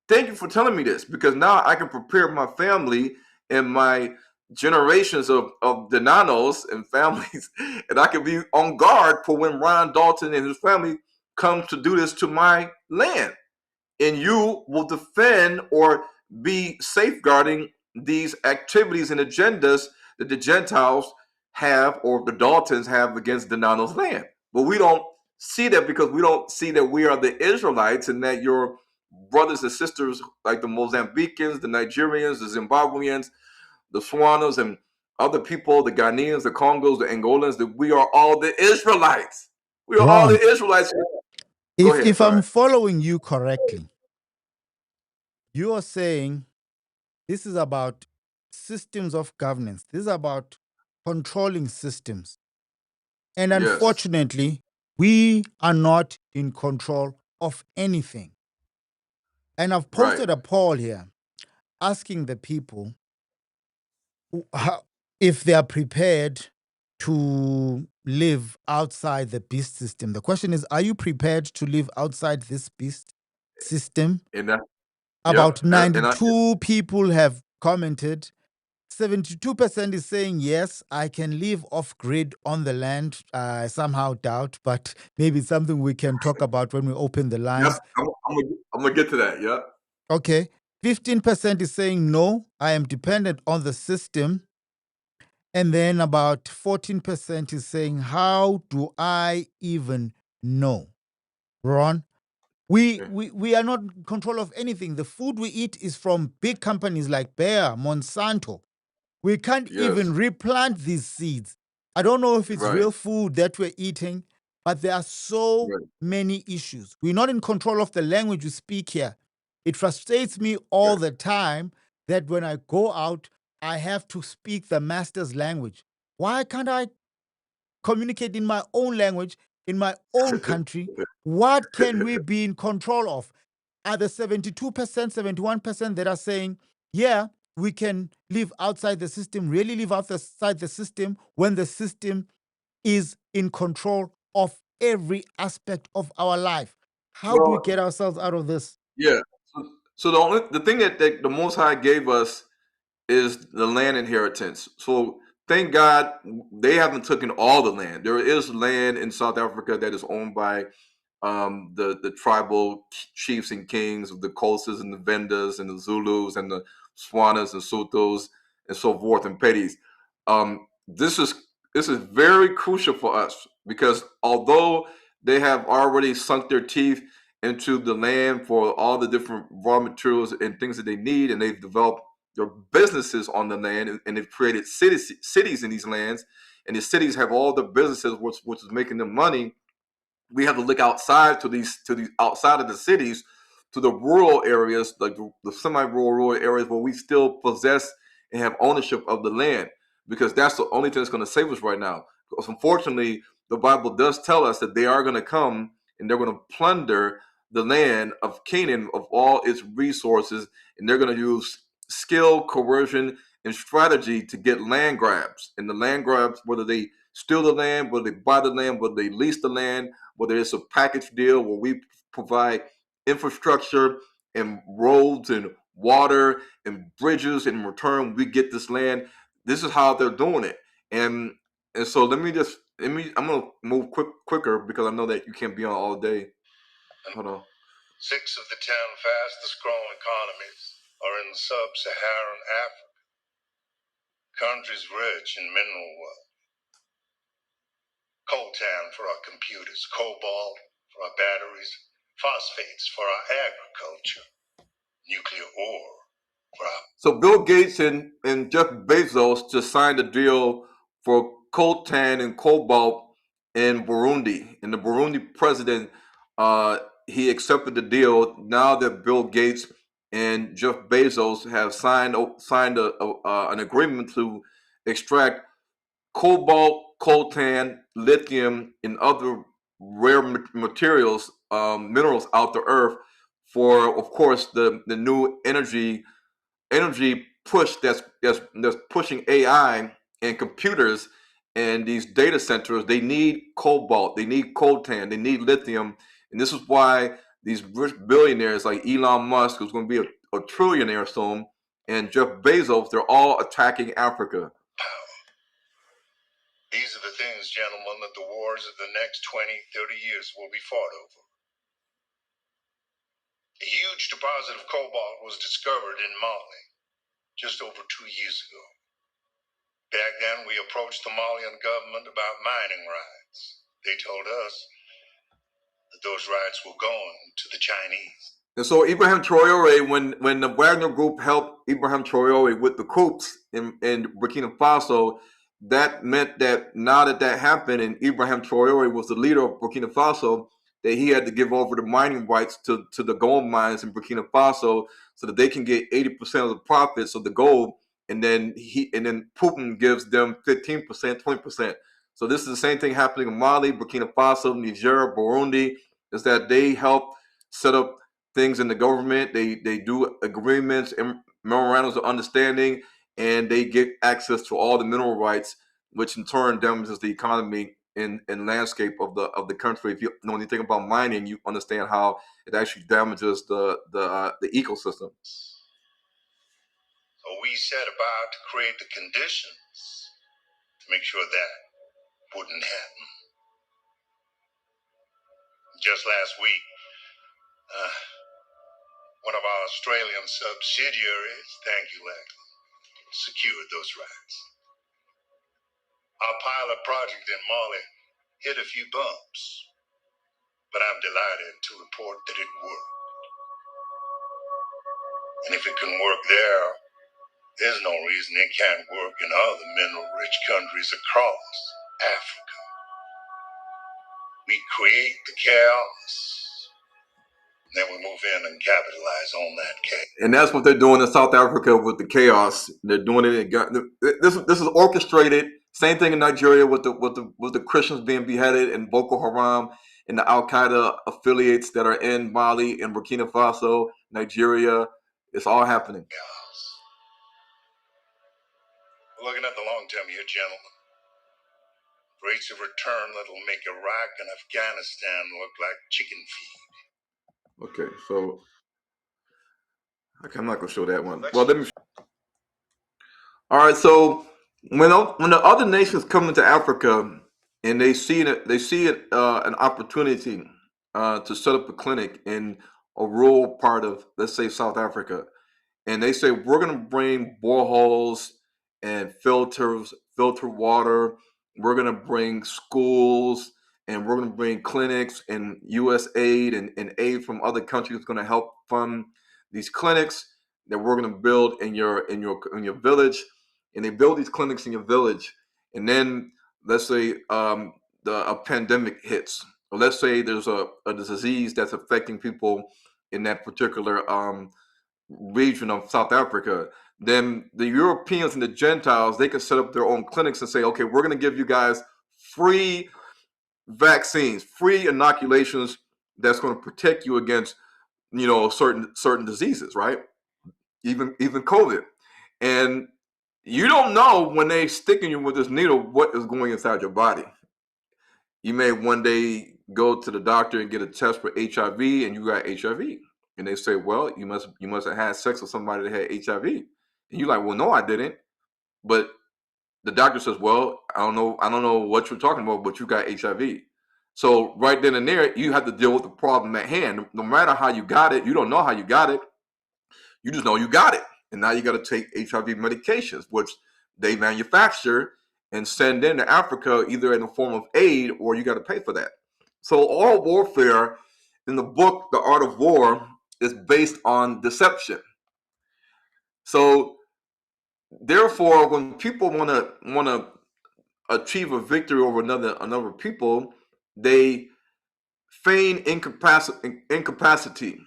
Thank you for telling me this, because now I can prepare my family and my generations of Dinanos and families, and I can be on guard for when Ron Dalton and his family comes to do this to my land. And you will defend or be safeguarding these activities and agendas that the Gentiles have or the Daltons have against Dinano's land. But we don't see that, because we don't see that we are the Israelites and that your brothers and sisters, like the Mozambicans, the Nigerians, the Zimbabweans, the Swanos, and other people, the Ghanaians, the Congos, the Angolans, that we are all the Israelites. We are all the Ron, Israelites. Go ahead. if I'm Sorry. following you correctly, you are saying this is about systems of governance. This is about controlling systems. And Yes. unfortunately, we are not in control of anything. And I've Right. posted a poll here asking the people if they are prepared to live outside the beast system. The question is, are you prepared to live outside this beast system? And that. Yep. About And I. 92 people have commented. 72% is saying, yes, I can live off grid on the land. I somehow doubt, but maybe it's something we can talk about when we open the Yep. lines. I'm gonna get to that. Yep. Okay. 15% is saying, no, I am dependent on the system. And then about 14% is saying, how do I even know? Ron, we are not in control of anything. The food we eat is from big companies like Bayer, Monsanto. We can't Yes. even replant these seeds. I don't know if it's Right. real food that we're eating, but there are so Right. many issues. We're not in control of the language we speak here. It frustrates me all Right. the time that when I go out, I have to speak the master's language. Why can't I communicate in my own language, in my own country? What can we be in control of? Are the 72%, 71% that are saying, yeah, we can live outside the system, really live outside the system when the system is in control of every aspect of our life? How do we Well, get ourselves out of this? yeah. So the thing that the Most High gave us is the land inheritance. So thank God they haven't taken all the land. There is land in South Africa that is owned by the tribal chiefs and kings of the Xhosas and the Vendas and the Zulus and the Swanas and Sotos and so forth and Pedis. This is very crucial for us, because although they have already sunk their teeth into the land for all the different raw materials and things that they need, and they've developed their businesses on the land, and they've created cities in these lands, and the cities have all the businesses which is making them money. we have to look outside to these outside of the cities, to the rural areas, like the semi-rural areas where we still possess and have ownership of the land, because that's the only thing that's going to save us right now. Because unfortunately, the Bible does tell us that they are going to come and they're going to plunder the land of Canaan of all its resources, and they're going to use skill, coercion, and strategy to get land grabs. And the land grabs, whether they steal the land, whether they buy the land, whether they lease the land, whether it's a package deal where we provide infrastructure and roads and water and bridges, and in return we get this land. This is how they're doing it. And so I'm gonna move quicker because I know that you can't be on all day. Hold on. 6 of the 10 fastest growing economies are in sub-Saharan Africa, countries rich in mineral wealth. Coltan for our computers, cobalt for our batteries, phosphates for our agriculture, nuclear ore for our... So Bill Gates and Jeff Bezos just signed a deal for coltan and cobalt in Burundi. And the Burundi president, he accepted the deal. Now that Bill Gates and Jeff Bezos have signed an agreement to extract cobalt, coltan, lithium, and other rare materials, minerals out the earth for, of course, the new energy push that's pushing AI and computers and these data centers. They need cobalt, they need coltan, they need lithium, and this is why these rich billionaires like Elon Musk, who's going to be a trillionaire soon, and Jeff Bezos, they're all attacking Africa. These are the things, gentlemen, that the wars of the next 20, 30 years will be fought over. A huge deposit of cobalt was discovered in Mali just over 2 years ago. Back then, we approached the Malian government about mining rights. They told us that those rights were going to the Chinese. And so Ibrahim Traore, when the Wagner Group helped Ibrahim Traore with the coups in Burkina Faso, that meant that now that happened and Ibrahim Traore was the leader of Burkina Faso, that he had to give over the mining rights to the gold mines in Burkina Faso so that they can get 80% of the profits of the gold, and then Putin gives them 15%, 20%. So this is the same thing happening in Mali, Burkina Faso, Niger, Burundi, is that they help set up things in the government. They do agreements and memorandums of understanding, and they get access to all the mineral rights, which in turn damages the economy and landscape of the country. If you know anything about mining, you understand how it actually damages the ecosystem. So we set about to create the conditions to make sure that wouldn't happen. Just last week, one of our Australian subsidiaries, thank you, Lachlan, secured those rights. Our pilot project in Mali hit a few bumps, but I'm delighted to report that it worked. And if it can work there, there's no reason it can't work in other mineral-rich countries across Africa. We create the chaos, then we move in and capitalize on that chaos. And that's what they're doing in South Africa with the chaos. They're doing it. This is orchestrated. Same thing in Nigeria with the Christians being beheaded, and Boko Haram and the Al Qaeda affiliates that are in Mali and Burkina Faso, Nigeria. It's all happening. We're looking at the long term here, gentlemen. Rates of return that'll make Iraq and Afghanistan look like chicken feed. Okay, so I'm not gonna show that one. Well, let me. All right, so when the other nations come into Africa and they see an opportunity to set up a clinic in a rural part of, let's say, South Africa, and they say we're going to bring boreholes and filter water, we're going to bring schools, and we're going to bring clinics, and U.S. aid and aid from other countries is going to help fund these clinics that we're going to build in your village. And they build these clinics in your village, and then let's say a pandemic hits, or let's say there's a disease that's affecting people in that particular region of South Africa, then the Europeans and the Gentiles, they can set up their own clinics and say, okay, we're going to give you guys free vaccines, free inoculations that's going to protect you against, certain diseases, right? Even COVID. And you don't know when they sticking you with this needle what is going inside your body. You may one day go to the doctor and get a test for HIV, and you got HIV, and they say, well, you must have had sex with somebody that had HIV, and you're like, well, no, I didn't. But the doctor says, well, I don't know what you're talking about, but you got HIV. So right then and there, you have to deal with the problem at hand. No matter how you got it, you don't know how you got it. You just know you got it. And now you got to take HIV medications, which they manufacture and send into Africa either in the form of aid or you got to pay for that. So all warfare in the book, The Art of War, is based on deception. So therefore, when people want to achieve a victory over another people, they feign incapacity.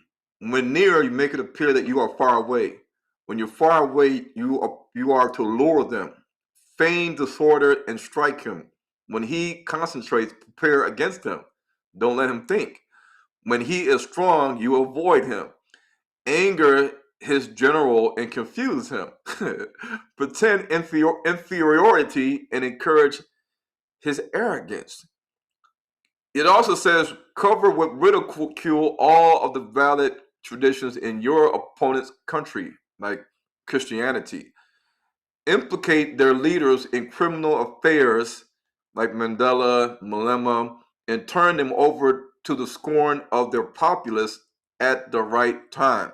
When near, you make it appear that you are far away. When you're far away, you are to lure them, feign disorder, and strike him. When he concentrates, prepare against him. Don't let him think. When he is strong, you avoid him. Anger his general and confuse him. Pretend inferiority and encourage his arrogance. It also says, cover with ridicule all of the valid traditions in your opponent's country, like Christianity. Implicate their leaders in criminal affairs, like Mandela, Malema, and turn them over to the scorn of their populace at the right time.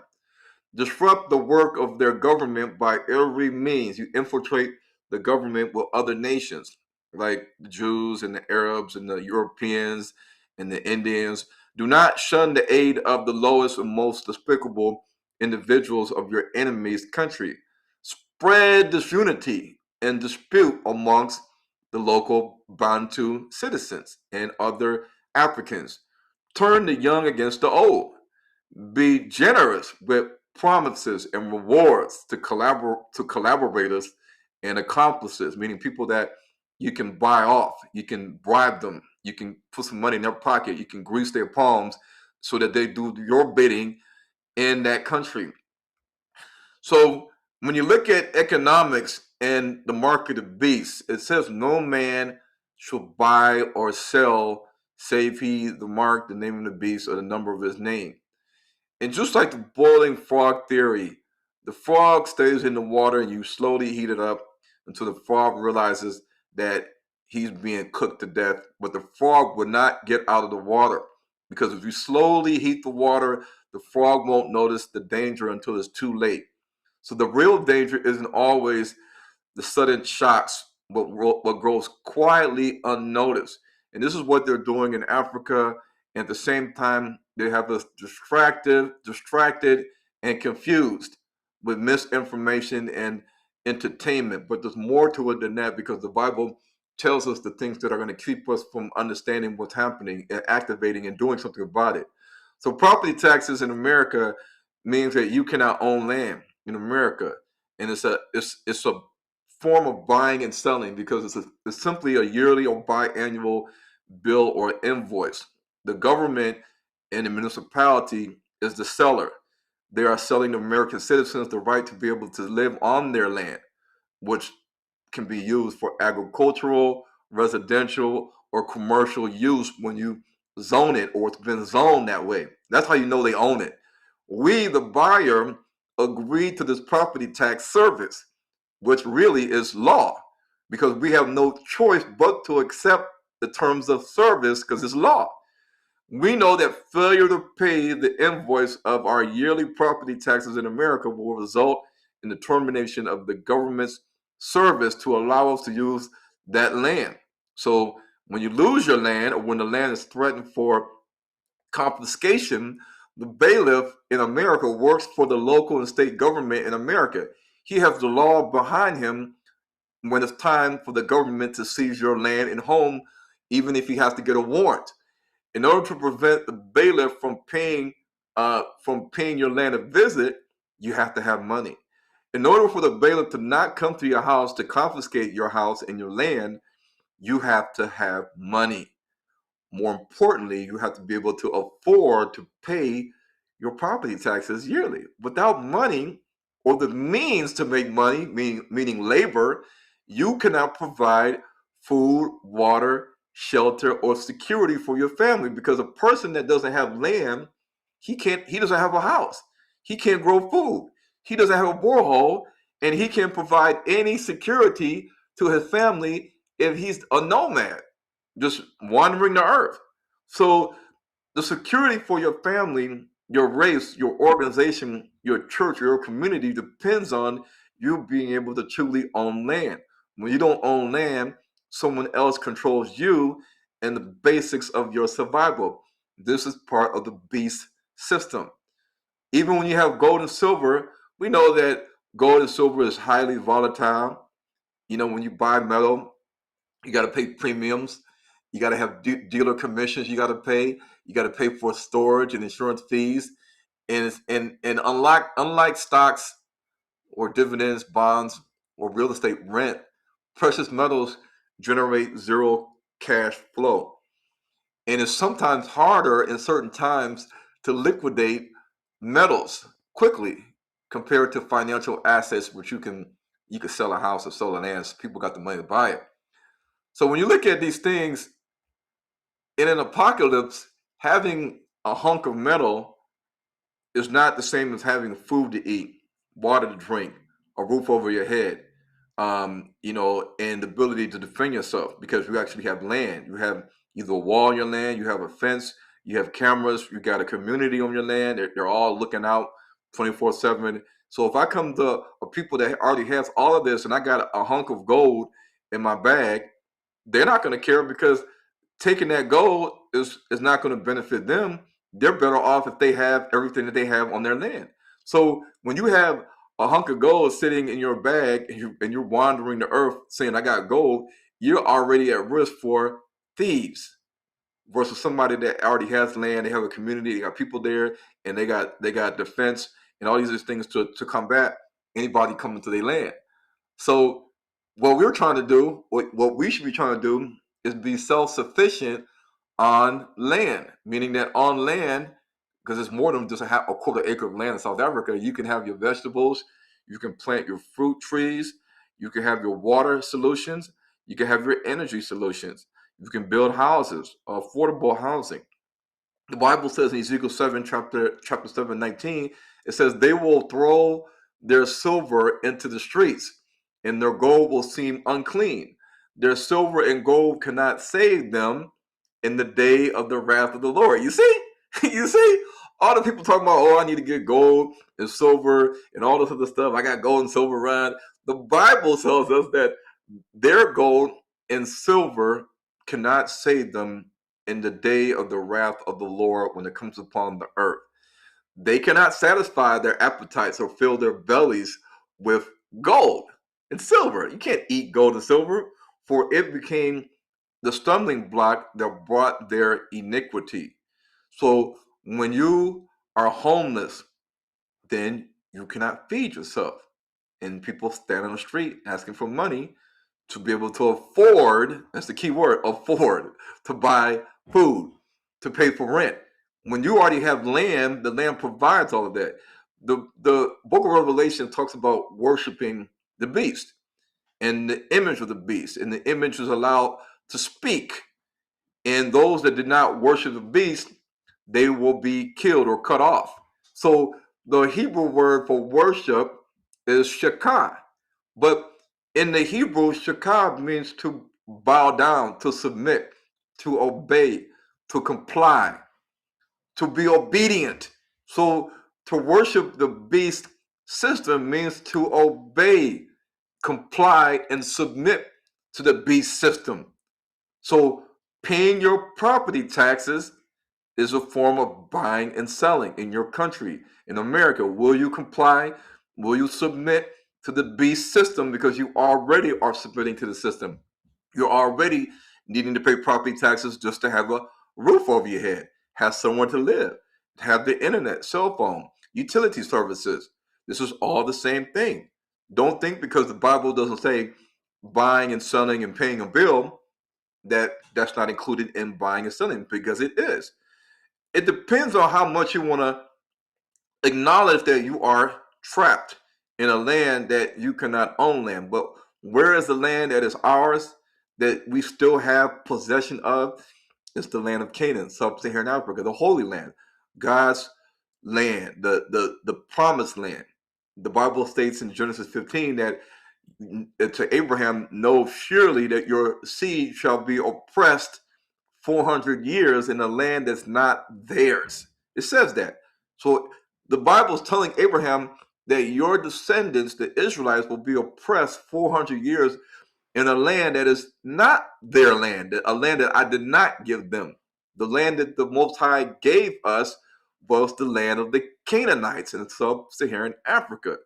Disrupt the work of their government by every means. You infiltrate the government with other nations, like the Jews and the Arabs and the Europeans and the Indians. Do not shun the aid of the lowest and most despicable individuals of your enemy's country. Spread disunity and dispute amongst the local Bantu citizens and other Africans. Turn the young against the old. Be generous with promises and rewards to collaborators and accomplices, meaning people that you can buy off, you can bribe them, you can put some money in their pocket, you can grease their palms so that they do your bidding in that country. So when you look at economics and the market of beasts, it says no man shall buy or sell save he the mark, the name of the beast, or the number of his name. And just like the boiling frog theory, the frog stays in the water and you slowly heat it up until the frog realizes that he's being cooked to death. But the frog will not get out of the water because if you slowly heat the water, the frog won't notice the danger until it's too late. So the real danger isn't always the sudden shocks, what grows quietly unnoticed. And this is what they're doing in Africa. And at the same time, they have us distracted, and confused with misinformation and entertainment. But there's more to it than that because the Bible tells us the things that are going to keep us from understanding what's happening and activating and doing something about it. So property taxes in America means that you cannot own land in America. And it's a form of buying and selling because it's simply a yearly or biannual bill or invoice. The government and the municipality is the seller. They are selling American citizens the right to be able to live on their land, which can be used for agricultural, residential, or commercial use when you zone it or it's been zoned that way. That's how you know they own it. We, the buyer, agreed to this property tax service, which really is law, because we have no choice but to accept the terms of service because it's law. We know that failure to pay the invoice of our yearly property taxes in America will result in the termination of the government's service to allow us to use that land. So when you lose your land or when the land is threatened for confiscation, the bailiff in America works for the local and state government in America. He has the law behind him when it's time for the government to seize your land and home, even if he has to get a warrant. In order to prevent the bailiff from paying your land a visit, you have to have money. In order for the bailiff to not come to your house to confiscate your house and your land, you have to have money. More importantly, you have to be able to afford to pay your property taxes yearly. Without money or the means to make money, meaning labor, you cannot provide food, water, shelter, or security for your family, because a person that doesn't have land, he doesn't have a house. He can't grow food. He doesn't have a borehole, and he can't provide any security to his family if he's a nomad, just wandering the earth. So the security for your family, your race, your organization, your church, your community depends on you being able to truly own land. When you don't own land, someone else controls you and the basics of your survival. This is part of the beast system. Even when you have gold and silver, we know that gold and silver is highly volatile. When you buy metal, you got to pay premiums. You got to have dealer commissions. You got to pay. You got to pay for storage and insurance fees. And unlike stocks or dividends, bonds, or real estate rent, precious metals generate zero cash flow. And it's sometimes harder in certain times to liquidate metals quickly compared to financial assets, which you can sell a house or sell an land. People got the money to buy it. So when you look at these things in an apocalypse, having a hunk of metal is not the same as having food to eat, water to drink, a roof over your head, and the ability to defend yourself, because you actually have land. You have either a wall on your land, you have a fence, you have cameras, you got a community on your land. They're all looking out 24/7. So if I come to a people that already has all of this and I got a hunk of gold in my bag, they're not going to care, because taking that gold is not going to benefit them. They're better off if they have everything that they have on their land. So when you have a hunk of gold sitting in your bag and you're wandering the earth saying, I got gold, you're already at risk for thieves, versus somebody that already has land. They have a community, they got people there, and they got defense and all these things to combat anybody coming to their land. So what we're trying to do, what we should be trying to do, is be self-sufficient on land, meaning that on land, because it's more than just a quarter acre of land in South Africa, you can have your vegetables, you can plant your fruit trees, you can have your water solutions, you can have your energy solutions, you can build houses, affordable housing. The Bible says in Ezekiel 7, chapter 7, 19, it says, they will throw their silver into the streets, and their gold will seem unclean. Their silver and gold cannot save them in the day of the wrath of the Lord. You see? You see? All the people talking about, oh, I need to get gold and silver and all this other stuff. I got gold and silver around. The Bible tells us that their gold and silver cannot save them in the day of the wrath of the Lord when it comes upon the earth. They cannot satisfy their appetites or fill their bellies with gold and silver. You can't eat gold and silver, for it became the stumbling block that brought their iniquity. So when you are homeless, then you cannot feed yourself. And people stand on the street asking for money to be able to afford, that's the key word, afford, to buy food, to pay for rent. When you already have land, the land provides all of that. The book of Revelation talks about worshiping the beast and the image of the beast, and the image was allowed to speak. And those that did not worship the beast, they will be killed or cut off. So the Hebrew word for worship is shakah. But in the Hebrew, shakah means to bow down, to submit, to obey, to comply, to be obedient. So to worship the beast system means to obey, comply, and submit to the beast system. So paying your property taxes is a form of buying and selling in your country. In America, will you comply? Will you submit to the beast system, because you already are submitting to the system? You're already needing to pay property taxes just to have a roof over your head, have somewhere to live, have the internet, cell phone, utility services. This is all the same thing. Don't think because the Bible doesn't say buying and selling and paying a bill that that's not included in buying and selling, because it is. It depends on how much you want to acknowledge that you are trapped in a land that you cannot own land. But where is the land that is ours, that we still have possession of? It's the land of Canaan, sub-Saharan Africa, the Holy Land, God's land, the promised land. The Bible states in Genesis 15 that to Abraham, know surely that your seed shall be oppressed 400 years in a land that's not theirs. It says that. So the Bible is telling Abraham that your descendants, the Israelites, will be oppressed 400 years in a land that is not their land, a land that I did not give them. The land that the Most High gave us was the land of the Canaanites in sub-Saharan Africa.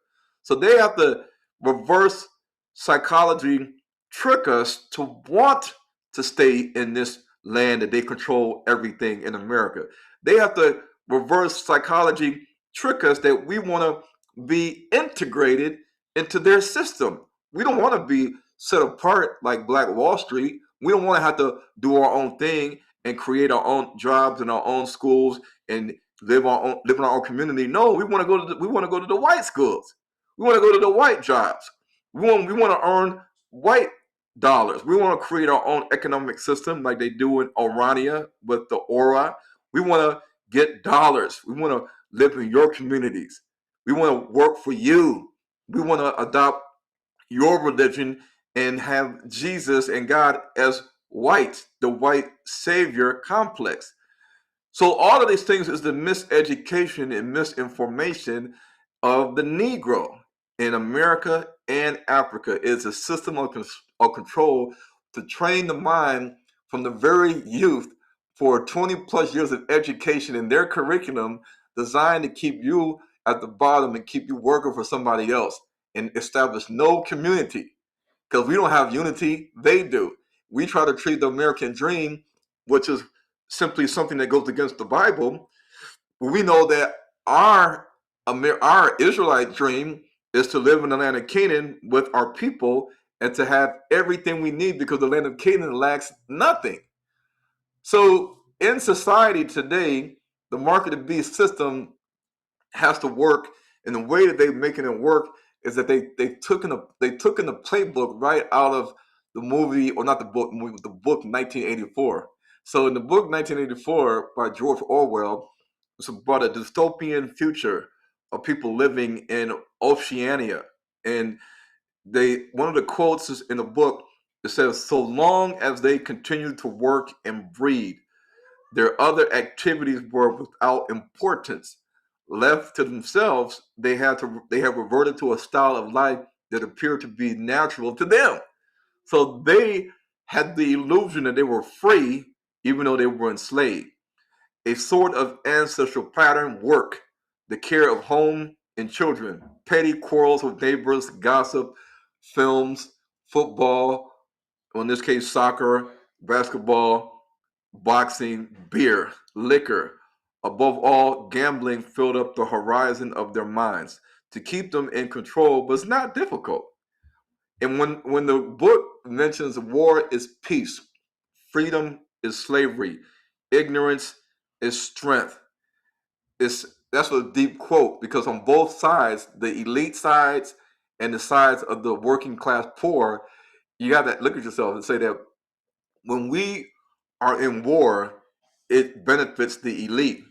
So they have to reverse psychology, trick us to want to stay in this land that they control everything in America. They have to reverse psychology, trick us that we want to be integrated into their system. We don't want to be set apart like Black Wall Street. We don't want to have to do our own thing and create our own jobs in our own schools and live in our own community. No, we want to go to the white schools. We want to go to the white jobs. We want to earn white dollars. We want to create our own economic system like they do in Orania with the Aura. We want to get dollars. We want to live in your communities. We want to work for you. We want to adopt your religion and have Jesus and God as white, the white savior complex. So all of these things is the miseducation and misinformation of the Negro in America and Africa. It's a system of control to train the mind from the very youth for 20 plus years of education in their curriculum designed to keep you at the bottom and keep you working for somebody else and establish no community. Because we don't have unity, they do. We try to treat the American dream, which is simply something that goes against the Bible. We know that our Israelite dream is to live in the land of Canaan with our people and to have everything we need, because the land of Canaan lacks nothing. So in society today, the market of beast system has to work, and the way that they're making it work is that they took in the playbook right out of the movie, or not the book, the book 1984. So in the book 1984 by George Orwell, it's about a dystopian future of people living in Oceania. And one of the quotes is in the book, it says, so long as they continue to work and breed, their other activities were without importance. Left to themselves, they have reverted to a style of life that appeared to be natural to them. So they had the illusion that they were free, even though they were enslaved. A sort of ancestral pattern work, the care of home and children, petty quarrels with neighbors, gossip, films, football, or in this case, soccer, basketball, boxing, beer, liquor. Above all, gambling filled up the horizon of their minds to keep them in control, but it's not difficult. And when the book mentions war is peace, freedom is slavery, ignorance is strength. That's a deep quote, because on both sides, the elite sides and the sides of the working class poor, you got to look at yourself and say that when we are in war, it benefits the elite.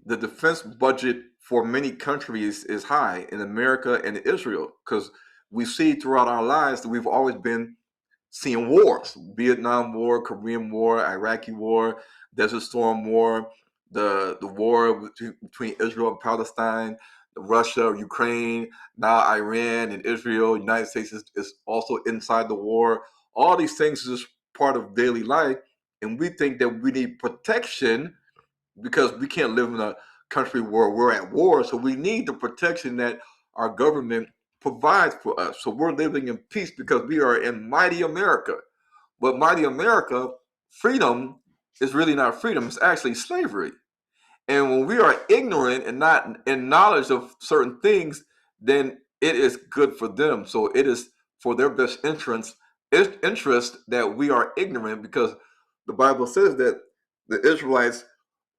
The defense budget for many countries is high in America and Israel, because we see throughout our lives that we've always been seeing wars: Vietnam War, Korean War, Iraqi War, Desert Storm War, the war between Israel and Palestine, Russia, Ukraine, now Iran and Israel. United States is also inside the war. All these things is part of daily life, and we think that we need protection because we can't live in a country where we're at war. So we need the protection that our government provides for us. So we're living in peace because we are in mighty America. But mighty America, freedom is really not freedom. It's actually slavery. And when we are ignorant and not in knowledge of certain things, then it is good for them. So it is for their best interest that we are ignorant, because the Bible says that the Israelites,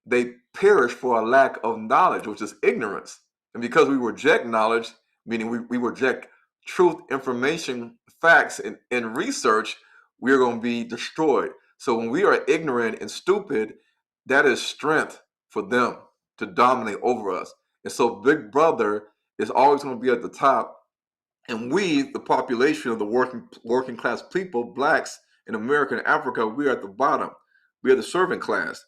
they perish for a lack of knowledge, which is ignorance. And because we reject knowledge, meaning we reject truth, information, facts, and research, we're going to be destroyed. So when we are ignorant and stupid, that is strength for them to dominate over us. And so Big Brother is always going to be at the top. And we, the population of the working class people, blacks in America and Africa, we are at the bottom. We are the servant class.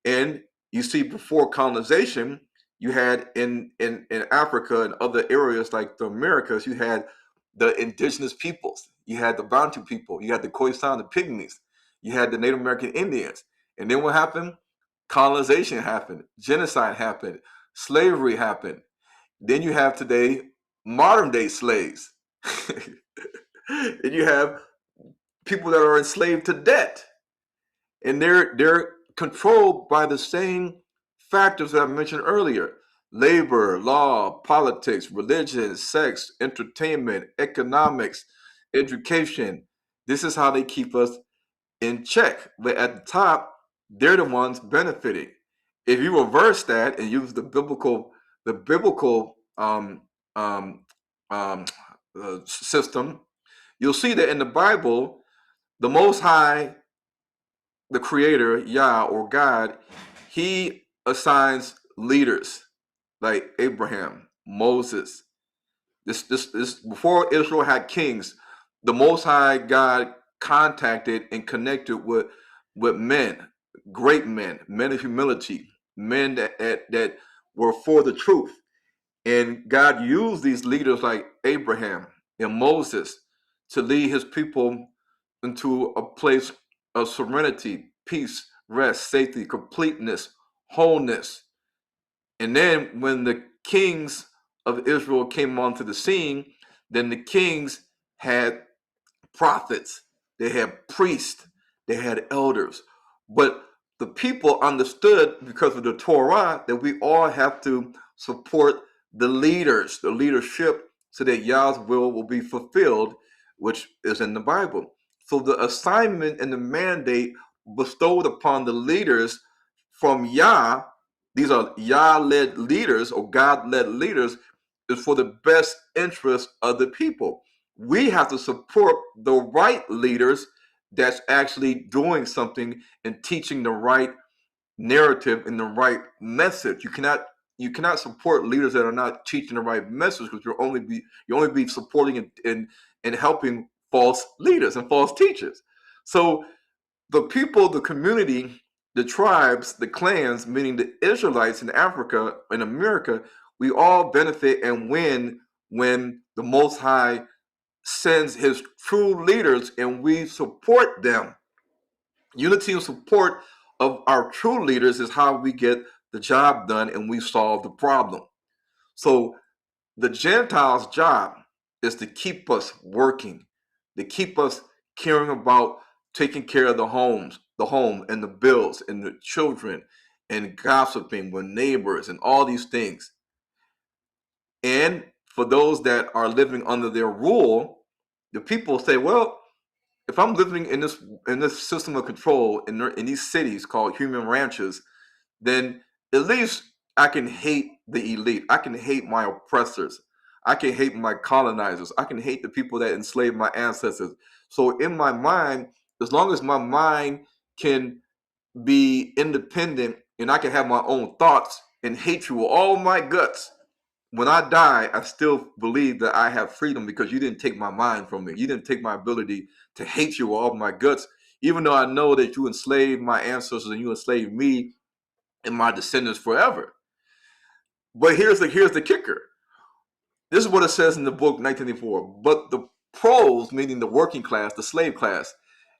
And you see, before colonization, you had in Africa and other areas like the Americas, you had the indigenous peoples, you had the Bantu people, you had the Khoisan, the Pygmies, you had the Native American Indians. And then what happened? Colonization happened, genocide happened, slavery happened. Then you have today modern day slaves. And you have people that are enslaved to debt. And they're controlled by the same factors that I mentioned earlier: labor, law, politics, religion, sex, entertainment, economics, education. This is how they keep us in check. But at the top, they're the ones benefiting. If you reverse that and use the biblical um, system, you'll see that in the Bible, the Most High, the Creator, Yah or God, He assigns leaders like Abraham, Moses. This before Israel had kings, the Most High God contacted and connected with men, great men of humility, men that were for the truth. And God used these leaders like Abraham and Moses to lead His people into a place of serenity, peace, rest, safety, completeness, wholeness. And then when the kings of Israel came onto the scene, then the kings had prophets, they had priests, they had elders. But the people understood, because of the Torah, that we all have to support the leaders, the leadership, so that Yah's will be fulfilled, which is in the Bible. So the assignment and the mandate bestowed upon the leaders from Yah, these are Yah-led leaders or God-led leaders, is for the best interest of the people. We have to support the right leaders that's actually doing something and teaching the right narrative and the right message. You cannot support leaders that are not teaching the right message, because you only be supporting and helping false leaders and false teachers. So the people, the community, the tribes, the clans, meaning the Israelites in Africa and America, we all benefit and win when the Most High sends His true leaders and we support them. Unity and support of our true leaders is how we get the job done and we solve the problem. So the Gentiles' job is to keep us working, to keep us caring about taking care of the home and the bills and the children, and gossiping with neighbors and all these things. And for those that are living under their rule, the people say, well, if I'm living in this system of control in these cities called human ranches, then at least I can hate the elite. I can hate my oppressors. I can hate my colonizers. I can hate the people that enslaved my ancestors. So in my mind, as long as my mind can be independent and I can have my own thoughts and hate you with all my guts, when I die, I still believe that I have freedom, because you didn't take my mind from me. You didn't take my ability to hate you with all my guts, even though I know that you enslaved my ancestors and you enslaved me and my descendants forever. But here's the kicker. This is what it says in the book 1984. But the pros, meaning the working class, the slave class,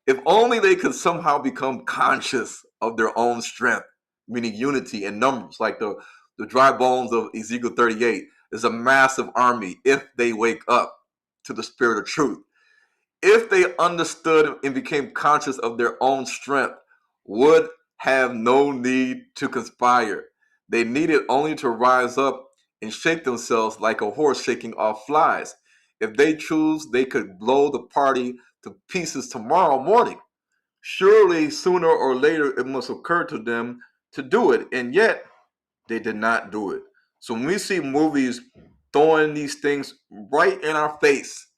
if only they could somehow become conscious of their own strength, meaning unity in numbers, like the dry bones of Ezekiel 38 is a massive army. If they wake up to the spirit of truth, if they understood and became conscious of their own strength, would have no need to conspire. They needed only to rise up and shake themselves like a horse shaking off flies. If they choose, they could blow the party to pieces tomorrow morning. Surely, sooner or later, it must occur to them to do it, and yet they did not do it. So when we see movies throwing these things right in our face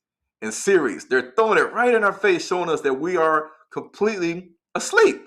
in series, they're throwing it right in our face, showing us that we are completely asleep.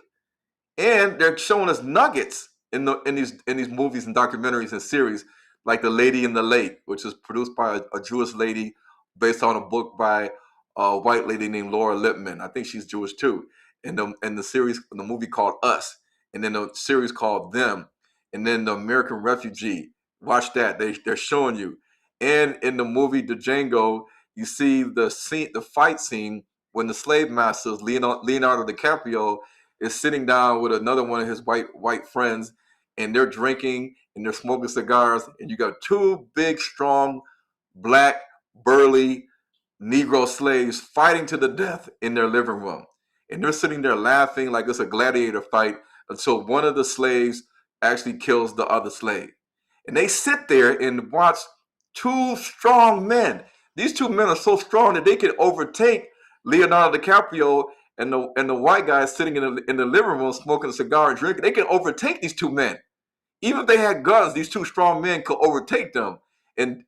And they're showing us nuggets in these movies and documentaries and series, like The Lady in the Lake, which is produced by a Jewish lady based on a book by a white lady named Laura Lippman. I think she's Jewish too. And the series, the movie called Us, and then the series called Them, and then The American Refugee. Watch that. They're showing you. And in the movie The Django, you see the fight scene when the slave masters, Leonardo DiCaprio, is sitting down with another one of his white friends, and they're drinking and they're smoking cigars, and you got two big, strong, black, burly Negro slaves fighting to the death in their living room. And they're sitting there laughing like it's a gladiator fight until one of the slaves actually kills the other slave. And they sit there and watch two strong men. These two men are so strong that they could overtake Leonardo DiCaprio and the white guy sitting in the living room smoking a cigar and drinking. They can overtake these two men. Even if they had guns, these two strong men could overtake them. And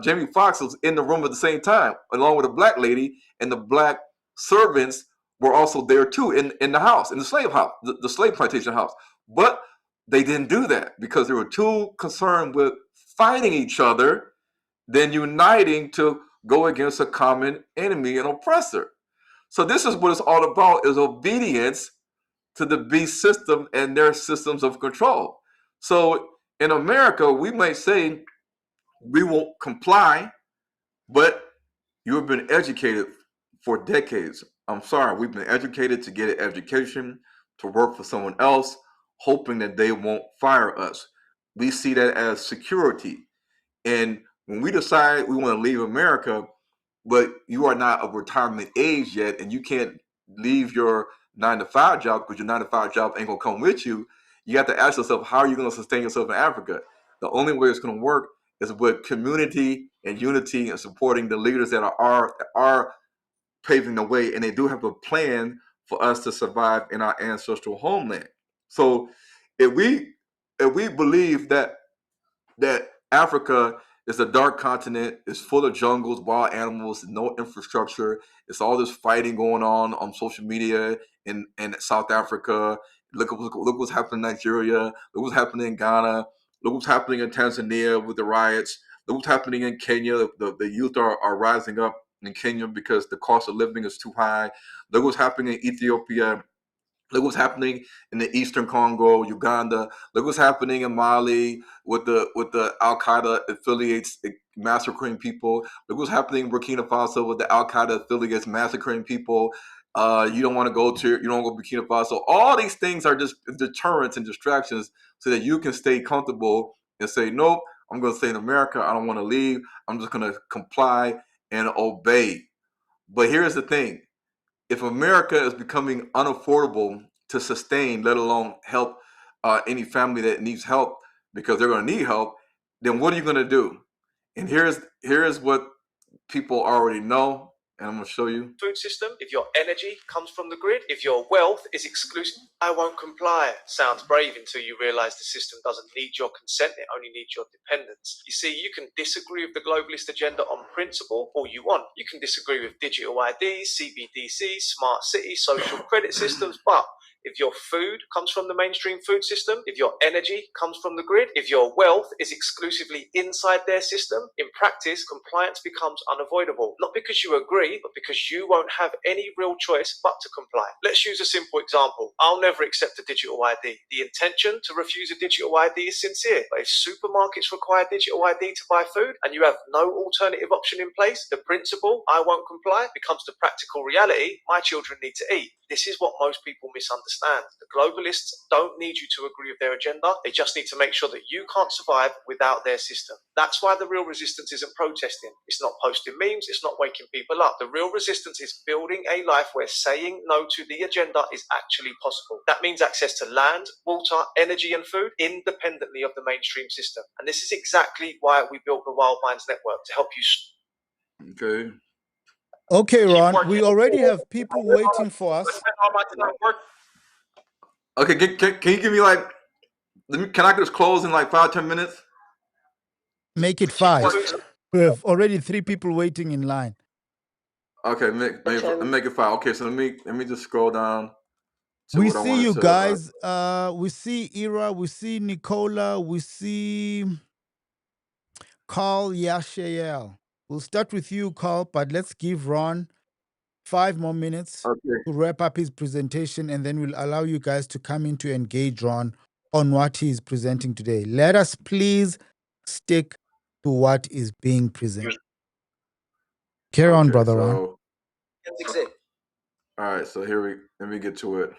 Jamie Foxx was in the room at the same time, along with a black lady, and the black servants were also there too in the house, in the slave house, the slave plantation house. But they didn't do that because they were too concerned with fighting each other than uniting to go against a common enemy and oppressor. So this is what it's all about, is obedience to the beast system and their systems of control. So in America, we might say we won't comply, but you have been educated for decades. I'm sorry, we've been educated to get an education, to work for someone else, hoping that they won't fire us. We see that as security. And when we decide we want to leave America, but you are not of retirement age yet, and you can't leave your 9 to 5 job because your 9 to 5 job ain't gonna come with you, you have to ask yourself, how are you gonna sustain yourself in Africa? The only way it's gonna work is with community and unity and supporting the leaders that are paving the way, and they do have a plan for us to survive in our ancestral homeland. So if we believe that Africa is a dark continent, it's full of jungles, wild animals, no infrastructure. It's all this fighting going on social media in South Africa. Look what's happening in Nigeria. Look what's happening in Ghana. Look what's happening in Tanzania with the riots. Look what's happening in Kenya. The youth are rising up in Kenya because the cost of living is too high. Look what's happening in Ethiopia. Look what's happening in the Eastern Congo, Uganda. Look what's happening in Mali with the Al Qaeda affiliates massacring people. Look what's happening in Burkina Faso with the Al Qaeda affiliates massacring people. You don't want to go to Burkina Faso. All these things are just deterrents and distractions so that you can stay comfortable and say, nope, I'm going to stay in America. I don't want to leave. I'm just going to comply and obey. But here's the thing. If America is becoming unaffordable to sustain, let alone help any family that needs help, because they're going to need help, then what are you going to do? And here's what people already know, and I'm going to show you. Food system, if your energy comes from the grid, if your wealth is exclusive, I won't comply. Sounds brave until you realize the system doesn't need your consent, it only needs your dependence. You see, you can disagree with the globalist agenda on principle all you want. You can disagree with digital IDs, CBDC, smart cities, social credit systems, but if your food comes from the mainstream food system, if your energy comes from the grid, if your wealth is exclusively inside their system, in practice, compliance becomes unavoidable. Not because you agree, but because you won't have any real choice but to comply. Let's use a simple example. I'll never accept a digital ID. The intention to refuse a digital ID is sincere, but if supermarkets require digital ID to buy food and you have no alternative option in place, the principle, I won't comply, becomes the practical reality, my children need to eat. This is what most people misunderstand. understand. The globalists don't need you to agree with their agenda. They just need to make sure that you can't survive without their system. That's why the real resistance isn't protesting. It's not posting memes. It's not waking people up. The real resistance is building a life where saying no to the agenda is actually possible. That means access to land, water, energy, and food independently of the mainstream system. And this is exactly why we built the Wild Minds Network, to help you. Okay. Okay, Ron, we already have people waiting for us. Okay, can you give me like, can I just close in like 5-10 minutes? Make it 5. We have already 3 people waiting in line. Okay, make it 5. Okay, so let me just scroll down to We what I see want you to say. guys. We see Ira. We see Nicola. We see Carl Yashael. We'll start with you, Carl, but let's give Ron 5 more minutes Okay. to wrap up his presentation, and then we'll allow you guys to come in to engage Ron on what he's presenting today. Let us please stick to what is being presented. Carry on, brother Ron. All right, so let me get to it.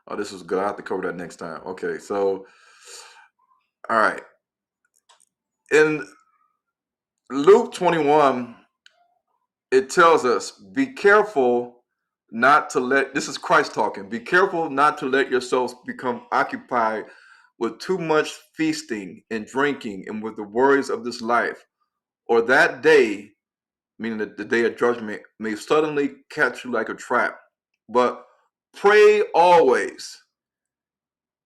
Oh, this was good. I have to cover that next time. Okay, so, all right. In Luke 21, it tells us, be careful not to let, this is Christ talking, be careful not to let yourselves become occupied with too much feasting and drinking and with the worries of this life, or that day, meaning the day of judgment, may suddenly catch you like a trap. But pray always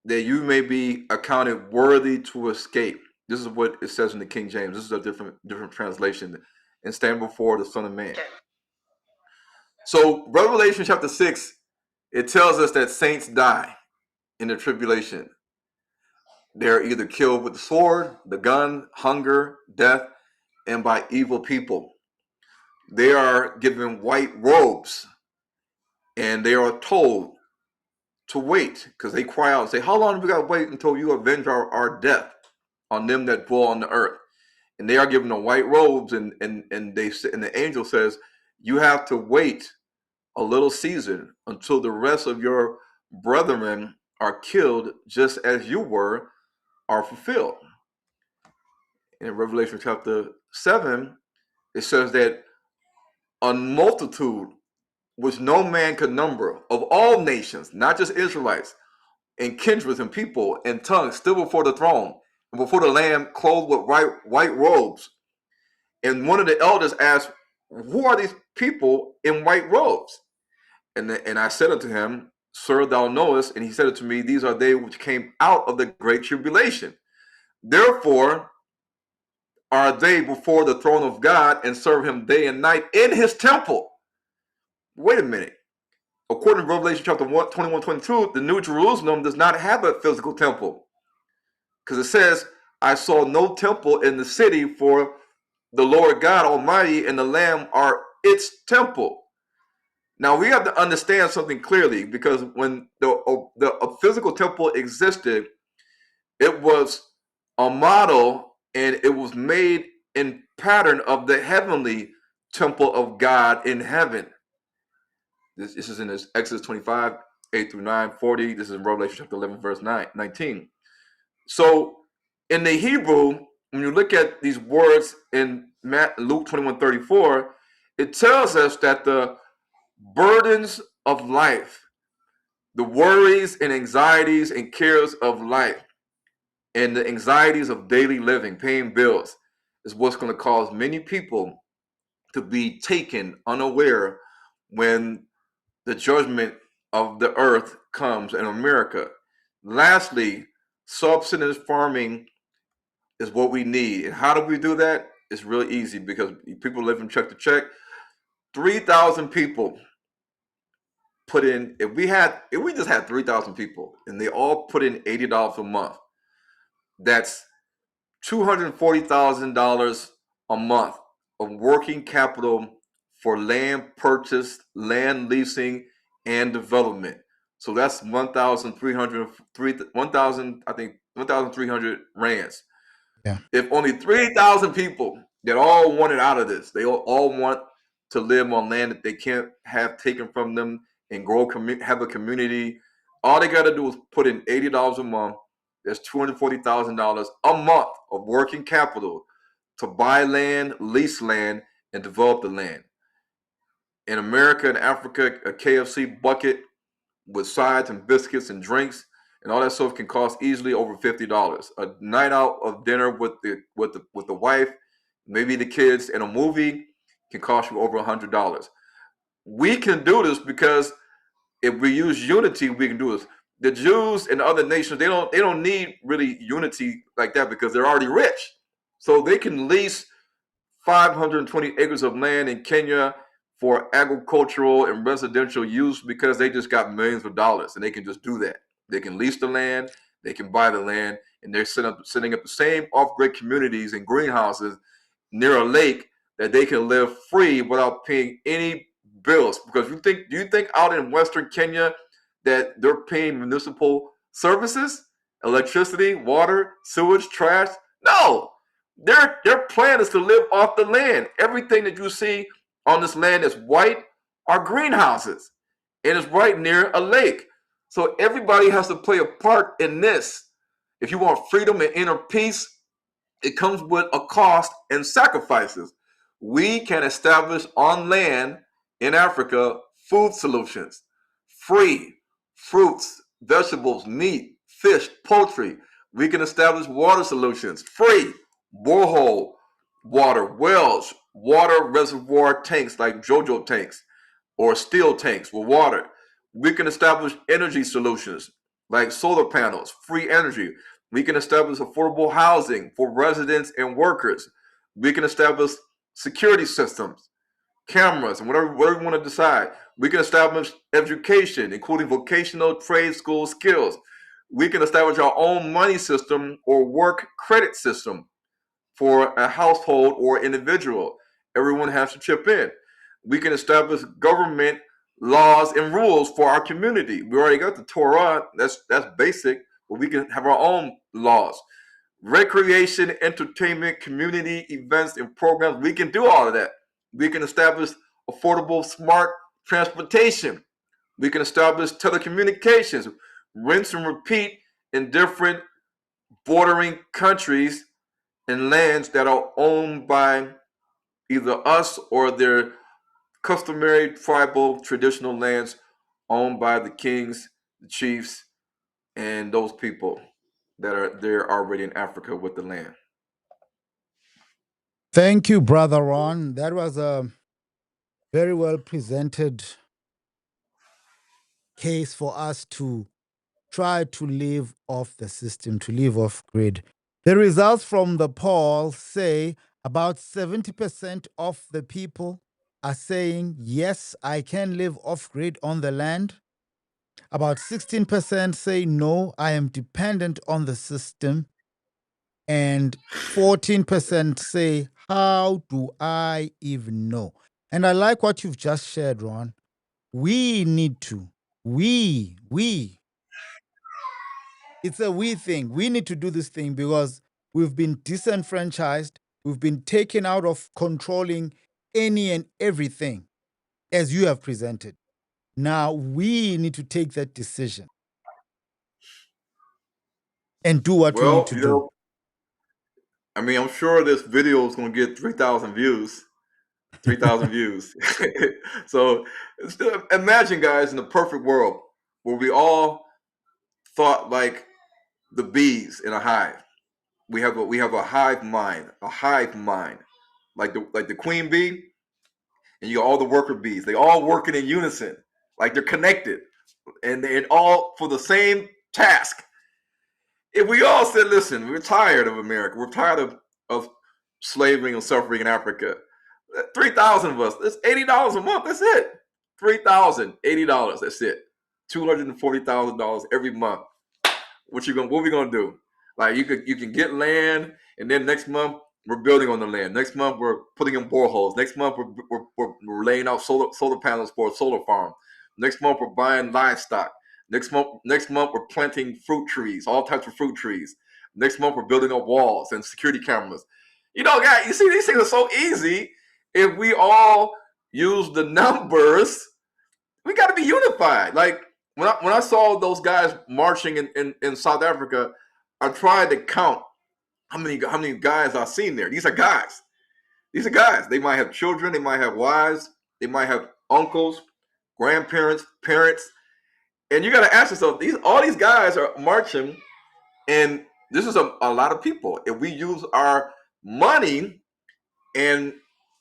that you may be accounted worthy to escape. This is what it says in the King James. This is a different translation. And stand before the Son of Man. So Revelation chapter 6, it tells us that saints die in the tribulation. They're either killed with the sword, the gun, hunger, death, and by evil people. They are given white robes, and they are told to wait, because they cry out and say, how long have we got to wait until you avenge our death on them that dwell on the earth? And they are given the white robes, and the angel says, you have to wait a little season until the rest of your brethren are killed, just as you were, are fulfilled. In Revelation chapter 7, it says that a multitude which no man could number of all nations, not just Israelites, and kindreds and people and tongues stood before the throne and before the Lamb, clothed with white robes. And one of the elders asked, who are these people in white robes? And I said unto him, Sir, thou knowest. And he said unto me, these are they which came out of the great tribulation. Therefore are they before the throne of God and serve him day and night in his temple. Wait a minute. According to Revelation chapter 21, 22, the New Jerusalem does not have a physical temple. Because it says, I saw no temple in the city, for the Lord God Almighty and the Lamb are its temple. Now we have to understand something clearly, because when a physical temple existed, it was a model and it was made in pattern of the heavenly temple of God in heaven. This is in Exodus 25, 8 through 9, 40. This is in Revelation chapter 11, verse 19. So in the Hebrew, when you look at these words in Luke 21, 34, it tells us that the burdens of life, the worries and anxieties and cares of life, and the anxieties of daily living, paying bills, is what's going to cause many people to be taken unaware when the judgment of the earth comes in America. Lastly, subsistence farming is what we need. And how do we do that? It's really easy, because people live from check to check. 3,000 people put in, if we just had 3,000 people and they all put in $80 a month, that's $240,000 a month of working capital for land purchase, land leasing, and development. So that's 1,300 rands. Yeah. If only 3,000 people that all wanted out of this, they all want to live on land that they can't have taken from them and grow, have a community. All they got to do is put in $80 a month. That's $240,000 a month of working capital to buy land, lease land, and develop the land. In America and Africa, a KFC bucket with sides and biscuits and drinks and all that stuff can cost easily over $50. A night out of dinner with the wife, maybe the kids, and a movie can cost you over $100. We can do this because if we use unity, we can do this. The Jews and other nations, they don't need really unity like that because they're already rich. So they can lease 520 acres of land in Kenya for agricultural and residential use because they just got millions of dollars and they can just do that. They can lease the land, they can buy the land, and they're setting up the same off-grid communities and greenhouses near a lake that they can live free without paying any bills. Because do you think out in Western Kenya that they're paying municipal services, electricity, water, sewage, trash? No. Their plan is to live off the land. Everything that you see on this land that's white are greenhouses, and it's right near a lake. So everybody has to play a part in this. If you want freedom and inner peace, it comes with a cost and sacrifices. We can establish on land in Africa food solutions, free fruits, vegetables, meat, fish, poultry. We can establish water solutions, free borehole water, wells, water reservoir tanks like JoJo tanks or steel tanks with water. We can establish energy solutions like solar panels, free energy. We can establish affordable housing for residents and workers. We can establish security systems, cameras, and whatever we want to decide. We can establish education, including vocational trade school skills. We can establish our own money system or work credit system for a household or individual. Everyone has to chip in. We can establish government laws and rules for our community. We already got the Torah, that's basic, but we can have our own laws. Recreation, entertainment, community events, and programs, we can do all of that. We can establish affordable, smart transportation. We can establish telecommunications, rinse and repeat in different bordering countries and lands that are owned by either us or their customary tribal traditional lands owned by the kings, the chiefs, and those people that are there already in Africa with the land. Thank you, Brother Ron. That was a very well presented case for us to try to live off the system, to live off grid. The results from the poll say about 70% of the people are saying, yes, I can live off grid on the land. About 16% say, no, I am dependent on the system. And 14% say, how do I even know? And I like what you've just shared, Ron. We need to, it's a we thing. We need to do this thing because we've been disenfranchised. We've been taken out of controlling any and everything as you have presented. Now we need to take that decision and do what we need to do. I mean, I'm sure this video is going to get 3,000 views. 3,000 views. So imagine, guys, in the perfect world where we all thought like the bees in a hive. We have a hive mind, like the queen bee, and you got all the worker bees. They all working in unison, like they're connected, and they're all for the same task. If we all said, listen, we're tired of America, we're tired of slavery and suffering in Africa. 3,000 of us, that's $80 a month, that's it. $3,080, that's it. $240,000 every month. What are we gonna do? Like you can get land, and then next month we're building on the land. Next month we're putting in boreholes. Next month we're laying out solar panels for a solar farm. Next month we're buying livestock. Next month we're planting fruit trees, all types of fruit trees. Next month we're building up walls and security cameras. You know, guys, you see these things are so easy if we all use the numbers. We got to be unified. Like when I saw those guys marching in South Africa, I tried to count how many guys I've seen there. These are guys. These are guys. They might have children. They might have wives. They might have uncles, grandparents, parents. And you got to ask yourself: all these guys are marching, and this is a lot of people. If we use our money and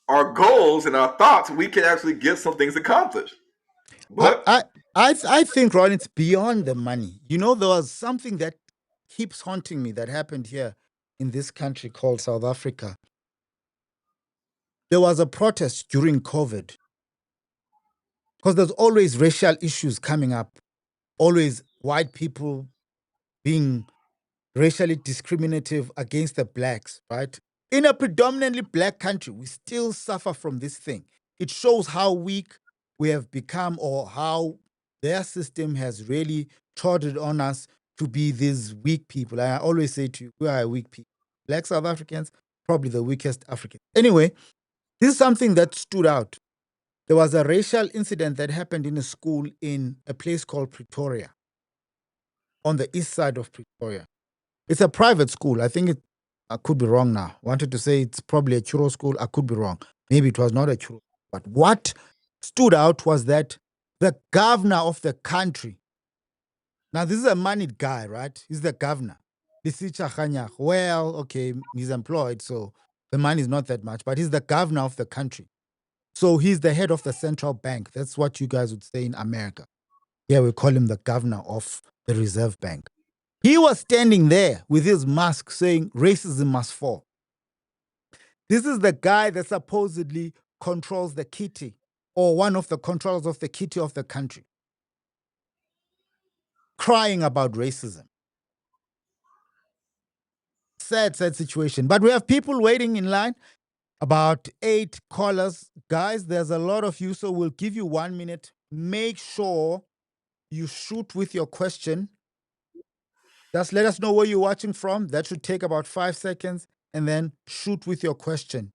our goals and our thoughts, we can actually get some things accomplished. I, But I, I think, Ron, it's beyond the money. You know, there was something that keeps haunting me that happened here in this country called South Africa. There was a protest during COVID because there's always racial issues coming up, always white people being racially discriminative against the blacks, right? In a predominantly black country, we still suffer from this thing. It shows how weak we have become or how their system has really trodden on us to be these weak people. I always say to you, we are weak people. Black South Africans, probably the weakest Africans. Anyway, this is something that stood out. There was a racial incident that happened in a school in a place called Pretoria, on the east side of Pretoria. It's a private school. I think I could be wrong now. Wanted to say it's probably a churro school. I could be wrong. Maybe it was not a churro. But what stood out was that the governor of the country, now this is a moneyed guy, right? He's the governor. Lisicha Khanyak. Well, okay, he's employed, so the money is not that much, but he's the governor of the country. So he's the head of the central bank. That's what you guys would say in America. Yeah, we call him the governor of the Reserve Bank. He was standing there with his mask saying racism must fall. This is the guy that supposedly controls the kitty, or one of the controllers of the kitty of the country, crying about racism. Sad situation. But we have people waiting in line, about 8 callers. Guys, there's a lot of you, so we'll give you 1 minute. Make sure you shoot with your question. Just let us know where you're watching from. That should take about 5 seconds. And then shoot with your question.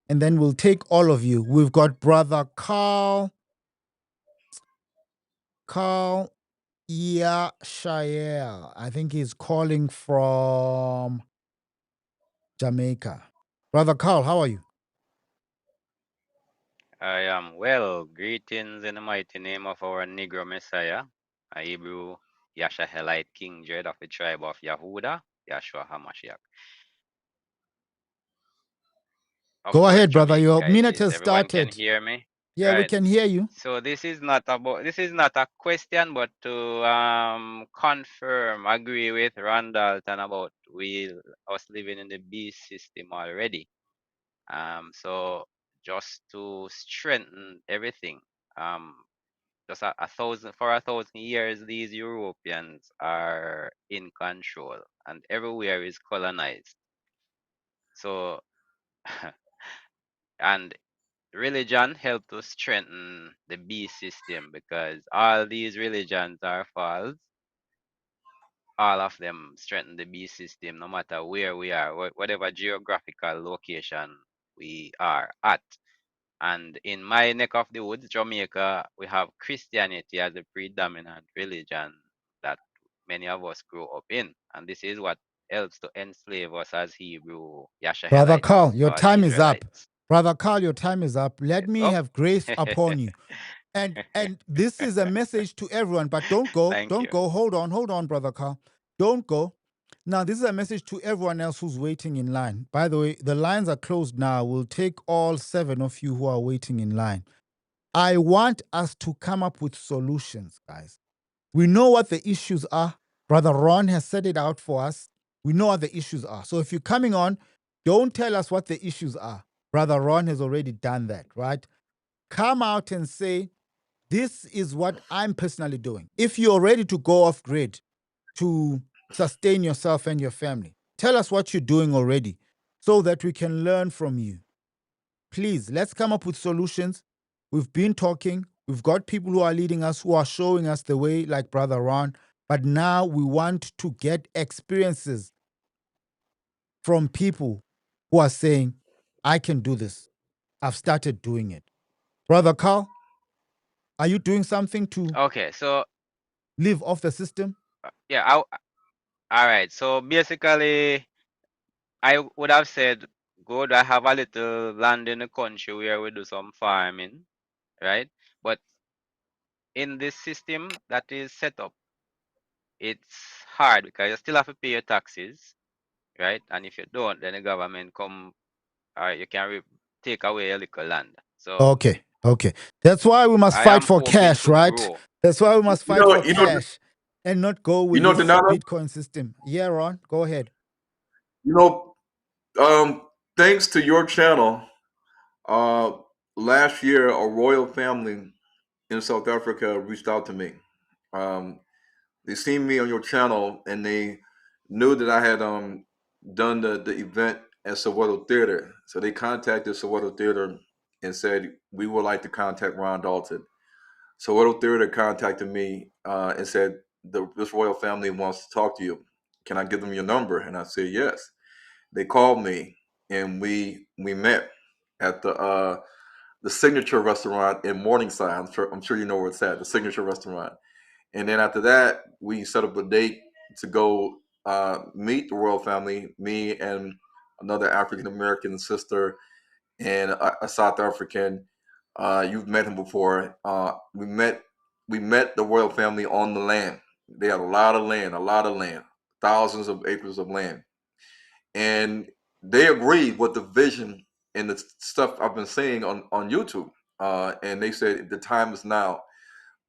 And then we'll take all of you. We've got brother Carl Yashael. I think he's calling from Jamaica. Brother Carl, how are you? I am well. Greetings in the mighty name of our Negro Messiah, a Hebrew Yashahelite King Dread of the tribe of Yahuda, Yahshua HaMashiach. Of Go course, ahead, brother. Your Jamaica it minute is. has Everyone can started. hear me? Yeah, we Right. can hear you. So this is not a question, but to confirm, agree with Dalton about us living in the beast system already. So just to strengthen everything. Just for a thousand years, these Europeans are in control, and everywhere is colonized. So, and religion helped to strengthen the beast system because all these religions are false. All of them strengthen the beast system, no matter where we are, whatever geographical location we are at. And in my neck of the woods, Jamaica, we have Christianity as a predominant religion that many of us grew up in. And this is what helps to enslave us as Hebrew Brother Yashahelites Carl, your or the time is up. Israelites. Brother Carl, your time is up. Let me Oh, have grace upon you. And this is a message to everyone, but don't go. thank Don't you. go. Hold on, Brother Carl. Don't go. Now, this is a message to everyone else who's waiting in line. By the way, the lines are closed now. We'll take all 7 of you who are waiting in line. I want us to come up with solutions, guys. We know what the issues are. Brother Ron has set it out for us. We know what the issues are. So if you're coming on, don't tell us what the issues are. Brother Ron has already done that, right? Come out and say, this is what I'm personally doing. If you're ready to go off grid to sustain yourself and your family, tell us what you're doing already so that we can learn from you. Please, let's come up with solutions. We've been talking. We've got people who are leading us, who are showing us the way, like Brother Ron. But now we want to get experiences from people who are saying, I can do this. I've started doing it. Brother Carl, are you doing something to Okay, so live off the system? yeah, all right. So basically, I would have said, good, I have a little land in the country where we do some farming, right? But in this system that is set up, it's hard because you still have to pay your taxes, right? And if you don't, then the government come, you can take away your little land. So Okay, okay. That's why we must I fight am for hoping cash, to right? grow. That's why we must You fight know, for cash and not go with this Dinano. Bitcoin system. Yeah, Ron, go ahead. You know, thanks to your channel, uh, last year a royal family in South Africa reached out to me. Um, they seen me on your channel and they knew that I had done the event at Soweto Theater. So they contacted Soweto Theater and said, we would like to contact Ron Dalton. Soweto Theater contacted me and said, this royal family wants to talk to you. Can I give them your number? And I said, yes. They called me and we met at the Signature Restaurant in Morningside. I'm sure you know where it's at, the Signature Restaurant. And then after that, we set up a date to go meet the royal family, me and another African American sister and a South African. You've met him before. We met the royal family on the land. They had a lot of land, thousands of acres of land, and they agreed with the vision and the stuff I've been saying on YouTube. And they said the time is now.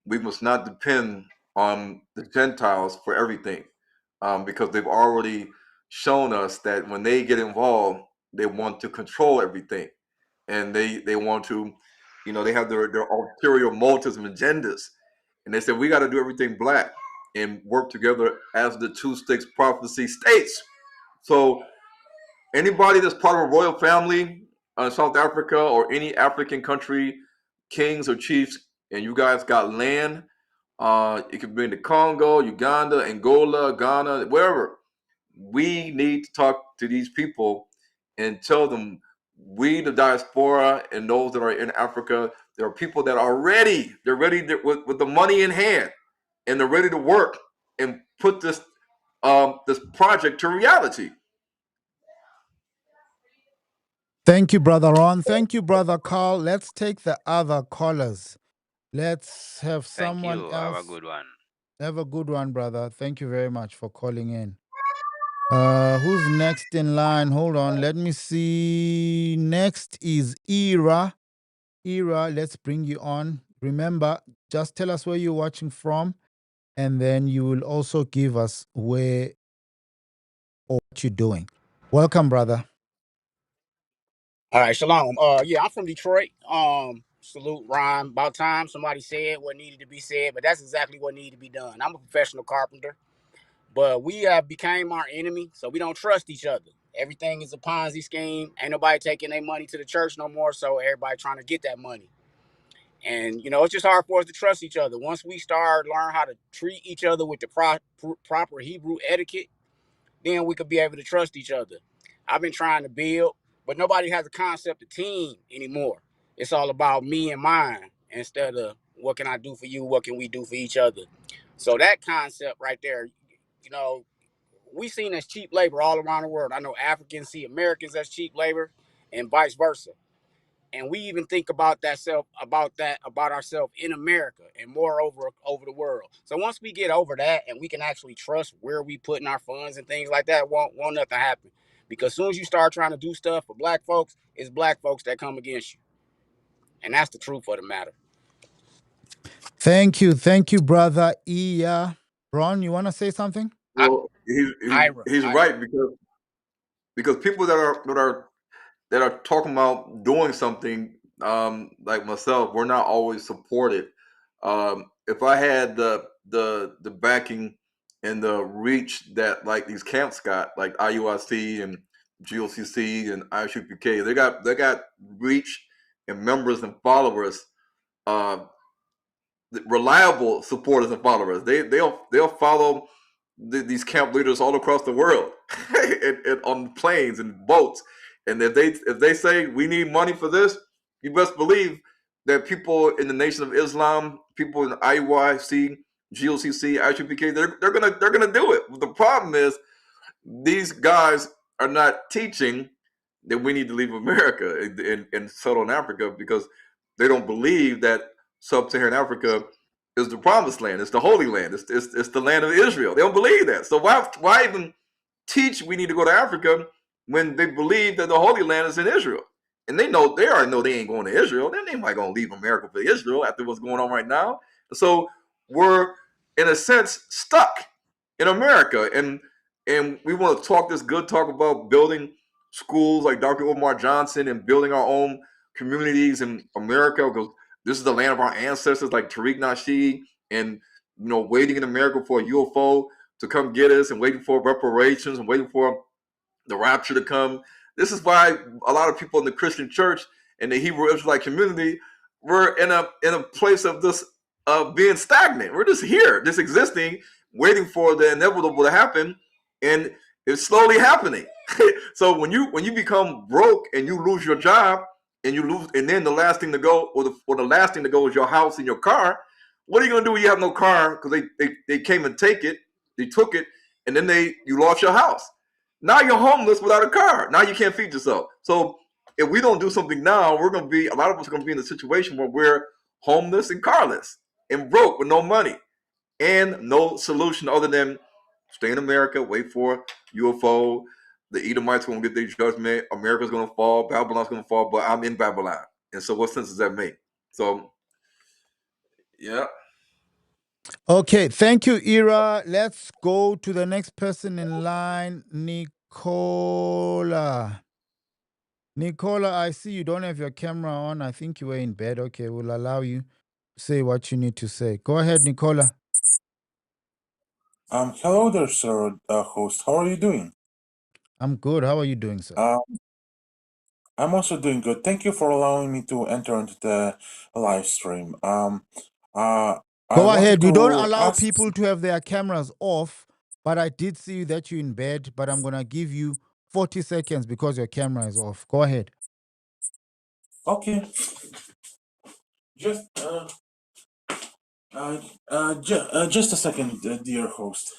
We must not depend on the Gentiles for everything, because they've already shown us that when they get involved, they want to control everything, and they want to, they have their ulterior motives and agendas, and they said we got to do everything black and work together as the two sticks prophecy states. So anybody that's part of a royal family in South Africa or any African country, kings or chiefs, and you guys got land, it could be in the Congo, Uganda, Angola, Ghana, wherever. We need to talk to these people and tell them we, the diaspora, and those that are in Africa, there are people that are ready. They're ready with the money in hand, and they're ready to work and put this project to reality. Thank you, Brother Ron. Thank you, Brother Carl. Let's take the other callers. Let's have thank someone you. Have a else. good one. Have a good one, brother. Thank you very much for calling in. Who's next in line? Hold on. Let me see. Next is Ira. Ira, let's bring you on. Remember, just tell us where you're watching from, and then you will also give us where or what you're doing. Welcome, brother. All right, shalom. Yeah, I'm from Detroit. Salute, Ron. About time somebody said what needed to be said, but that's exactly what needed to be done. I'm a professional carpenter, but we have became our enemy, so we don't trust each other. Everything is a Ponzi scheme. Ain't nobody taking their money to the church no more, so everybody trying to get that money. And it's just hard for us to trust each other. Once we start learn how to treat each other with the proper Hebrew etiquette, then we could be able to trust each other. I've been trying to build, but nobody has a concept of team anymore. It's all about me and mine instead of what can I do for you, what can we do for each other. So that concept right there, you know, we seen as cheap labor all around the world. I know Africans see Americans as cheap labor and vice versa. And we even think about about ourselves in America and more over the world. So once we get over that and we can actually trust where we putting our funds and things like that, won't nothing happen. Because as soon as you start trying to do stuff for black folks, it's black folks that come against you. And that's the truth of the matter. Thank you, brother Iya. Ron, you want to say something? Well, he's Ira. right, because people that are talking about doing something, like myself, we're not always supported. If I had the backing and the reach that like these camps got, like IUIC and GOCC and ISUPK, they got reach and members and followers, uh, reliable supporters and followers. They'll follow these camp leaders all across the world, and on planes and boats. And if they say we need money for this, you best believe that people in the Nation of Islam, people in IYC, GOCC, IUPK, they're gonna do it. The problem is these guys are not teaching that we need to leave America and settle in Africa, because they don't believe that sub-Saharan Africa is the promised land. It's the Holy Land. It's the land of Israel. They don't believe that. So why even teach we need to go to Africa when they believe that the Holy Land is in Israel? And they already know they ain't going to Israel. Then they might gonna leave America for Israel after what's going on right now. So we're in a sense stuck in America, and we want to talk this good talk about building schools like Dr. Omar Johnson and building our own communities in America, because this is the land of our ancestors like Tariq Nasheed, and waiting in America for a UFO to come get us, and waiting for reparations, and waiting for the rapture to come. This is why a lot of people in the Christian church and the Hebrew Israelite community were in a place of this being stagnant. We're just here, just existing, waiting for the inevitable to happen, and it's slowly happening. So when you become broke and you lose your job, and then the last thing to go, or the last thing to go is your house and your car. What are you gonna do when you have no car? Because they came and they took it, and then you lost your house. Now you're homeless without a car. Now you can't feed yourself. So if we don't do something now, a lot of us are gonna be in a situation where we're homeless and carless and broke with no money and no solution other than stay in America, wait for UFO. The Edomites are gonna get their judgment. America's gonna fall. Babylon's gonna fall. But I'm in Babylon, and so what sense does that make? So, yeah. Okay, thank you, Ira. Let's go to the next person in line, Nicola. Nicola, I see you don't have your camera on. I think you were in bed. Okay, we'll allow you to say what you need to say. Go ahead, Nicola. Hello there, sir, host. How are you doing? I'm good. How are you doing, sir? I'm also doing good. Thank you for allowing me to enter into the live stream. I Go wanted ahead. You don't to allow ask. people to have their cameras off, but I did see that you're in bed, but I'm going to give you 40 seconds because your camera is off. Go ahead. Okay. Just just a second, dear host.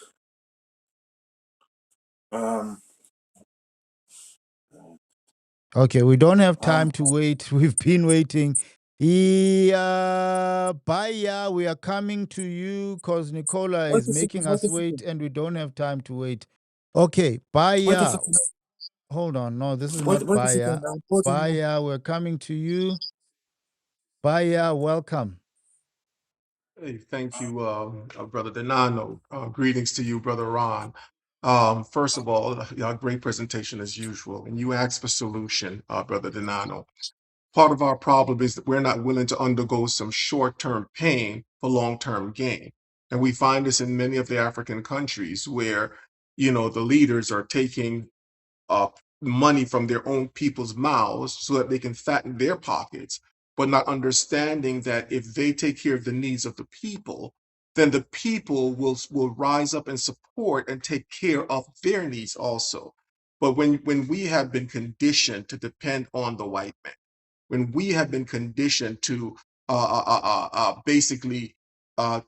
Okay, we don't have time to wait. We've been waiting. Baya, we are coming to you because Nicola is making us wait and we don't have time to wait. Okay, Wait a Baya. second. Hold on. No, this is Wait not a Baya. second. I'm putting. Baya, we're coming to you. Baya, welcome. Hey, thank you, Brother Dinano. Greetings to you, Brother Ron. First of all, great presentation as usual. And you asked for solution, Brother Dinano. Part of our problem is that we're not willing to undergo some short-term pain for long-term gain. And we find this in many of the African countries where, the leaders are taking money from their own people's mouths so that they can fatten their pockets, but not understanding that if they take care of the needs of the people, then the people will rise up and support and take care of their needs also. But when we have been conditioned to depend on the white man, when we have been conditioned to basically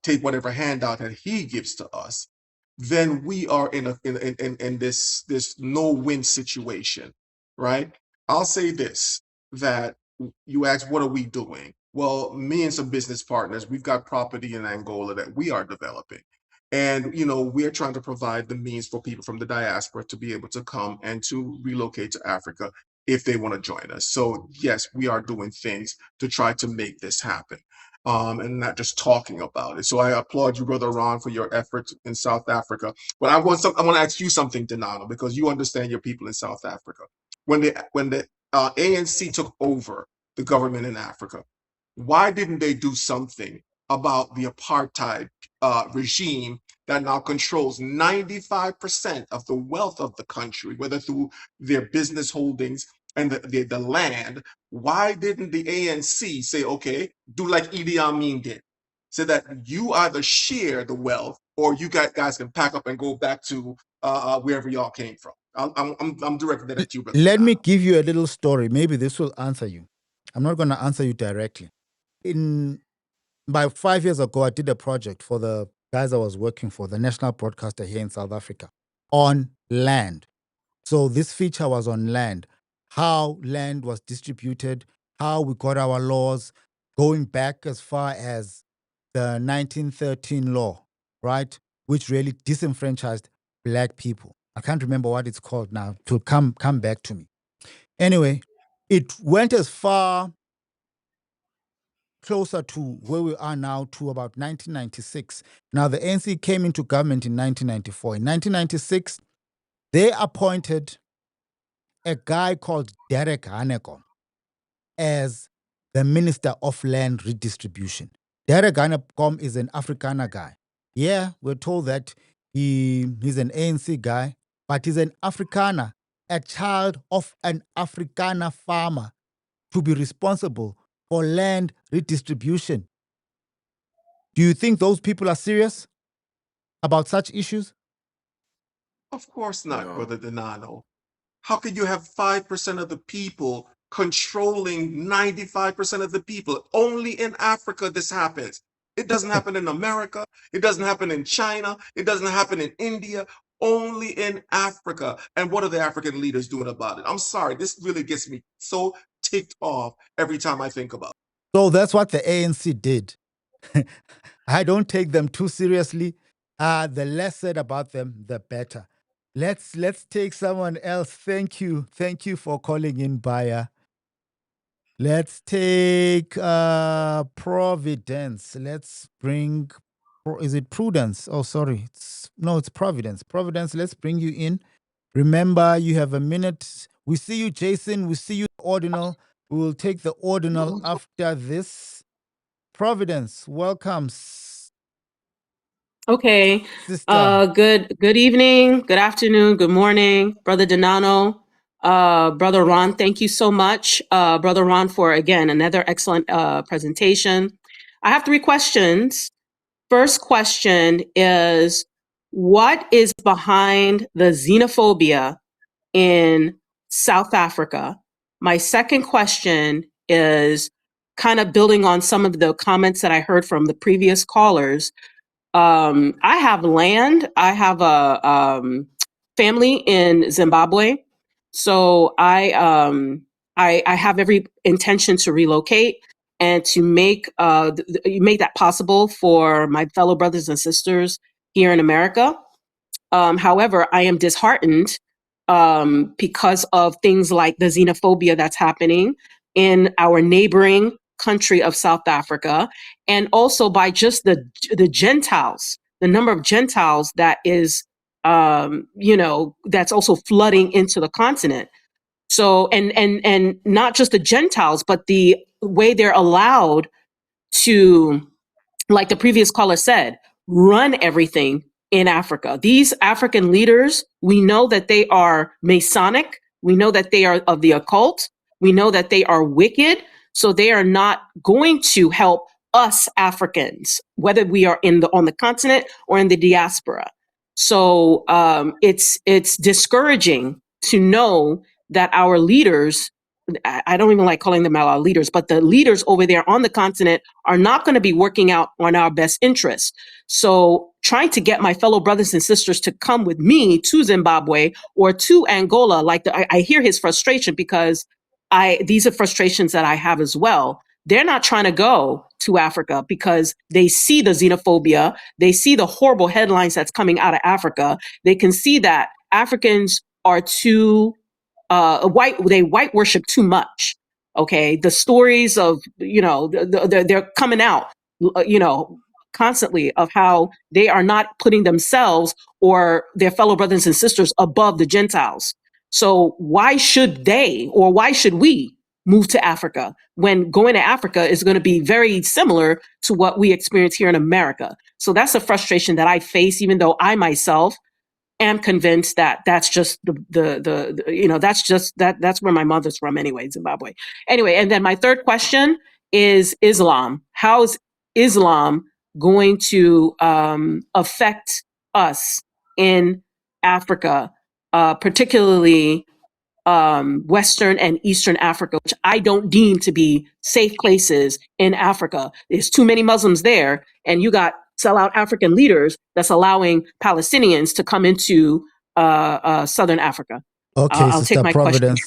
take whatever handout that he gives to us, then we are in this no-win situation, right? I'll say this, that you asked, what are we doing? Well, me and some business partners, we've got property in Angola that we are developing. And, we're trying to provide the means for people from the diaspora to be able to come and to relocate to Africa if they want to join us. So yes, we are doing things to try to make this happen. And not just talking about it. So I applaud you, Brother Ron, for your efforts in South Africa. But I want to ask you something, Dinano, because you understand your people in South Africa. When the ANC took over the government in Africa, why didn't they do something about the apartheid regime that now controls 95% of the wealth of the country, whether through their business holdings and the land? Why didn't the ANC say, okay, do like Idi Amin did, so that you either share the wealth or you guys can pack up and go back to wherever y'all came from? I'm directing that at you, Brother Let me Dinano. give you a little story. Maybe this will answer you. I'm not going to answer you directly. about 5 years ago, I did a project for the guys I was working for, the national broadcaster here in South Africa, on land. So this feature was on land, how land was distributed, how we got our laws, going back as far as the 1913 law, right, which really disenfranchised black people. I can't remember what it's called now. To come back to me. Anyway, it went as far closer to where we are now to about 1996. Now, the ANC came into government in 1994. In 1996, they appointed a guy called Derek Haneko as the Minister of Land Redistribution. Derek Haneko is an Afrikaner guy. Yeah, we're told that he's an ANC guy, but he's an Afrikaner, a child of an Afrikaner farmer, to be responsible for land redistribution. Do you think those people are serious about such issues? Of course not, No. Brother Dinano. How could you have 5% of the people controlling 95% of the people? Only in Africa this happens. It doesn't happen in America. It doesn't happen in China. It doesn't happen in India. Only in Africa. And what are the African leaders doing about it? I'm sorry, this really gets me so ticked off every time I think about it. So that's what the ANC did. I don't take them too seriously. The less said about them, the better. Let's take someone else. Thank you for calling in, Baya. Let's take Providence. Let's bring. Is it Prudence? Oh, sorry. It's Providence. Providence. Let's bring you in. Remember, you have a minute. We see you, Jason. We see you, ordinal. We will take the ordinal after this. Providence, welcome, Okay. sister. Good evening, good afternoon, good morning, Brother Dinano, Brother Ron. Thank you so much, Brother Ron, for again another excellent presentation. I have 3 questions. First question is, what is behind the xenophobia in South Africa? My second question is kind of building on some of the comments that I heard from the previous callers. I have land. I have a family in Zimbabwe, so I have every intention to relocate and to make make that possible for my fellow brothers and sisters here in America. However, I am disheartened because of things like the xenophobia that's happening in our neighboring country of South Africa, and also by just the Gentiles, the number of Gentiles that is, that's also flooding into the continent. So, and not just the Gentiles, but the way they're allowed to, like the previous caller said, run everything in Africa. These African leaders, we know that they are Masonic. We know that they are of the occult. We know that they are wicked. So they are not going to help us Africans, whether we are on the continent or in the diaspora. So it's discouraging to know that our leaders, I don't even like calling them our leaders, but the leaders over there on the continent are not going to be working out on our best interests. So trying to get my fellow brothers and sisters to come with me to Zimbabwe or to Angola, I hear his frustration, because these are frustrations that I have as well. They're not trying to go to Africa because they see the xenophobia. They see the horrible headlines that's coming out of Africa. They can see that Africans are too they white worship too much. Okay, the stories of they're coming out, constantly, of how they are not putting themselves or their fellow brothers and sisters above the Gentiles. So why should they, or why should we move to Africa when going to Africa is going to be very similar to what we experience here in America? So that's a frustration that I face, even though I myself am convinced that that's just that's where my mother's from anyway, Zimbabwe. Anyway, and then my third question is Islam. How is Islam going to affect us in Africa, particularly Western and Eastern Africa, which I don't deem to be safe places in Africa. There's too many Muslims there, and you got sellout African leaders that's allowing Palestinians to come into Southern Africa. Okay, I'll take Sister my question. Providence.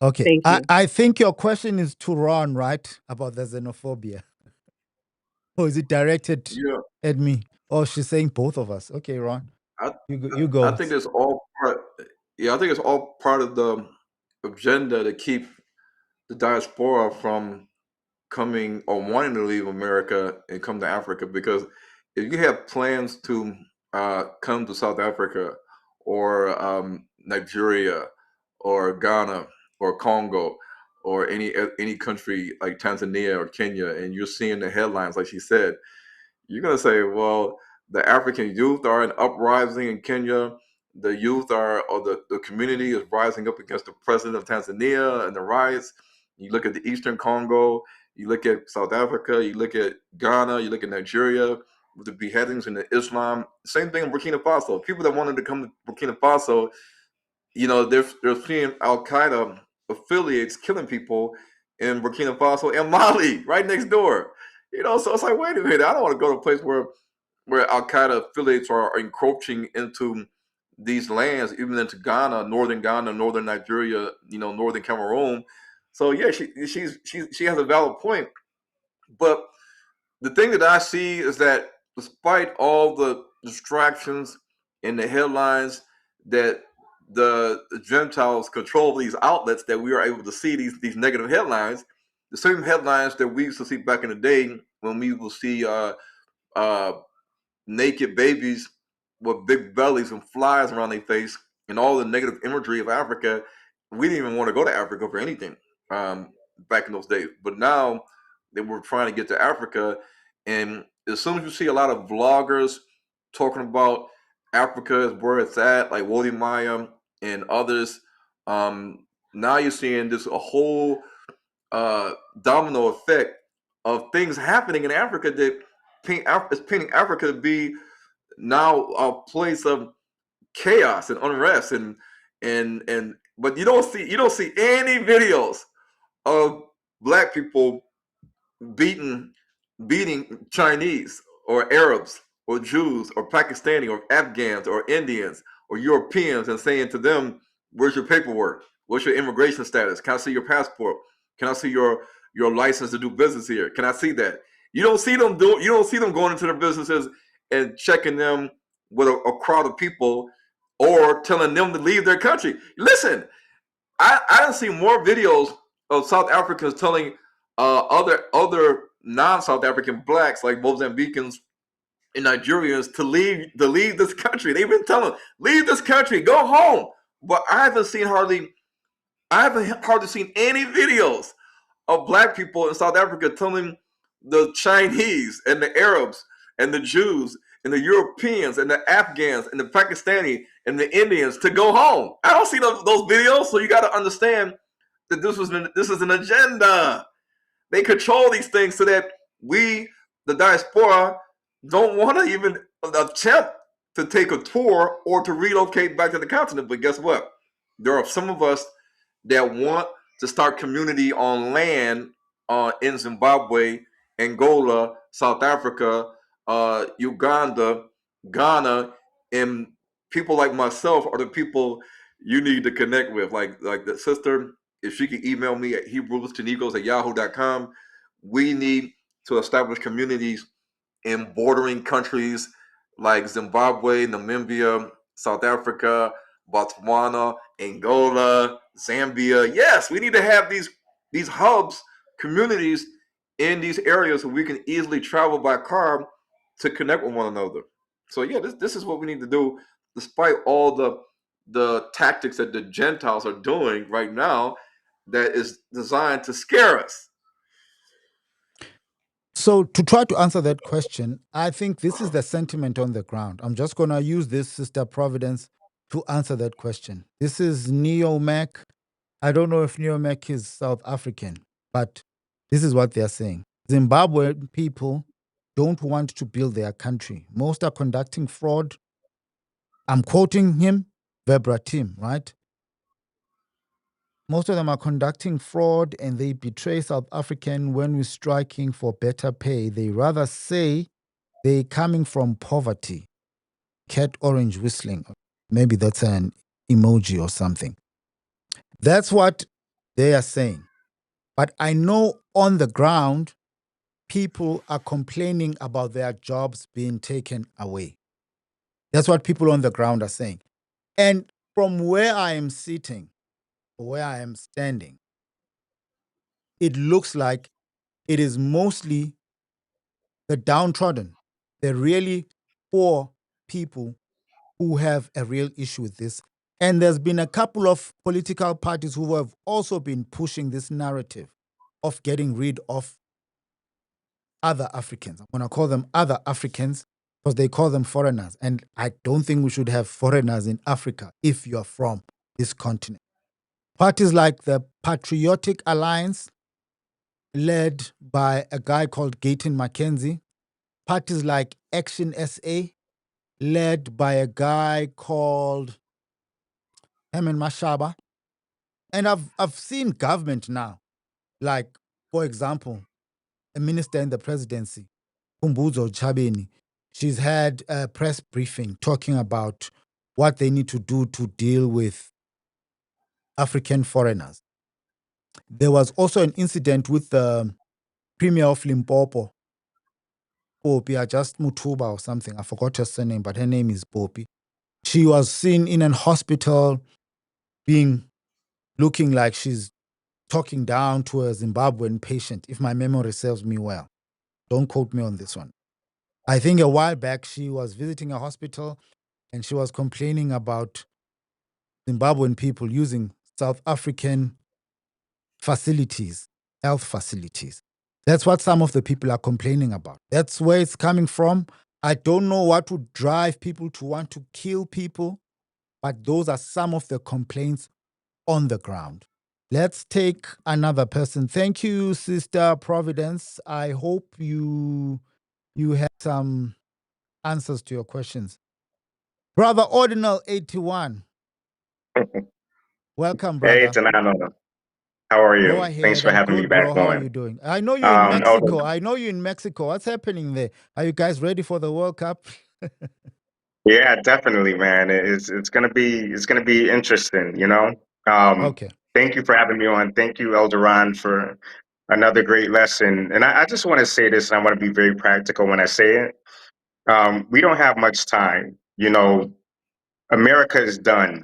Okay, Thank you. I think your question is to Ron, right? About the xenophobia. Or is it directed Yeah, at me? Oh, she's saying both of us. Okay, Ron, I you I go. think it's all part. Yeah, I think it's all part of the agenda to keep the diaspora from coming or wanting to leave America and come to Africa. Because if you have plans to come to South Africa or Nigeria or Ghana or Congo or any country like Tanzania or Kenya, and you're seeing the headlines, like she said, you're going to say, well, the African youth are in uprising in Kenya. The youth are, or the community is rising up against the president of Tanzania and the riots. You look at the Eastern Congo, you look at South Africa, you look at Ghana, you look at Nigeria with the beheadings and the Islam. Same thing in Burkina Faso. People that wanted to come to Burkina Faso, they're seeing Al Qaeda affiliates killing people in Burkina Faso and Mali, right next door. So it's like, wait a minute, I don't want to go to a place where Al Qaeda affiliates are encroaching into these lands, even into Ghana, northern Nigeria, northern Cameroon. So yeah, she has a valid point, but the thing that I see is that despite all the distractions and the headlines that the Gentiles control these outlets, that we are able to see these negative headlines, the same headlines that we used to see back in the day when we will see uh, naked babies with big bellies and flies around their face and all the negative imagery of Africa. We didn't even want to go to Africa for anything back in those days. But now that we're trying to get to Africa, and as soon as you see a lot of vloggers talking about Africa is where it's at, like Wody Maya and others, now you're seeing this a whole domino effect of things happening in Africa that is painting Africa to be now a place of chaos and unrest and but you don't see any videos of black people beating beating Chinese or Arabs or Jews or Pakistani or Afghans or Indians or Europeans and saying to them, where's your paperwork? What's your immigration status? Can I see your passport? Can I see your license to do business here? Can I see that? You don't see them going into their businesses and checking them with a crowd of people or telling them to leave their country. Listen, I done seen more videos of South Africans telling other non-South African blacks like Mozambicans and Nigerians to leave this country. They've been telling them, leave this country, go home. But I haven't hardly seen any videos of black people in South Africa telling the Chinese and the Arabs and the Jews and the Europeans and the Afghans and the Pakistani and the Indians to go home. I don't see those videos, so you got to understand that this is an agenda. They control these things so that we, the diaspora, don't want to even attempt to take a tour or to relocate back to the continent. But guess what? There are some of us that want to start community on land in Zimbabwe, Angola, South Africa, Uganda, Ghana, and people like myself are the people you need to connect with. Like the sister, if she can email me at hebrewstanegos@yahoo.com. We need to establish communities in bordering countries like Zimbabwe, Namibia, South Africa, Botswana, Angola, Zambia. Yes, we need to have these hubs, communities in these areas where we can easily travel by car to connect with one another. So yeah, this is what we need to do, despite all the tactics that the Gentiles are doing right now that is designed to scare us. So, to try to answer that question, I think this is the sentiment on the ground. I'm just going to use this, Sister Providence, to answer that question. This is Neo Mac. I don't know if Neo Mac is South African, but this is what they're saying. Zimbabwean people don't want to build their country. Most are conducting fraud. I'm quoting him verbatim, right? most of them are conducting fraud and they betray South African when we're striking for better pay. They rather say they're coming from poverty. Cat orange whistling. Maybe that's an emoji or something. That's what they are saying. But I know on the ground, people are complaining about their jobs being taken away. That's what people on the ground are saying. And from where I am sitting, where I am standing, it looks like it is mostly the downtrodden, the really poor people who have a real issue with this. And there's been a couple of political parties who have also been pushing this narrative of getting rid of other Africans. I'm going to call them other Africans because they call them foreigners. And I don't think we should have foreigners in Africa if you're from this continent. Parties like the Patriotic Alliance, led by a guy called Gayton McKenzie, parties like Action SA, led by a guy called Hemen Mashaba. And I've seen government now, like, for example, a minister in the presidency, Kumbuzo Chabeni, she's had a press briefing talking about what they need to do to deal with African foreigners. There was also an incident with the Premier of Limpopo, Popi, just Mutuba or something. I forgot her surname, but her name is Popi. She was seen in an hospital looking like she's talking down to a Zimbabwean patient, if my memory serves me well. Don't quote me on this one. I think a while back, she was visiting a hospital and she was complaining about Zimbabwean people using South African facilities, health facilities. That's what some of the people are complaining about. That's where it's coming from. I don't know what would drive people to want to kill people, but those are some of the complaints on the ground. Let's take another person. Thank you, Sister Providence. I hope you have some answers to your questions. Brother Ordinal 81, welcome, Hey, brother. Dinano. How are Go you? Thanks ahead. for I'm having me good, bro. back How are on. you doing? I know you're in Elder, Mexico. What's happening there? Are you guys ready for the World Cup? yeah, definitely, man. It's gonna be interesting, you know. Okay. Thank you for having me on. Thank you, Elder Ron, for another great lesson. And I just want to say this, and I want to be very practical when I say it. We don't have much time. You know, America is done.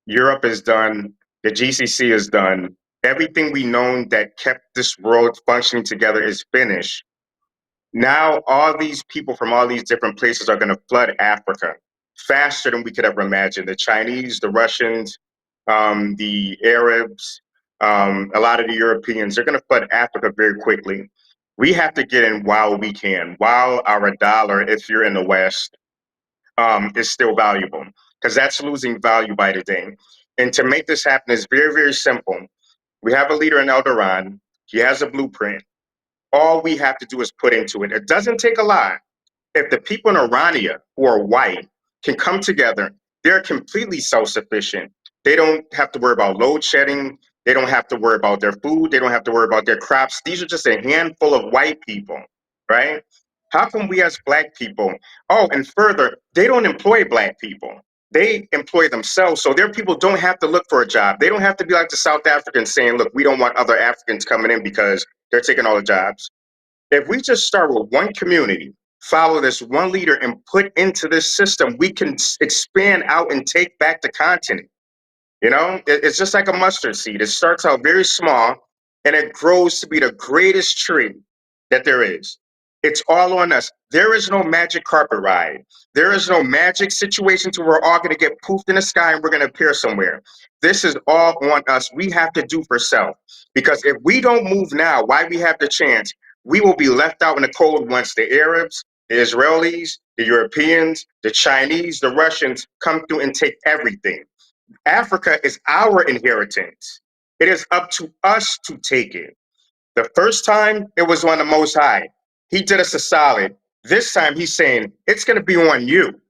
Europe is done. The GCC is done. Everything we known that kept this world functioning together is finished. Now, all these people from all these different places are going to flood Africa faster than we could ever imagine. The Chinese, the Russians, the Arabs, a lot of the Europeans, they're going to flood Africa very quickly. We have to get in while we can, while our dollar, if you're in the West, is still valuable, because that's losing value by the day. And to make this happen is very, very simple. We have a leader in Eldoran. He has a blueprint. All we have to do is put into it. It doesn't take a lot. If the people in Irania who are white can come together, they're completely self-sufficient. They don't have to worry about load shedding. They don't have to worry about their food. They don't have to worry about their crops. These are just a handful of white people, right? How come we as black people, oh, and further, they don't employ black people. They employ themselves. So their people don't have to look for a job. They don't have to be like the South Africans saying, look, we don't want other Africans coming in because they're taking all the jobs. If we just start with one community, follow this one leader, and put into this system, we can expand out and take back the continent. You know, it's just like a mustard seed. It starts out very small and it grows to be the greatest tree that there is. It's all on us. There is no magic carpet ride. There is no magic situation to where we're all going to get poofed in the sky and we're going to appear somewhere. This is all on us. We have to do for self. Because if we don't move now, while we have the chance, we will be left out in the cold once the Arabs, the Israelis, the Europeans, the Chinese, the Russians come through and take everything. Africa is our inheritance. It is up to us to take it. The first time, it was on the Most High. He did us a solid. This time, he's saying, it's going to be on you.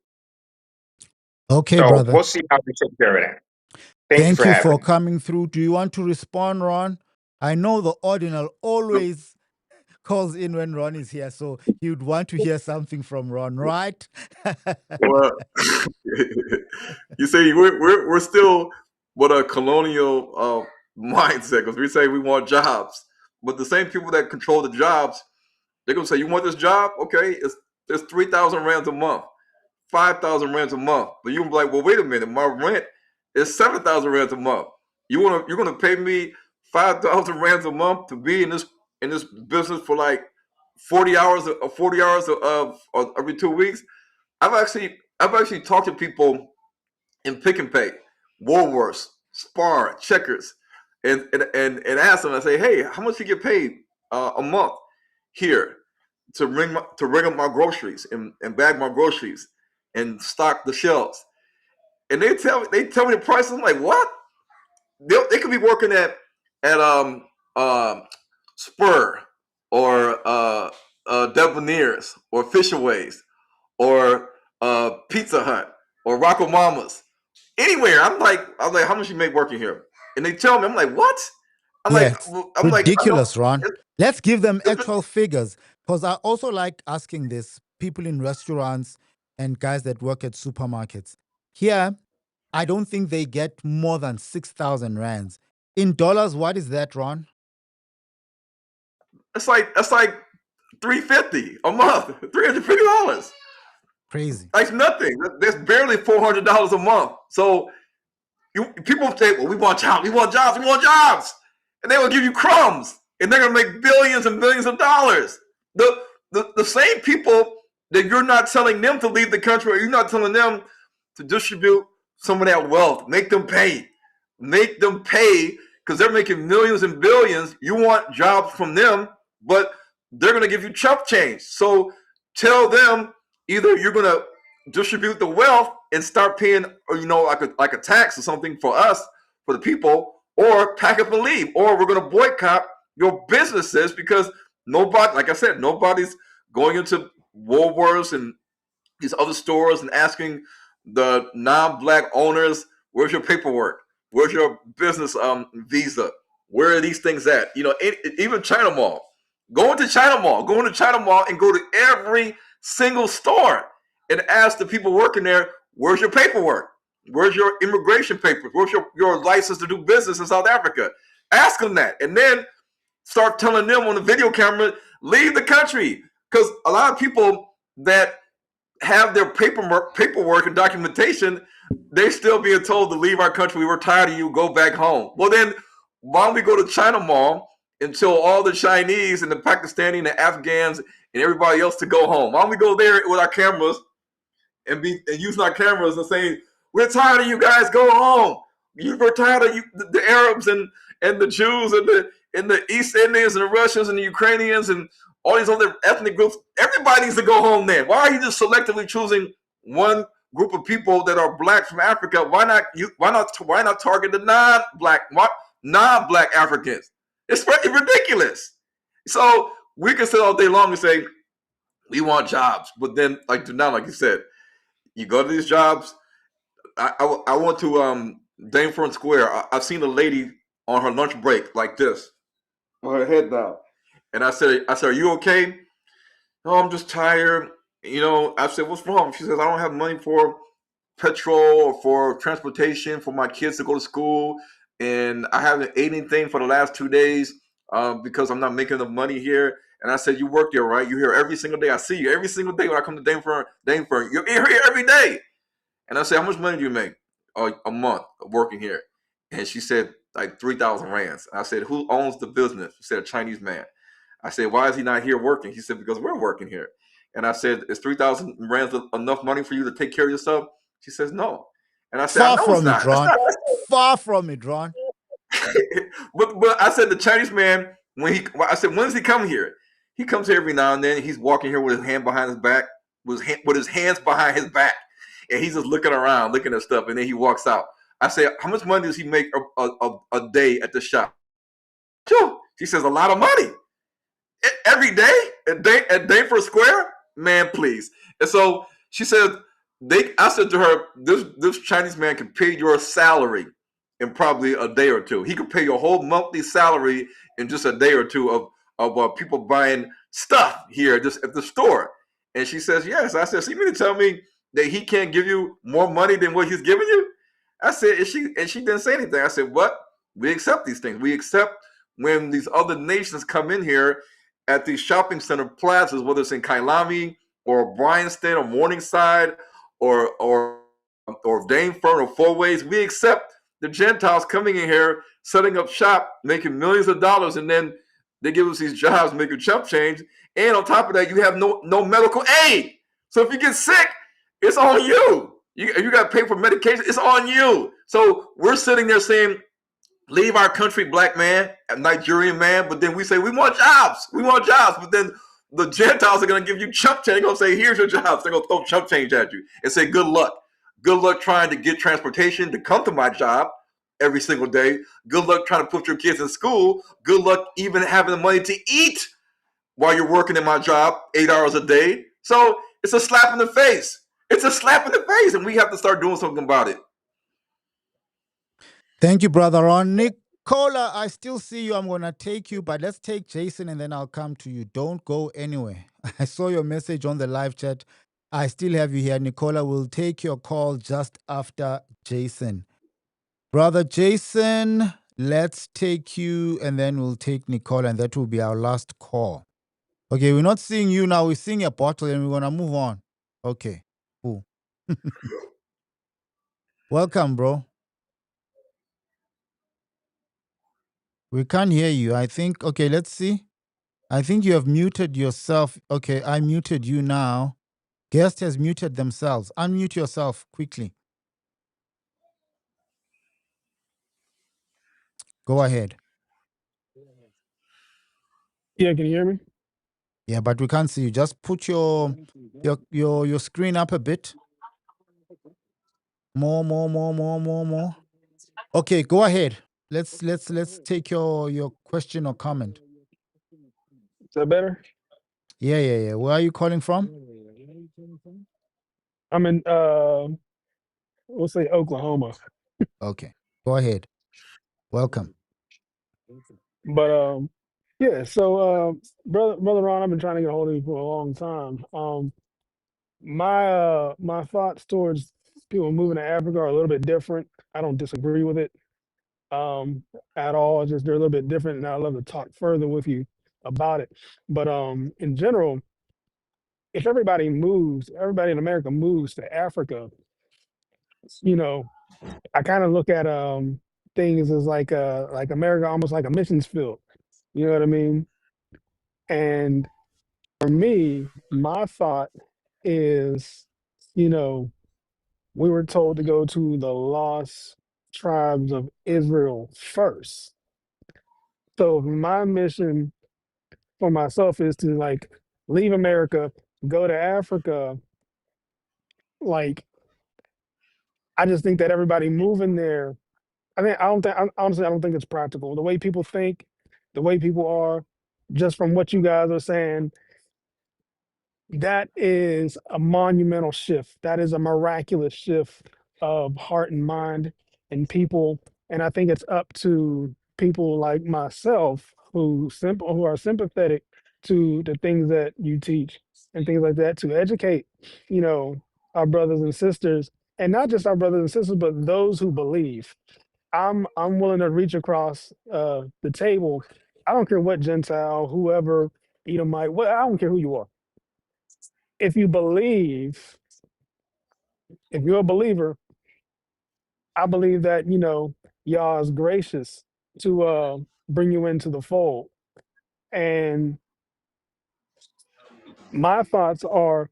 Okay, So brother. we'll see how we take care of that. Thank you Thank for you having for me. coming through. Do you want to respond, Ron? I know the ordinal always calls in when Ron is here, so he would want to hear something from Ron, right? Well, you see, we're still with a colonial mindset because we say we want jobs, but the same people that control the jobs, they're gonna say, "You want this job? Okay, it's 3,000 rands a month, 5,000 rands a month." But you're like, "Well, wait a minute, my rent is 7,000 rands a month. You're gonna pay me 5,000 rands a month to be in this business for like 40 hours of every 2 weeks?" I've actually talked to people in Pick and Pay, Woolworths, Spar, Checkers, and ask them. I say, "Hey, how much you get paid a month here to ring up my groceries and bag my groceries and stock the shelves?" And they tell me the price. I'm like, "What?" They could be working at um Spur or Devoneers or Fisherways or Pizza Hut or Rocco Mamas, anywhere. I'm like, "How much you make working here?" And they tell me, I'm like, "What?" I'm like, Yes, I don't. ridiculous, Ron. Let's give them It's, actual figures because I also like asking this people in restaurants and guys that work at supermarkets. Here, I don't think they get more than 6,000 rands. In dollars, what is that, Ron? it's like $350 a month, $350. Crazy. Like nothing. That's barely $400 a month. So people say, "Well, we want jobs, we want jobs, we want jobs," and they will give you crumbs, and they're gonna make billions and billions of dollars. The same people that you're not telling them to leave the country, or you're not telling them to distribute some of that wealth, make them pay because they're making millions and billions. You want jobs from them, but they're gonna give you chump change. So tell them either you're gonna distribute the wealth and start paying, or like a tax or something for us, for the people, or pack up and leave, or we're going to boycott your businesses because nobody, like I said, nobody's going into Woolworths and these other stores and asking the non-black owners, "Where's your paperwork? Where's your business visa? Where are these things at?" Even China Mall. Go into China Mall and go to every single store and ask the people working there, "Where's your paperwork? Where's your immigration papers? Where's your license to do business in South Africa?" Ask them that, and then start telling them on the video camera, "Leave the country," because a lot of people that have their paperwork and documentation, they're still being told to leave our country. "We're tired of you. Go back home." Well, then why don't we go to China Mall and tell all the Chinese and the Pakistani and the Afghans and everybody else to go home? Why don't we go there with our cameras and using our cameras and saying, "We're tired of you guys. Go home. We're tired of you, the Arabs and the Jews and the East Indians and the Russians and the Ukrainians and all these other ethnic groups. Everybody needs to go home." Then why are you just selectively choosing one group of people that are black from Africa? Why not target the non-black Africans? It's ridiculous. So we can sit all day long and say we want jobs, but then like you said, you go to these jobs. I went to Daneford Square. I've seen a lady on her lunch break like this, with her head down, and I said, "Are you okay?" "No, I'm just tired." I said, "What's wrong?" She says, "I don't have money for petrol or for transportation for my kids to go to school, and I haven't ate anything for the last 2 days because I'm not making enough money here." And I said, "You work there, right? You're here every single day. I see you every single day when I come to Daneford. You're here every day." And I said, "How much money do you make a month working here?" And she said, like 3,000 rands. I said, "Who owns the business?" She said, "A Chinese man." I said, "Why is he not here working?" He said, "Because we're working here." And I said, "Is 3,000 rands enough money for you to take care of yourself?" She says, "No." And I said, "I Far know it's from it, not. That's Ron. not." Far from it, Ron. But I said, the Chinese man, I said, "When does he come here?" He comes here every now and then. He's walking here with his hand behind his back, with his hands behind his back, and he's just looking around, looking at stuff, and then he walks out. I said, "How much money does he make a day at the shop?" Phew. She says, "A lot of money every day at Danforth Square, man, please." And so she said, I said to her, this Chinese man can pay your salary in probably a day or two. He could pay your whole monthly salary in just a day or two of people buying stuff here just at the store. And she says, yes. I said, so you mean to tell me that he can't give you more money than what he's giving you? I said, and she didn't say anything. I said, what? We accept these things. We accept when these other nations come in here at these shopping center plazas, whether it's in Kailami or Bryanston or Morningside or Dane Fern or Four Ways, we accept the Gentiles coming in here, setting up shop, making millions of dollars, and then they give us these jobs, making chump change. And on top of that, you have no medical aid. So if you get sick, it's on you. You got to pay for medication. It's on you. So we're sitting there saying, leave our country, black man, a Nigerian man. But then we say, we want jobs. We want jobs. But then the Gentiles are going to give you chump change. They're going to say, here's your jobs. They're going to throw chump change at you and say, good luck. Good luck trying to get transportation to come to my job every single day. Good luck trying to put your kids in school. Good luck even having the money to eat while you're working in my job 8 hours a day. So it's a slap in the face. It's a slap in the face, and we have to start doing something about it. Thank you, Brother Ron. Nicola, I still see you. I'm going to take you, but let's take Jason and then I'll come to you. Don't go anywhere. I saw your message on the live chat. I still have you here. Nicola will take your call just after Jason. Brother Jason, let's take you and then we'll take Nicola, and that will be our last call. Okay, we're not seeing you now. We're seeing a bottle and we're going to move on. Okay, cool. Welcome, bro. We can't hear you. I think, okay, let's see. I think you have muted yourself. Okay, I muted you now. Guest has muted themselves. Unmute yourself quickly. Go ahead. Yeah, can you hear me? Yeah, but we can't see you. Just put your screen up a bit. More. Okay, go ahead. Let's take your question or comment. Is that better? Yeah. Where are you calling from? I'm in we'll say Oklahoma. Okay, go ahead. Welcome. But yeah, so brother Ron, I've been trying to get a hold of you for a long time. My thoughts towards people moving to Africa are a little bit different. I don't disagree with it at all. It's just they're a little bit different, and I'd love to talk further with you about it. But in general, if everybody in America moves to Africa, you know, I kind of look at things as like America almost like a missions field. You know what I mean? And for me, my thought is, you know, we were told to go to the lost tribes of Israel first. So my mission for myself is to like leave America, go to Africa. Like, I just think that everybody moving there, honestly, I don't think it's practical. The way people think, the way people are, just from what you guys are saying, that is a monumental shift. That is a miraculous shift of heart and mind and people. And I think it's up to people like myself who are sympathetic to the things that you teach and things like that to educate, our brothers and sisters, and not just our brothers and sisters, but those who believe. I'm willing to reach across the table. I don't care what Gentile, whoever, Edomite, I don't care who you are. If you believe, if you're a believer, I believe that Yah is gracious to bring you into the fold. And my thoughts are: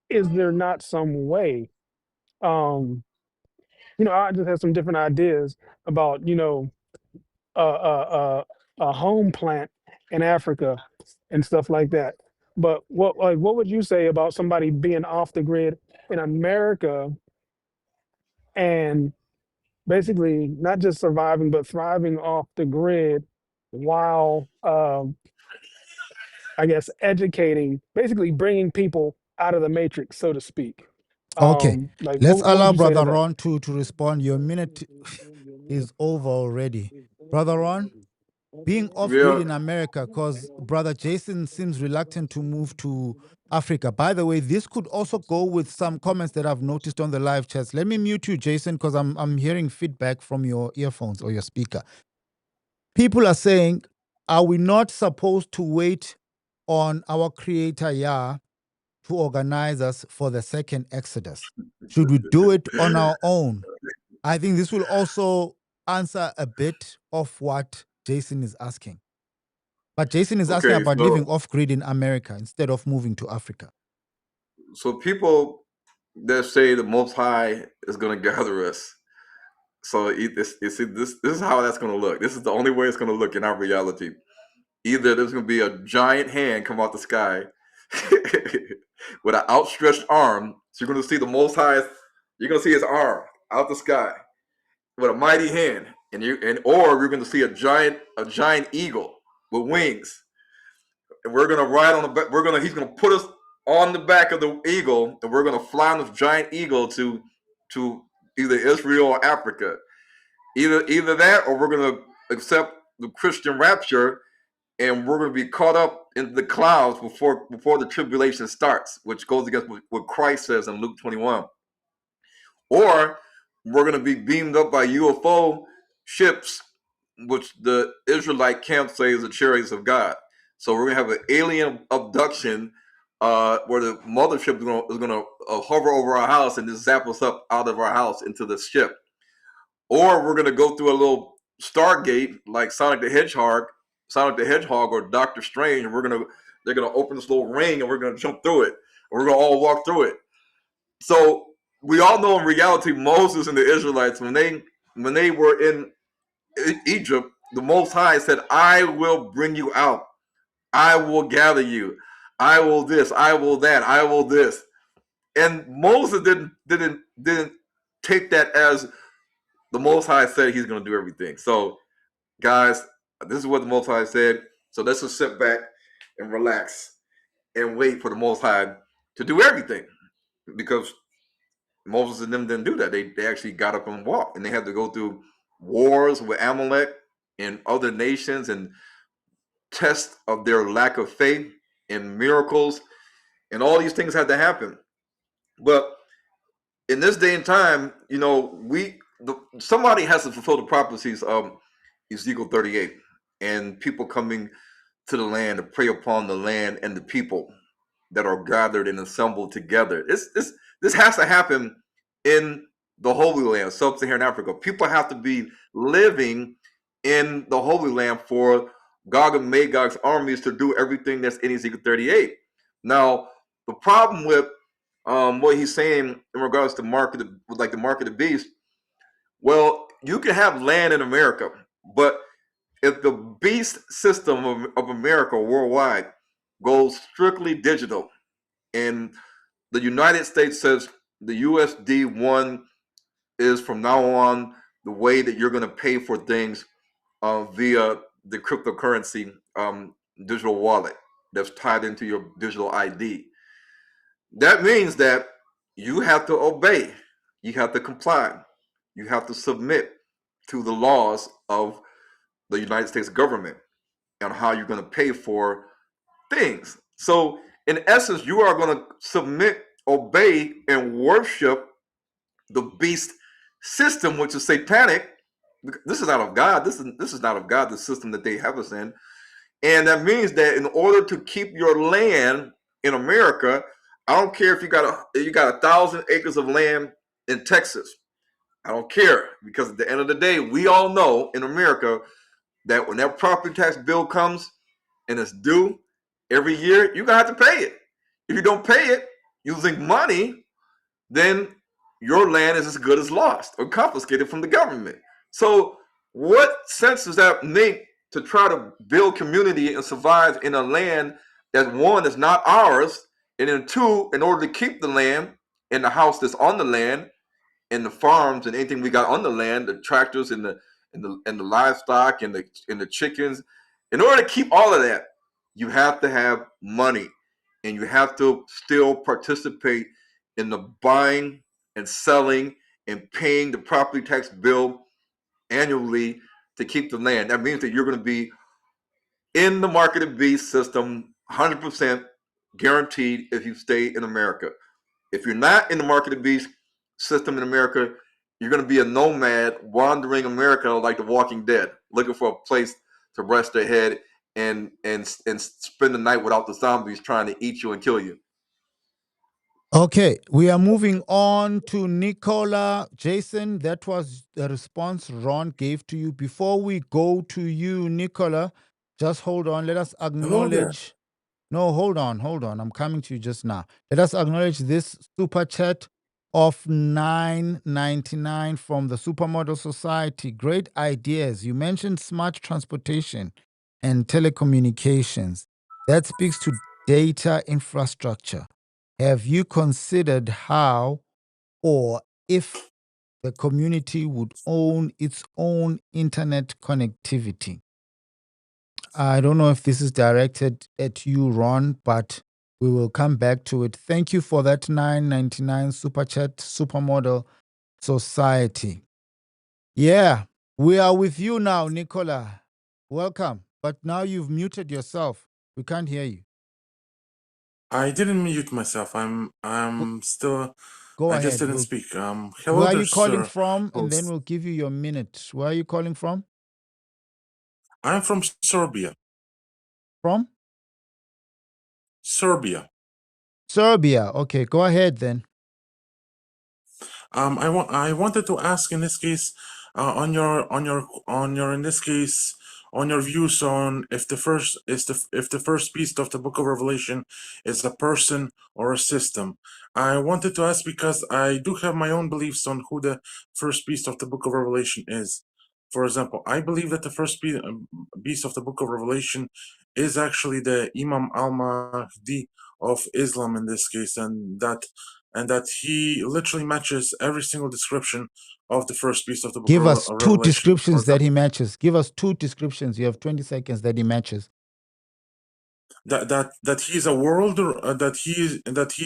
is there not some way? I just have some different ideas about a, a, a home plant in Africa and stuff like that. But what would you say about somebody being off the grid in America and basically not just surviving but thriving off the grid while I guess educating, basically bringing people out of the matrix, so to speak. Okay, Like let's what allow would you say to Brother that? Ron to respond. Your minute is over already. Brother Ron, being off grid Yeah. in America, because Brother Jason seems reluctant to move to Africa. By the way, this could also go with some comments that I've noticed on the live chats. Let me mute you, Jason, because I'm hearing feedback from your earphones or your speaker. People are saying, are we not supposed to wait on our Creator Yah to organize us for the second Exodus? Should we do it on our own? I think this will also answer a bit of what Jason is asking. But Jason is asking Okay, about living off grid in America instead of moving to Africa. so people that say the Most High is going to gather us. So this is how that's going to look. This is the only way it's going to look in our reality. Either there's going to be a giant hand come out the sky with an outstretched arm. So you're going to see the Most High. You're going to see his arm out the sky with a mighty hand, or you're going to see a giant eagle with wings, and we're going to ride on the back. He's going to put us on the back of the eagle, and we're going to fly on this giant eagle to either Israel or Africa. Either that, or we're going to accept the Christian rapture, and we're going to be caught up in the clouds before the tribulation starts, which goes against what Christ says in Luke 21. Or we're going to be beamed up by UFO ships, which the Israelite camp says are chariots of God. So we're going to have an alien abduction where the mothership is going to hover over our house and just zap us up out of our house into the ship. Or we're going to go through a little Stargate like Sonic the Hedgehog or Doctor Strange, and they're going to open this little ring and we're going to jump through it. And we're going to all walk through it. So we all know in reality, Moses and the Israelites, when they were in Egypt, the Most High said, "I will bring you out. I will gather you. I will this. I will that. I will this." And Moses didn't take that as the Most High said he's going to do everything. So, guys, this is what the Most High said. So let's just sit back and relax and wait for the Most High to do everything, because Moses and them didn't do that. They actually got up and walked, and they had to go through wars with Amalek and other nations and tests of their lack of faith and miracles, and all these things had to happen. But in this day and time, somebody has to fulfill the prophecies of Ezekiel 38, and people coming to the land to prey upon the land and the people that are gathered and assembled together. This has to happen in the Holy Land, sub-Saharan Africa. People have to be living in the Holy Land for Gog and Magog's armies to do everything that's in Ezekiel 38. Now, the problem with what he's saying in regards to the mark of the beast, well, you can have land in America, but if the beast system of America worldwide goes strictly digital, and the United States says the USD1 is from now on the way that you're going to pay for things via the cryptocurrency digital wallet that's tied into your digital ID. That means that you have to obey, you have to comply, you have to submit to the laws of the United States government and how you're going to pay for things. So, in essence, you are going to submit, obey, and worship the beast system, which is satanic. This is not of God. This is not of God, the system that they have us in. And that means that in order to keep your land in America, I don't care if you got 1,000 acres of land in Texas. I don't care, because at the end of the day, we all know in America that when that property tax bill comes and it's due every year, you're gonna have to pay it. If you don't pay it using money, then your land is as good as lost or confiscated from the government. So what sense does that make to try to build community and survive in a land that, one, is not ours, and then two, in order to keep the land and the house that's on the land and the farms and anything we got on the land, the tractors and the livestock and the chickens, in order to keep all of that, you have to have money, and you have to still participate in the buying and selling and paying the property tax bill annually to keep the land. That means that you're going to be in the market of beast system 100% guaranteed if you stay in America. If you're not in the market of beast system in America, you're going to be a nomad wandering America like the Walking Dead, looking for a place to rest their head and spend the night without the zombies trying to eat you and kill you. Okay, we are moving on to Nicola. Jason, that was the response Ron gave to you. Before we go to you, Nicola, just hold on. Let us Hello there. acknowledge. No, hold on, hold on. I'm coming to you just now. Let us acknowledge this super chat of 9.99 from the Supermodel Society. Great ideas. You mentioned smart transportation and telecommunications. That speaks to data infrastructure. Have you considered how or if the community would own its own internet connectivity? I don't know if this is directed at you, Ron, but we will come back to it. Thank you for that 9.99 super chat, Supermodel Society. Yeah, we are with you now, Nicola. Welcome. But now you've muted yourself. We can't hear you. I didn't mute myself. I'm still. Go I just ahead. didn't speak. Where Hello are there, you calling sir. from? And then Host. we'll give you your minute. Where are you calling from? I'm from Serbia. From? Serbia. Serbia. Okay, go ahead then. I wanted to ask in this case, in this case, on your views on if the first beast of the Book of Revelation is a person or a system. I wanted to ask because I do have my own beliefs on who the first beast of the Book of Revelation is. For example, I believe that the first beast of the Book of Revelation is actually the Imam al-Mahdi of Islam in this case, and that he literally matches every single description of the first beast of the book Give us of two Revelation. For descriptions that he example, matches. Give us two descriptions. You have 20 seconds that he matches. that he is a world, that he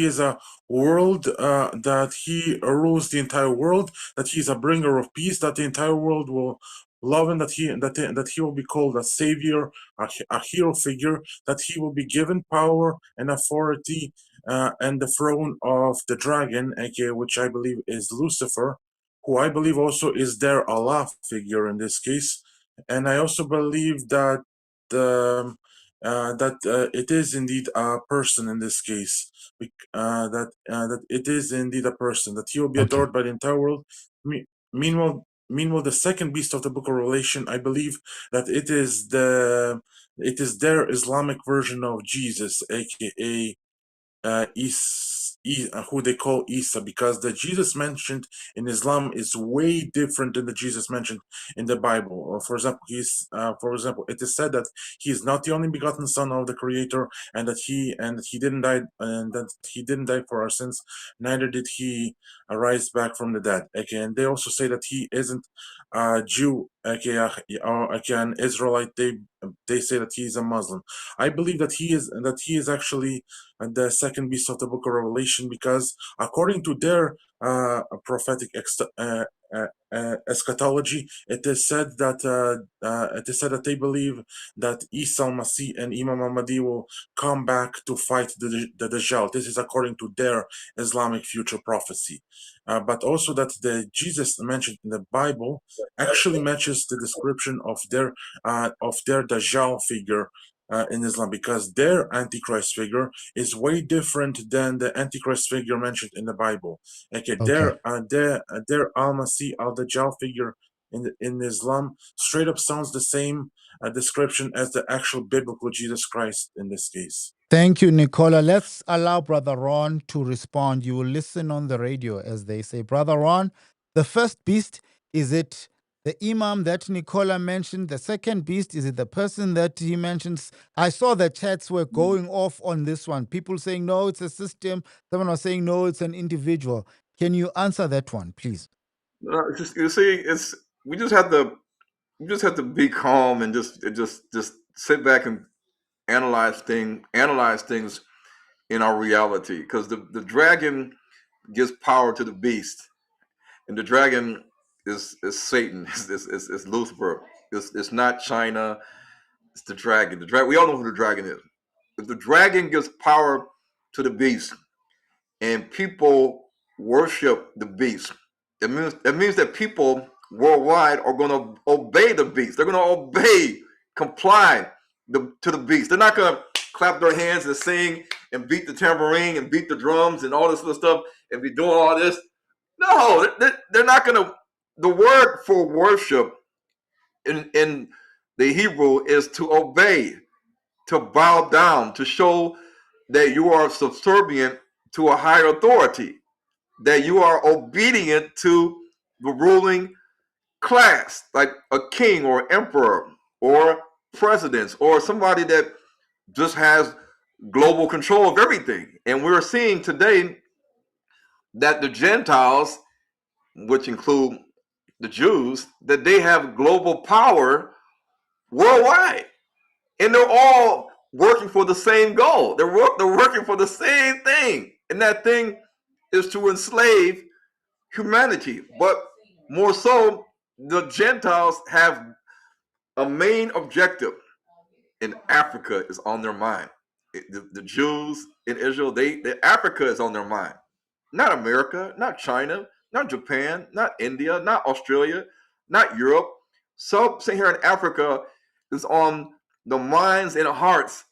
is a world, that he rules the entire world, that he is a bringer of peace, that the entire world will love him, that he will be called a savior, a hero figure, that he will be given power and authority, and the throne of the dragon, aka which I believe is Lucifer, who I believe also is their Allah figure in this case, and I also believe that um, it is indeed a person in this case. That it is indeed a person, that he will be Okay. adored by the entire world. Meanwhile, the second beast of the Book of Revelation, I believe that it is their Islamic version of Jesus, aka who they call Isa, because the Jesus mentioned in Islam is way different than the Jesus mentioned in the Bible. For example, it is said that he is not the only begotten Son of the Creator, and that he didn't die, and that he didn't die for our sins, neither did he arise back from the dead. Okay, and they also say that he isn't a Jew, okay, or okay, an Israelite. They say that he is a Muslim. I believe that he is actually and the second beast of the book of Revelation, because according to their prophetic eschatology, it is said that they believe that Isa al-Masih and Imam al-Mahdi will come back to fight the Dajjal. This is according to their Islamic future prophecy. But also that the Jesus mentioned in the Bible actually matches the description of their Dajjal figure in Islam, because their Antichrist figure is way different than the Antichrist figure mentioned in the Bible. Okay, Okay. their Al-Masih, Al-Dajjal figure in Islam straight up sounds the same description as the actual biblical Jesus Christ in this case. Thank you, Nicola. Let's allow Brother Ron to respond. You will listen on the radio, as they say. Brother Ron, the first beast, is it the imam that Nicola mentioned? The second beast, is it the person that he mentions? I saw the chats were going off on this one. People saying, no, it's a system. Someone was saying, no, it's an individual. Can you answer that one, please? You see, we just have to be calm and just sit back and analyze things in our reality, because the dragon gives power to the beast, and the dragon is Satan. It's Lucifer. It's not China. It's the dragon. The dragon. We all know who the dragon is. If the dragon gives power to the beast, and people worship the beast, it means that people worldwide are going to obey the beast. They're going to obey, comply to the beast. They're not going to clap their hands and sing and beat the tambourine and beat the drums and all this other stuff and be doing all this. No, they're not going to. The word for worship in the Hebrew is to obey, to bow down, to show that you are subservient to a higher authority, that you are obedient to the ruling class, like a king or emperor or presidents or somebody that just has global control of everything. And we're seeing today that the Gentiles, which include the Jews, that they have global power worldwide, and they're all working for the same goal. They're working for the same thing, and that thing is to enslave humanity. But more so, the Gentiles have a main objective, and Africa is on their mind. The Jews in Israel, Africa is on their mind. Not America, not China, not Japan, not India, not Australia, not Europe. Something here in Africa is on the minds and hearts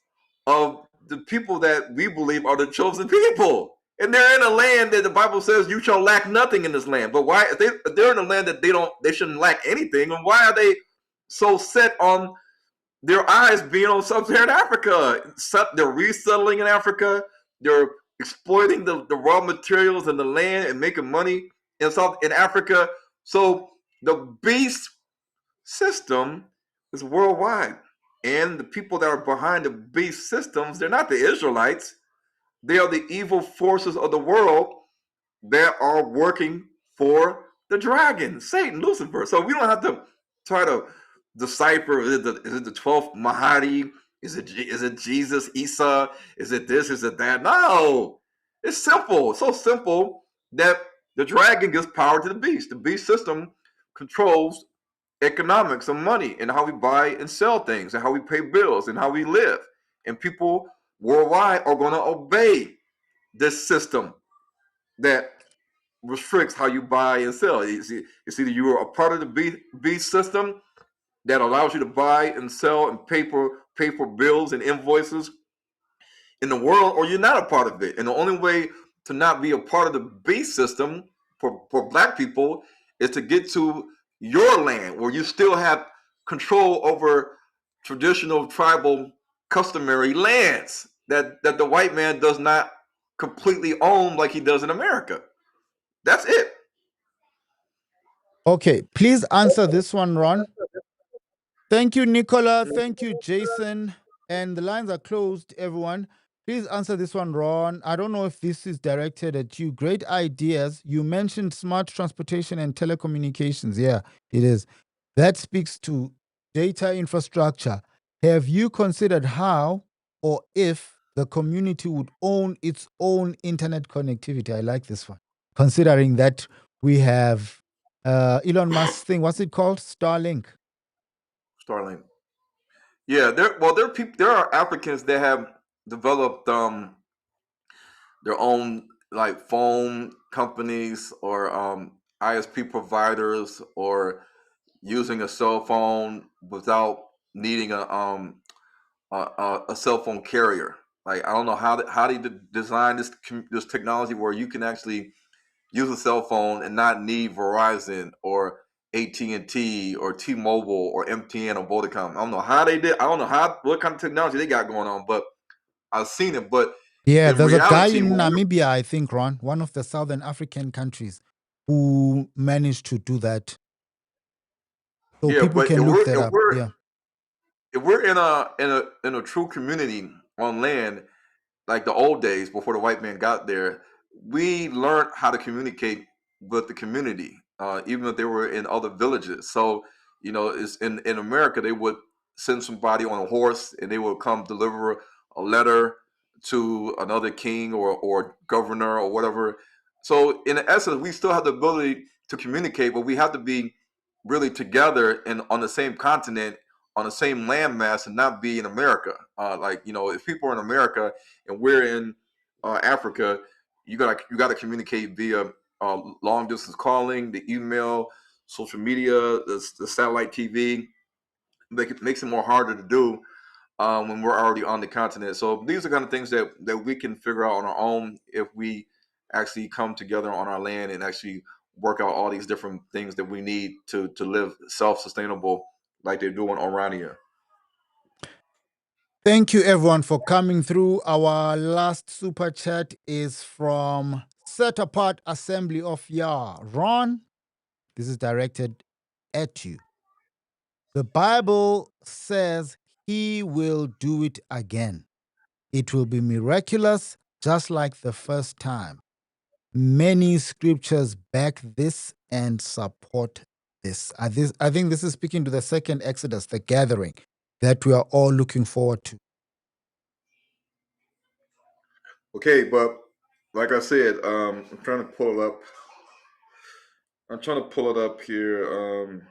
of the people that we believe are the chosen people. And they're in a land that the Bible says you shall lack nothing in this land. But why, if they're in a land that they shouldn't lack anything, and why are they so set on their eyes being on sub-Saharan Africa? They're resettling in Africa. They're exploiting the raw materials and the land and making money in Africa. So the beast system is worldwide. And the people that are behind the beast systems, they're not the Israelites. They are the evil forces of the world that are working for the dragon, Satan, Lucifer. So we don't have to try to decipher, is it the 12th Mahdi? Is it Jesus, Isa? Is it this? Is it that? No. It's simple. It's so simple that the dragon gives power to the beast. The beast system controls economics and money and how we buy and sell things and how we pay bills and how we live. And people worldwide are going to obey this system that restricts how you buy and sell. It's either you are a part of the beast system that allows you to buy and sell and pay for bills and invoices in the world, or you're not a part of it. And the only way to not be a part of the beast system for black people is to get to your land where you still have control over traditional tribal customary lands that the white man does not completely own like he does in America. That's it. Okay, please answer this one, Ron. Thank you, Nicola. Thank you, Jason. And the lines are closed, everyone. Please answer this one, Ron. I don't know if this is directed at you. Great ideas. You mentioned smart transportation and telecommunications. Yeah, it is. That speaks to data infrastructure. Have you considered how or if the community would own its own internet connectivity? I like this one. Considering that we have Elon Musk's thing, what's it called? Starlink. Starlink. Yeah, there are Africans that have developed their own like phone companies or ISP providers, or using a cell phone without needing a cell phone carrier. Like, I don't know how they design this technology where you can actually use a cell phone and not need Verizon or AT&T or T-Mobile or MTN or Vodacom. I don't know how they did. I don't know what kind of technology they got going on, but I've seen it. But Yeah, in there's a guy reality, in Namibia, I think, Ron, one of the Southern African countries, who managed to do that. So yeah. people But can look that up. Yeah. if we're in a true community on land, like the old days before the white man got there, we learned how to communicate with the community, even if they were in other villages. So, it's in America, they would send somebody on a horse and they would come deliver a letter to another king or governor or whatever. So in essence, we still have the ability to communicate, but we have to be really together and on the same continent, on the same landmass, and not be in America. Like, you know, if people are in America and we're in Africa, you gotta communicate via long distance calling, the email, social media, the satellite TV. Makes it more harder to do when we're already on the continent. So these are kind of things that we can figure out on our own if we actually come together on our land and actually work out all these different things that we need to live self-sustainable like they're doing around here. Thank you, everyone, for coming through. Our last super chat is from Set Apart Assembly of Yah. Ron, this is directed at you. The Bible says he will do it again. It will be miraculous, just like the first time. Many scriptures back this and support this. I think this is speaking to the second Exodus, the gathering that we are all looking forward to. Okay, but like I said, I'm trying to pull it up. I'm trying to pull it up here.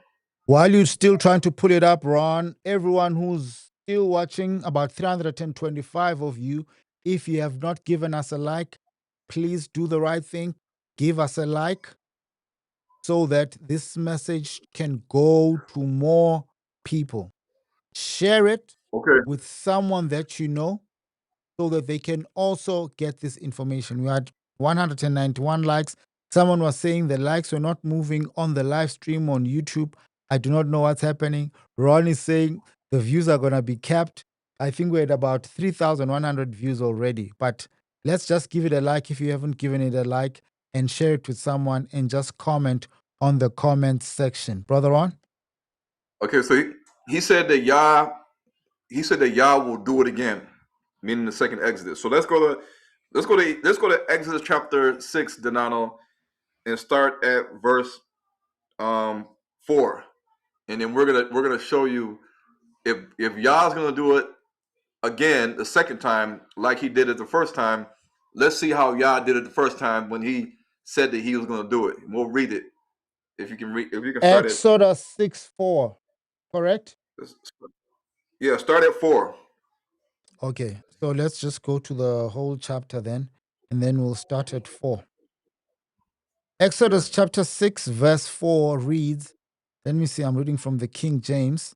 While you're still trying to pull it up, Ron, everyone who's still watching, about 325 of you, if you have not given us a like, please do the right thing. Give us a like so that this message can go to more people. Share it Okay. with someone that you know so that they can also get this information. We had 191 likes. Someone was saying the likes were not moving on the live stream on YouTube. I do not know what's happening. Ron is saying the views are going to be capped. I think we're at about 3,100 views already. But let's just give it a like if you haven't given it a like, and share it with someone and just comment on the comment section. Brother Ron? Okay, so he said that Yah will do it again, meaning the second Exodus. So let's go to Exodus chapter 6, Dinano, and start at verse 4. And then we're gonna show you if Yah's gonna do it again the second time, like he did it the first time. Let's see how Yah did it the first time when he said that he was gonna do it. And we'll read it. If you can start at Exodus 6:4, correct? start at 4. Okay, so let's just go to the whole chapter then, and then we'll start at 4. Yeah. Exodus chapter 6, verse 4 reads, let me see, I'm reading from the King James.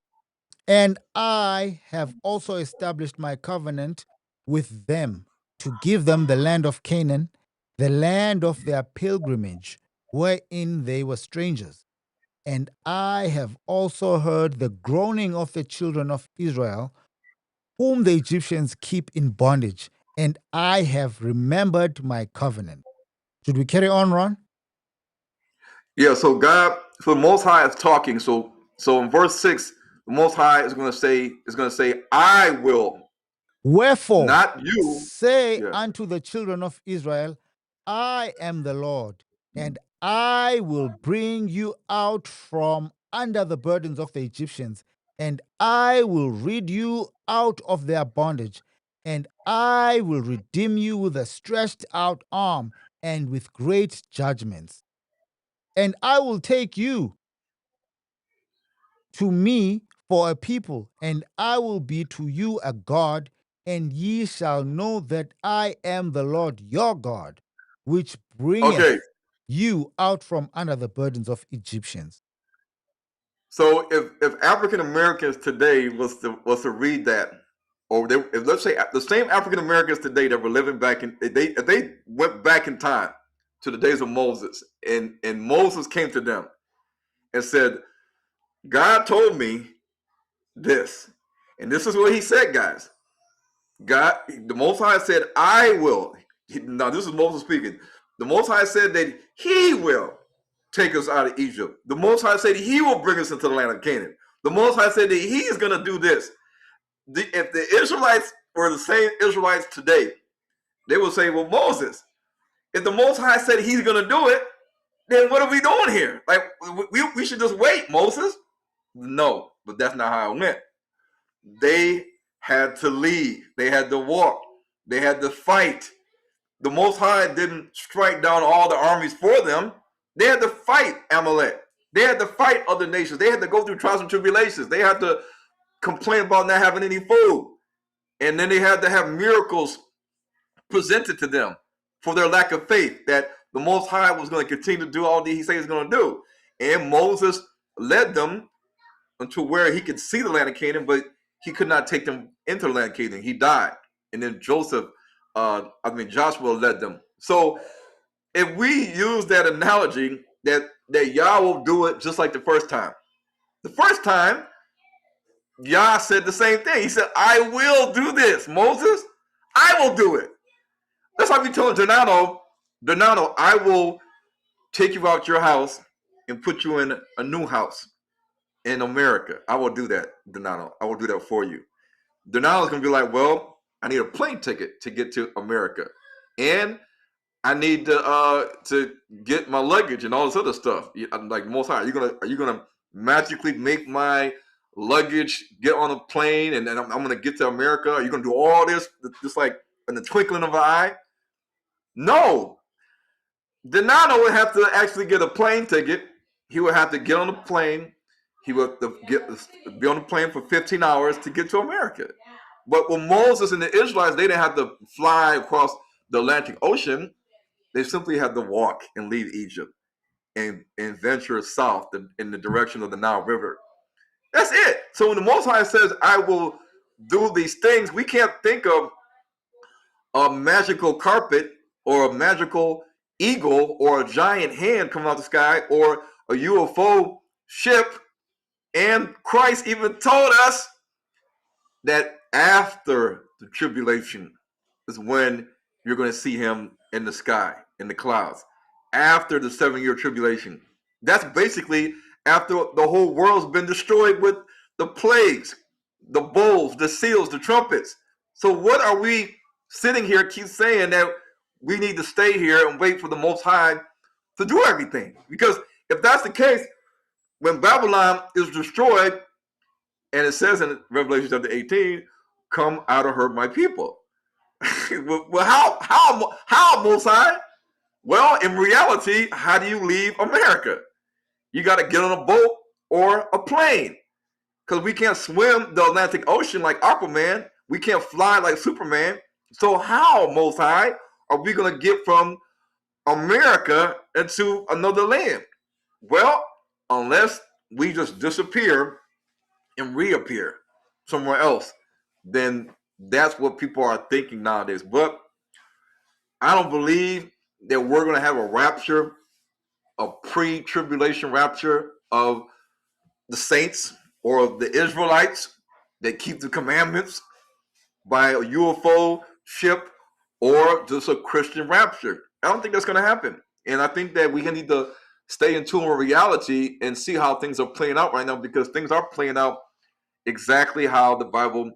And I have also established my covenant with them to give them the land of Canaan, the land of their pilgrimage, wherein they were strangers. And I have also heard the groaning of the children of Israel, whom the Egyptians keep in bondage, and I have remembered my covenant. Should we carry on, Ron? Yeah, so the Most High is talking. So in verse 6, the Most High is gonna say, I will, Wherefore, not you. say Yeah. unto the children of Israel, I am the Lord, and I will bring you out from under the burdens of the Egyptians, and I will rid you out of their bondage, and I will redeem you with a stretched out arm and with great judgments. And I will take you to me for a people, and I will be to you a God, and ye shall know that I am the Lord your God, which Okay. bringeth you out from under the burdens of Egyptians. So if African Americans today was to read that, or if let's say the same African Americans today that were living back in if they went back in time to the days of Moses, and Moses came to them and said, God told me this, and this is what he said, guys. God, the Most High said, I will. Now, this is Moses speaking. The Most High said that he will take us out of Egypt. The Most High said he will bring us into the land of Canaan. The Most High said that he is going to do this. If the Israelites were the same Israelites today, they would say, well, Moses, if the Most High said he's going to do it, then what are we doing here? Like, we should just wait, Moses. No, but that's not how it went. They had to leave. They had to walk. They had to fight. The Most High didn't strike down all the armies for them. They had to fight Amalek. They had to fight other nations. They had to go through trials and tribulations. They had to complain about not having any food. And then they had to have miracles presented to them for their lack of faith that the Most High was going to continue to do all that he said he's going to do. And Moses led them until where he could see the land of Canaan, but he could not take them into the land of Canaan. He died. And then Joshua led them. So if we use that analogy that Yah will do it just like the first time. The first time, Yah said the same thing. He said, I will do this. Moses, I will do it. That's why we told Dinano, I will take you out your house and put you in a new house in America. I will do that, Dinano. I will do that for you. Dinano's going to be like, well, I need a plane ticket to get to America. And I need to get my luggage and all this other stuff. I'm like, Most High, are you gonna magically make my luggage get on a plane and then I'm gonna get to America? Are you gonna do all this just like in the twinkling of an eye? No. Dinano would have to actually get a plane ticket. He would have to get on the plane. He would be on the plane for 15 hours to get to America. But with Moses and the Israelites, they didn't have to fly across the Atlantic Ocean. They simply had to walk and leave Egypt and venture south in the direction of the Nile River. That's it. So when the Most High says, I will do these things, we can't think of a magical carpet or a magical eagle or a giant hand coming out the sky or a UFO ship. And Christ even told us that after the tribulation is when you're going to see him in the sky, in the clouds, after the 7-year tribulation. That's basically after the whole world's been destroyed with the plagues, the bowls, the seals, the trumpets. So what are we sitting here keep saying that we need to stay here and wait for the Most High to do everything? Because if that's the case, when Babylon is destroyed, and it says in Revelation chapter 18, come out of her, my people. Well, how, Most High? Well, in reality, how do you leave America? You got to get on a boat or a plane because we can't swim the Atlantic Ocean like Aquaman. We can't fly like Superman. So how, Most High, are we going to get from America into another land? Well, unless we just disappear and reappear somewhere else, then that's what people are thinking nowadays. But I don't believe that we're going to have a rapture, a pre-tribulation rapture of the saints or the Israelites that keep the commandments by a UFO ship or just a Christian rapture. I don't think that's going to happen. And I think that we need to stay in tune with reality and see how things are playing out right now, because things are playing out exactly how the Bible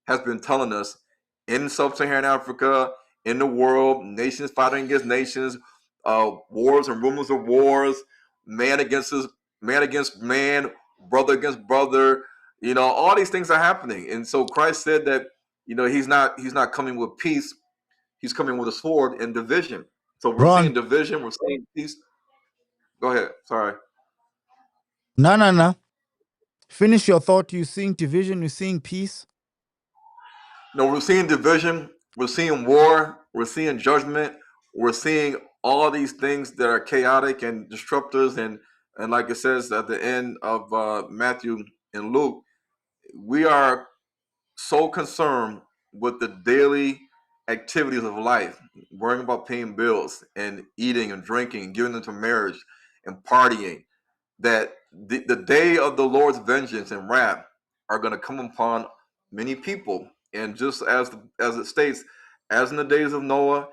has been telling us in sub-Saharan Africa, in the world, nations fighting against nations, wars and rumors of wars, man against man, brother against brother. All these things are happening. And so Christ said that, he's not coming with peace. He's coming with a sword and division. So we're seeing Ron, division. We're seeing peace. Go ahead. Sorry. no. Finish your thought. You're seeing division, you're seeing peace. No, we're seeing division, we're seeing war, we're seeing judgment, we're seeing all these things that are chaotic and disruptors, and like it says at the end of Matthew and Luke, we are so concerned with the daily activities of life, worrying about paying bills and eating and drinking and giving into marriage and partying, that the day of the Lord's vengeance and wrath are going to come upon many people. And just as it states, as in the days of Noah,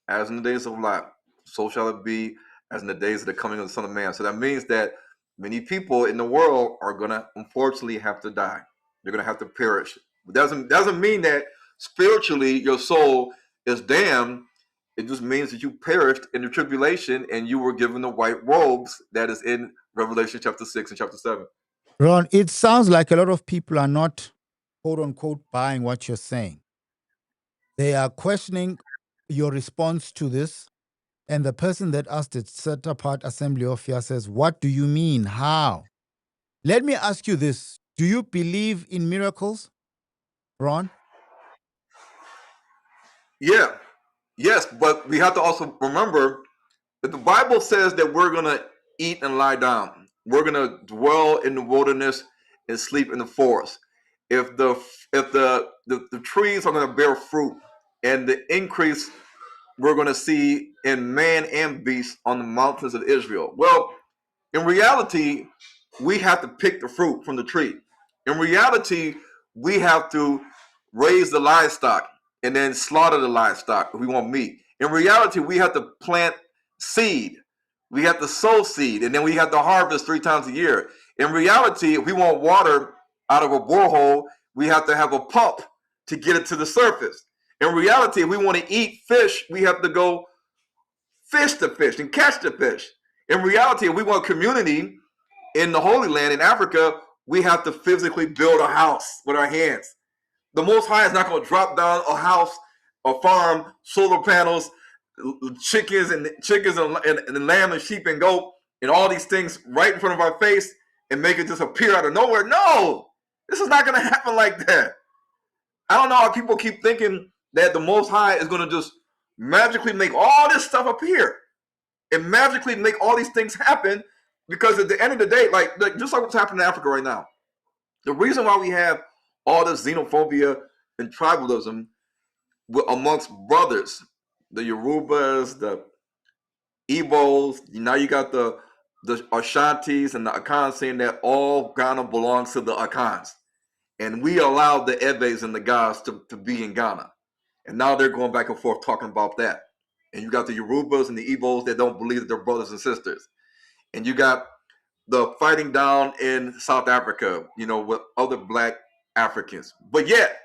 as in the days of Lot, so shall it be as in the days of the coming of the Son of Man. So that means that many people in the world are going to unfortunately have to die. They're going to have to perish. It doesn't mean that spiritually your soul is damned. It just means that you perished in the tribulation and you were given the white robes that is in Revelation chapter 6 and chapter 7. Ron, it sounds like a lot of people are not, quote unquote, buying what you're saying. They are questioning your response to this. And the person that asked it, set apart assembly of here, says, what do you mean? How? Let me ask you this. Do you believe in miracles, Ron? Yeah, yes, but we have to also remember that the Bible says that we're going to eat and lie down. We're going to dwell in the wilderness and sleep in the forest. If the trees are going to bear fruit and the increase we're going to see in man and beast on the mountains of Israel. Well, in reality, we have to pick the fruit from the tree. In reality, we have to raise the livestock and then slaughter the livestock if we want meat. In reality, we have to plant seed. We have to sow seed, and then we have to harvest 3 times a year. In reality, if we want water out of a borehole, we have to have a pump to get it to the surface. In reality, if we want to eat fish, we have to go fish the fish and catch the fish. In reality, if we want community in the Holy Land in Africa, we have to physically build a house with our hands. The Most High is not going to drop down a house, a farm, solar panels, chickens and lamb and sheep and goat and all these things right in front of our face and make it just appear out of nowhere. No, this is not going to happen like that. I don't know how people keep thinking that the Most High is going to just magically make all this stuff appear and magically make all these things happen, because at the end of the day, like just like what's happening in Africa right now, the reason why we have all this xenophobia and tribalism amongst brothers, the Yorubas, the Igbos, now you got the Ashantis and the Akans saying that all Ghana belongs to the Akans. And we allowed the Ebes and the Gas to be in Ghana. And now they're going back and forth talking about that. And you got the Yorubas and the Igbos that don't believe that they're brothers and sisters. And you got the fighting down in South Africa, with other black Africans. But yet,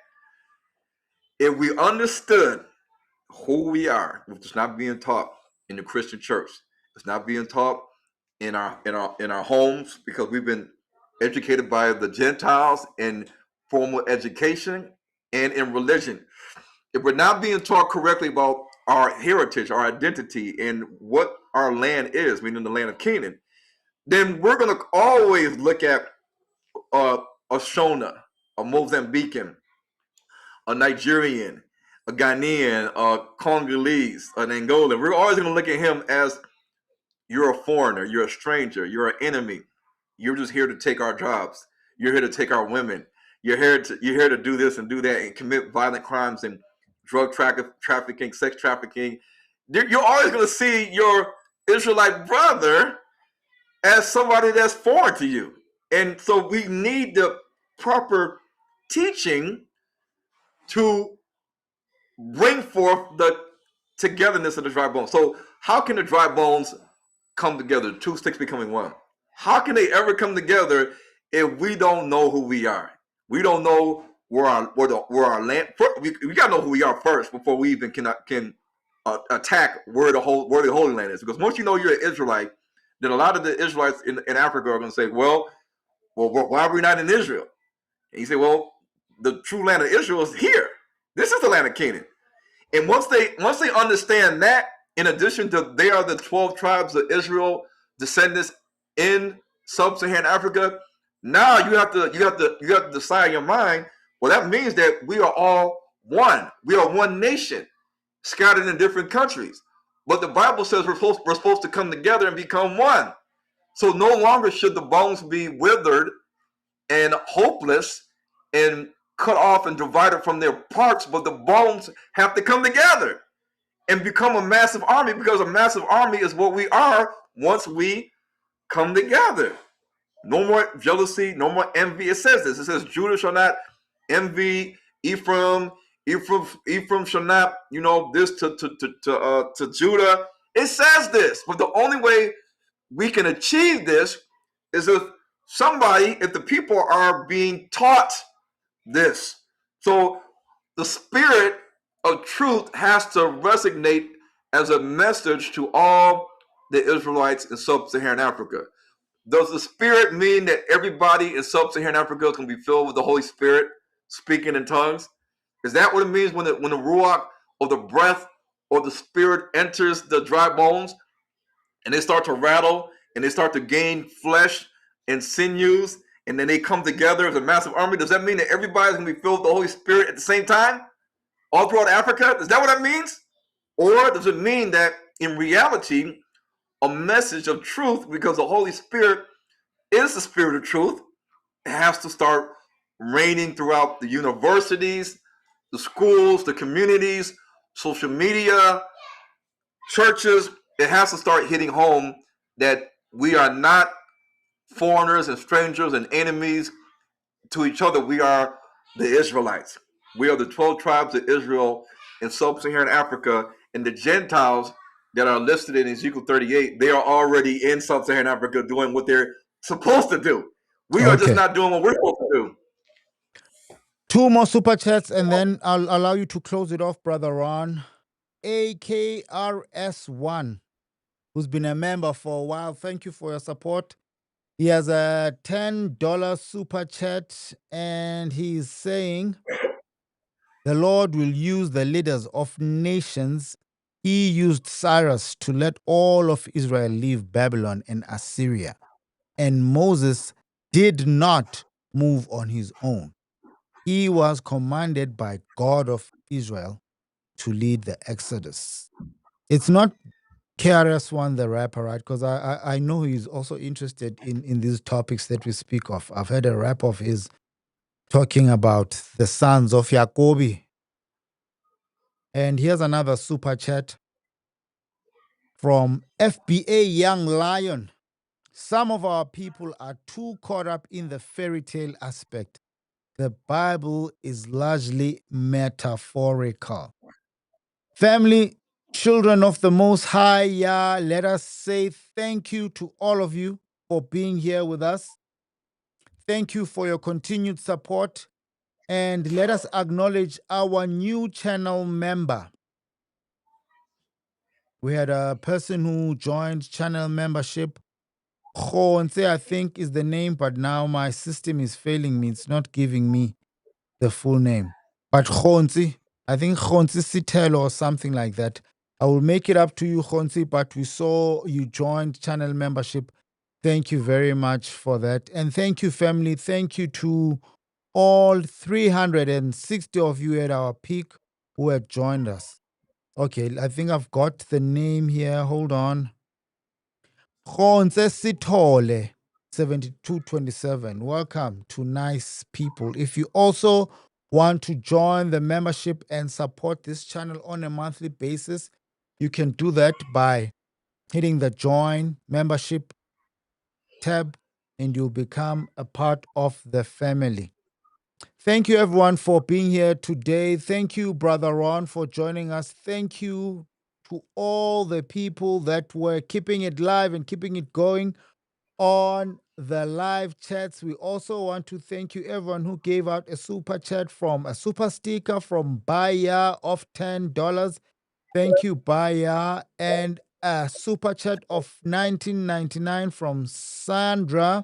if we understood who we are, which is not being taught in the Christian church, it's not being taught in our homes, because we've been educated by the Gentiles in formal education and in religion. If we're not being taught correctly about our heritage, our identity, and what our land is, meaning the land of Canaan, then we're going to always look at a Shona, a Mozambican, a Nigerian, a Ghanaian, a Congolese, an Angolan. We're always going to look at him as, you're a foreigner, you're a stranger, you're an enemy. You're just here to take our jobs. You're here to take our women. You're here to do this and do that and commit violent crimes and drug trafficking, sex trafficking. You're always going to see your Israelite brother as somebody that's foreign to you. And so we need the proper teaching to bring forth the togetherness of the dry bones. So how can the dry bones come together? 2 sticks becoming one. How can they ever come together if we don't know who we are? We don't know where our land. We got to know who we are first before we even can attack where the Holy Land is. Because once you know you're an Israelite, then a lot of the Israelites in Africa are going to say, well, why are we not in Israel? And you say, well, the true land of Israel is here. This is the land of Canaan. And once they understand that, in addition to they are the 12 tribes of Israel descendants in sub-Saharan Africa, now you have to decide in your mind, well, that means that we are all one. We are one nation scattered in different countries. But the Bible says we're supposed to come together and become one. So no longer should the bones be withered and hopeless and cut off and divided from their parts, but the bones have to come together and become a massive army, because a massive army is what we are once we come together. No more jealousy, no more envy. It says this. It says Judah shall not envy Ephraim. Ephraim shall not, this to Judah. It says this, but the only way we can achieve this is if the people are being taught this. So the spirit of truth has to resonate as a message to all the Israelites in sub-Saharan Africa. Does the spirit mean that everybody in sub-Saharan Africa is going to be filled with the Holy Spirit, speaking in tongues? Is that what it means when the ruach, or the breath, or the Spirit enters the dry bones and they start to rattle and they start to gain flesh and sinews, and then they come together as a massive army, does that mean that everybody's going to be filled with the Holy Spirit at the same time all throughout Africa? Is that what that means? Or does it mean that in reality, a message of truth, because the Holy Spirit is the Spirit of truth, it has to start reigning throughout the universities, the schools, the communities, social media, churches? It has to start hitting home that we are not foreigners and strangers and enemies to each other. We are the Israelites. We are the 12 tribes of Israel in sub-Saharan Africa, and the Gentiles that are listed in Ezekiel 38, they are already in sub-Saharan Africa doing what they're supposed to do. We are just Okay. not doing what we're supposed to do. 2 more super chats, and then I'll allow you to close it off, Brother Ron. AKRS1, who's been a member for a while. Thank you for your support. He has a $10 super chat, and he's saying, the Lord will use the leaders of nations. He used Cyrus to let all of Israel leave Babylon and Assyria. And Moses did not move on his own. He was commanded by God of Israel to lead the Exodus. It's not KRS-One, the rapper, right? Because I know he's also interested in these topics that we speak of. I've heard a rap of his talking about the sons of Jacobi. And here's another super chat from FBA Young Lion. Some of our people are too caught up in the fairy tale aspect. The Bible is largely metaphorical. Family, children of the Most High, Yah, let us say thank you to all of you for being here with us. Thank you for your continued support. And let us acknowledge our new channel member. We had a person who joined channel membership. Khonse, I think, is the name, but now my system is failing me. It's not giving me the full name. But Khonsi, I think Khonsi Sitelo or something like that. I will make it up to you, Khonsi, but we saw you joined channel membership. Thank you very much for that. And thank you, family. Thank you to all 360 of you at our peak who have joined us. Okay, I think I've got the name here. Hold on. Khonse Sithole, 7227. Welcome to Nice People. If you also want to join the membership and support this channel on a monthly basis, you can do that by hitting the join membership tab and you'll become a part of the family. Thank you, everyone, for being here today. Thank you, Brother Ron, for joining us. Thank you to all the people that were keeping it live and keeping it going on the live chats. We also want to thank you, everyone who gave out a super chat from a super sticker from Baya of $10. Thank you, Baya. And a super chat of $19.99 from Sandra.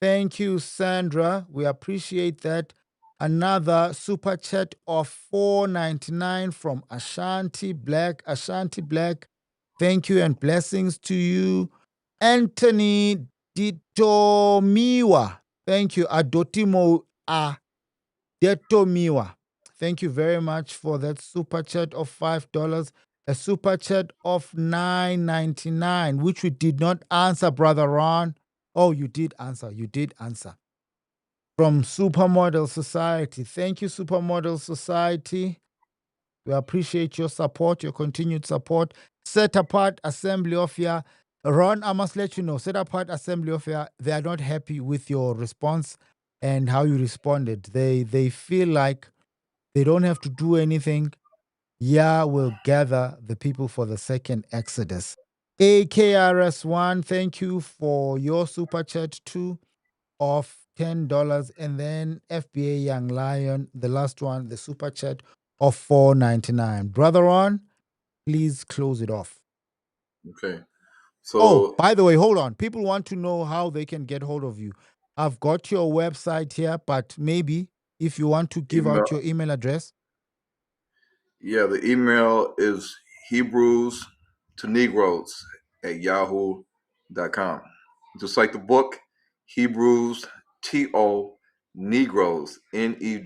Thank you, Sandra. We appreciate that. Another super chat of $4.99 from Ashanti Black. Ashanti Black, thank you and blessings to you. Anthony Ditomiwa. Thank you. Adotimo Detomiwa. Thank you very much for that super chat of $5. A super chat of $9.99, which we did not answer, Brother Ron. Oh, you did answer. You did answer. From Supermodel Society. Thank you, Supermodel Society. We appreciate your support, your continued support. Set apart Assembly of Yah. Ron, I must let you know, Set apart Assembly of Yah, they are not happy with your response and how you responded. They feel like they don't have to do anything. Yah will gather the people for the second Exodus. AKRS1, thank you for your super chat too of $10. And then FBA Young Lion, the last one, the super chat of $4.99. Brother Ron, please close it off. Okay. Oh, So, by the way, hold on. People want to know how they can get hold of you. I've got your website here, but maybe if you want to give email, out your email address. yeah, the email is Hebrews to Negroes at yahoo.com. Just like the book, Hebrews to Negroes, Negroes,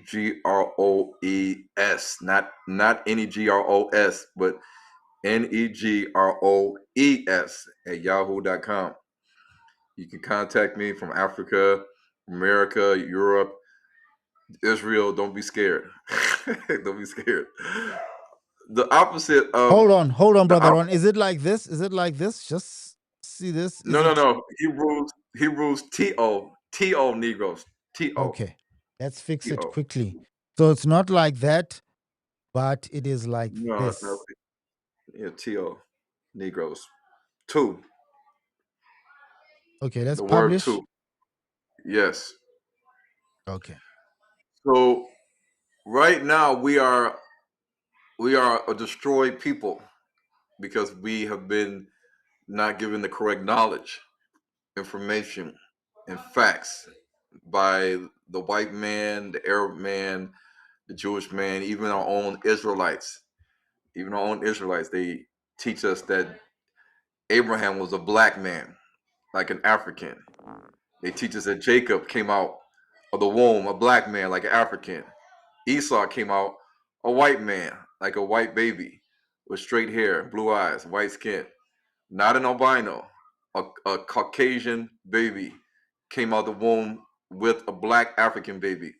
not Negros, but Negroes at yahoo.com. You can contact me from Africa, America, Europe, Israel. Don't be scared. Don't be scared. The opposite of Hold on, the brother op- Ron. Is it like this? Is it like this? Just see this. Is it no. Hebrews to Negroes. To okay? Let's fix it to. quickly. So it's not like that, but it is like No, it's not. this. Yeah, to Negroes. Two. Okay, let's The word publish. two. Yes. Okay. So right now we are a destroyed people because we have been not given the correct knowledge, information, and facts by the white man, the Arab man, the Jewish man, even our own Israelites. Even our own Israelites, they teach us that Abraham was a black man, like an African. They teach us that Jacob came out of the womb, a black man, like an African. Esau came out a white man, like a white baby, with straight hair, blue eyes, white skin. Not an albino, a Caucasian baby came out the womb with a black African baby.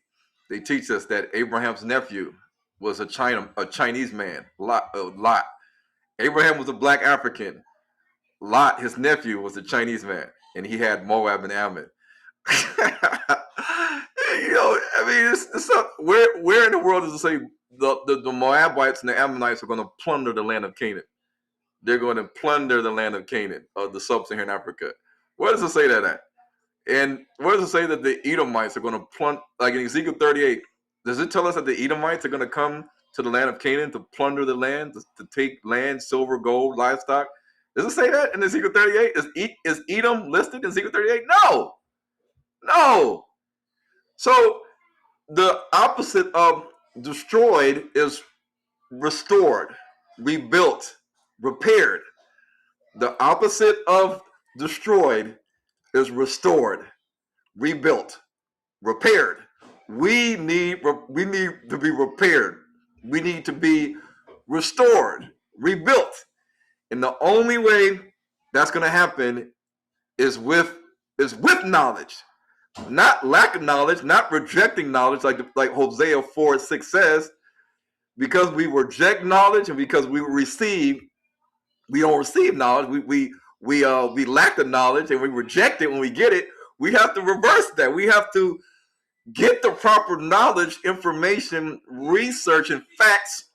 They teach us that Abraham's nephew was a Chinese man, Lot. Abraham was a black African. Lot, his nephew, was a Chinese man, and he had Moab and Ammon. I mean, it's not, where in the world does it say the Moabites and the Ammonites are going to plunder the land of Canaan? They're going to plunder the land of Canaan, of the sub-Saharan Africa. Where does it say that at? And where does it say that the Edomites are going to plunder, like in Ezekiel 38, does it tell us that the Edomites are going to come to the land of Canaan to plunder the land, to take land, silver, gold, livestock? Does it say that in Ezekiel 38? Is Edom listed in Ezekiel 38? No. No. So the opposite of destroyed is restored, rebuilt, repaired. The opposite of destroyed is restored, rebuilt, repaired. We need to be repaired. We need to be restored, rebuilt. And the only way that's going to happen is with knowledge, not lack of knowledge, not rejecting knowledge, like Hosea 4:6 says. Because we reject knowledge and because we don't receive knowledge. We lack the knowledge and we reject it when we get it. We have to reverse that. We have to get the proper knowledge, information, research, and facts,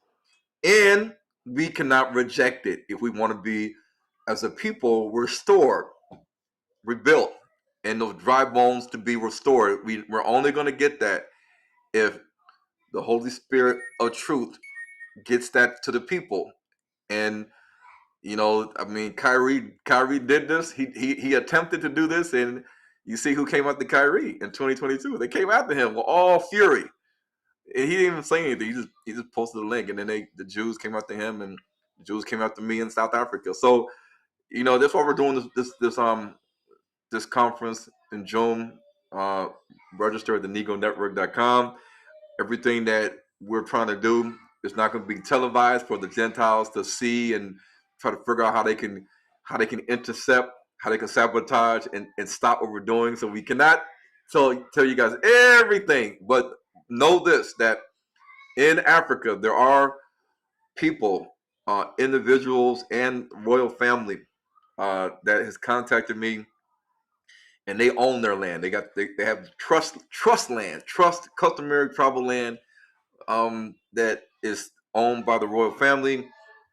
and we cannot reject it if we want to be, as a people, restored, rebuilt, and those dry bones to be restored. We're only going to get that if the Holy Spirit of truth gets that to the people. And I mean, Kyrie did this. He attempted to do this, and you see who came after Kyrie in 2022. They came after him with all fury, and he didn't even say anything. He just posted a link, and then the Jews came after him, and the Jews came after me in South Africa. So that's why we're doing this conference in June. Register at thenegonetwork.com. Everything that we're trying to do is not going to be televised for the Gentiles to see and try to figure out how they can intercept, how they can sabotage and stop what we're doing. So we cannot tell you guys everything, but know this, that in Africa there are people, individuals and royal family that has contacted me, and they own their land. They have trust land, trust customary tribal land, that is owned by the royal family,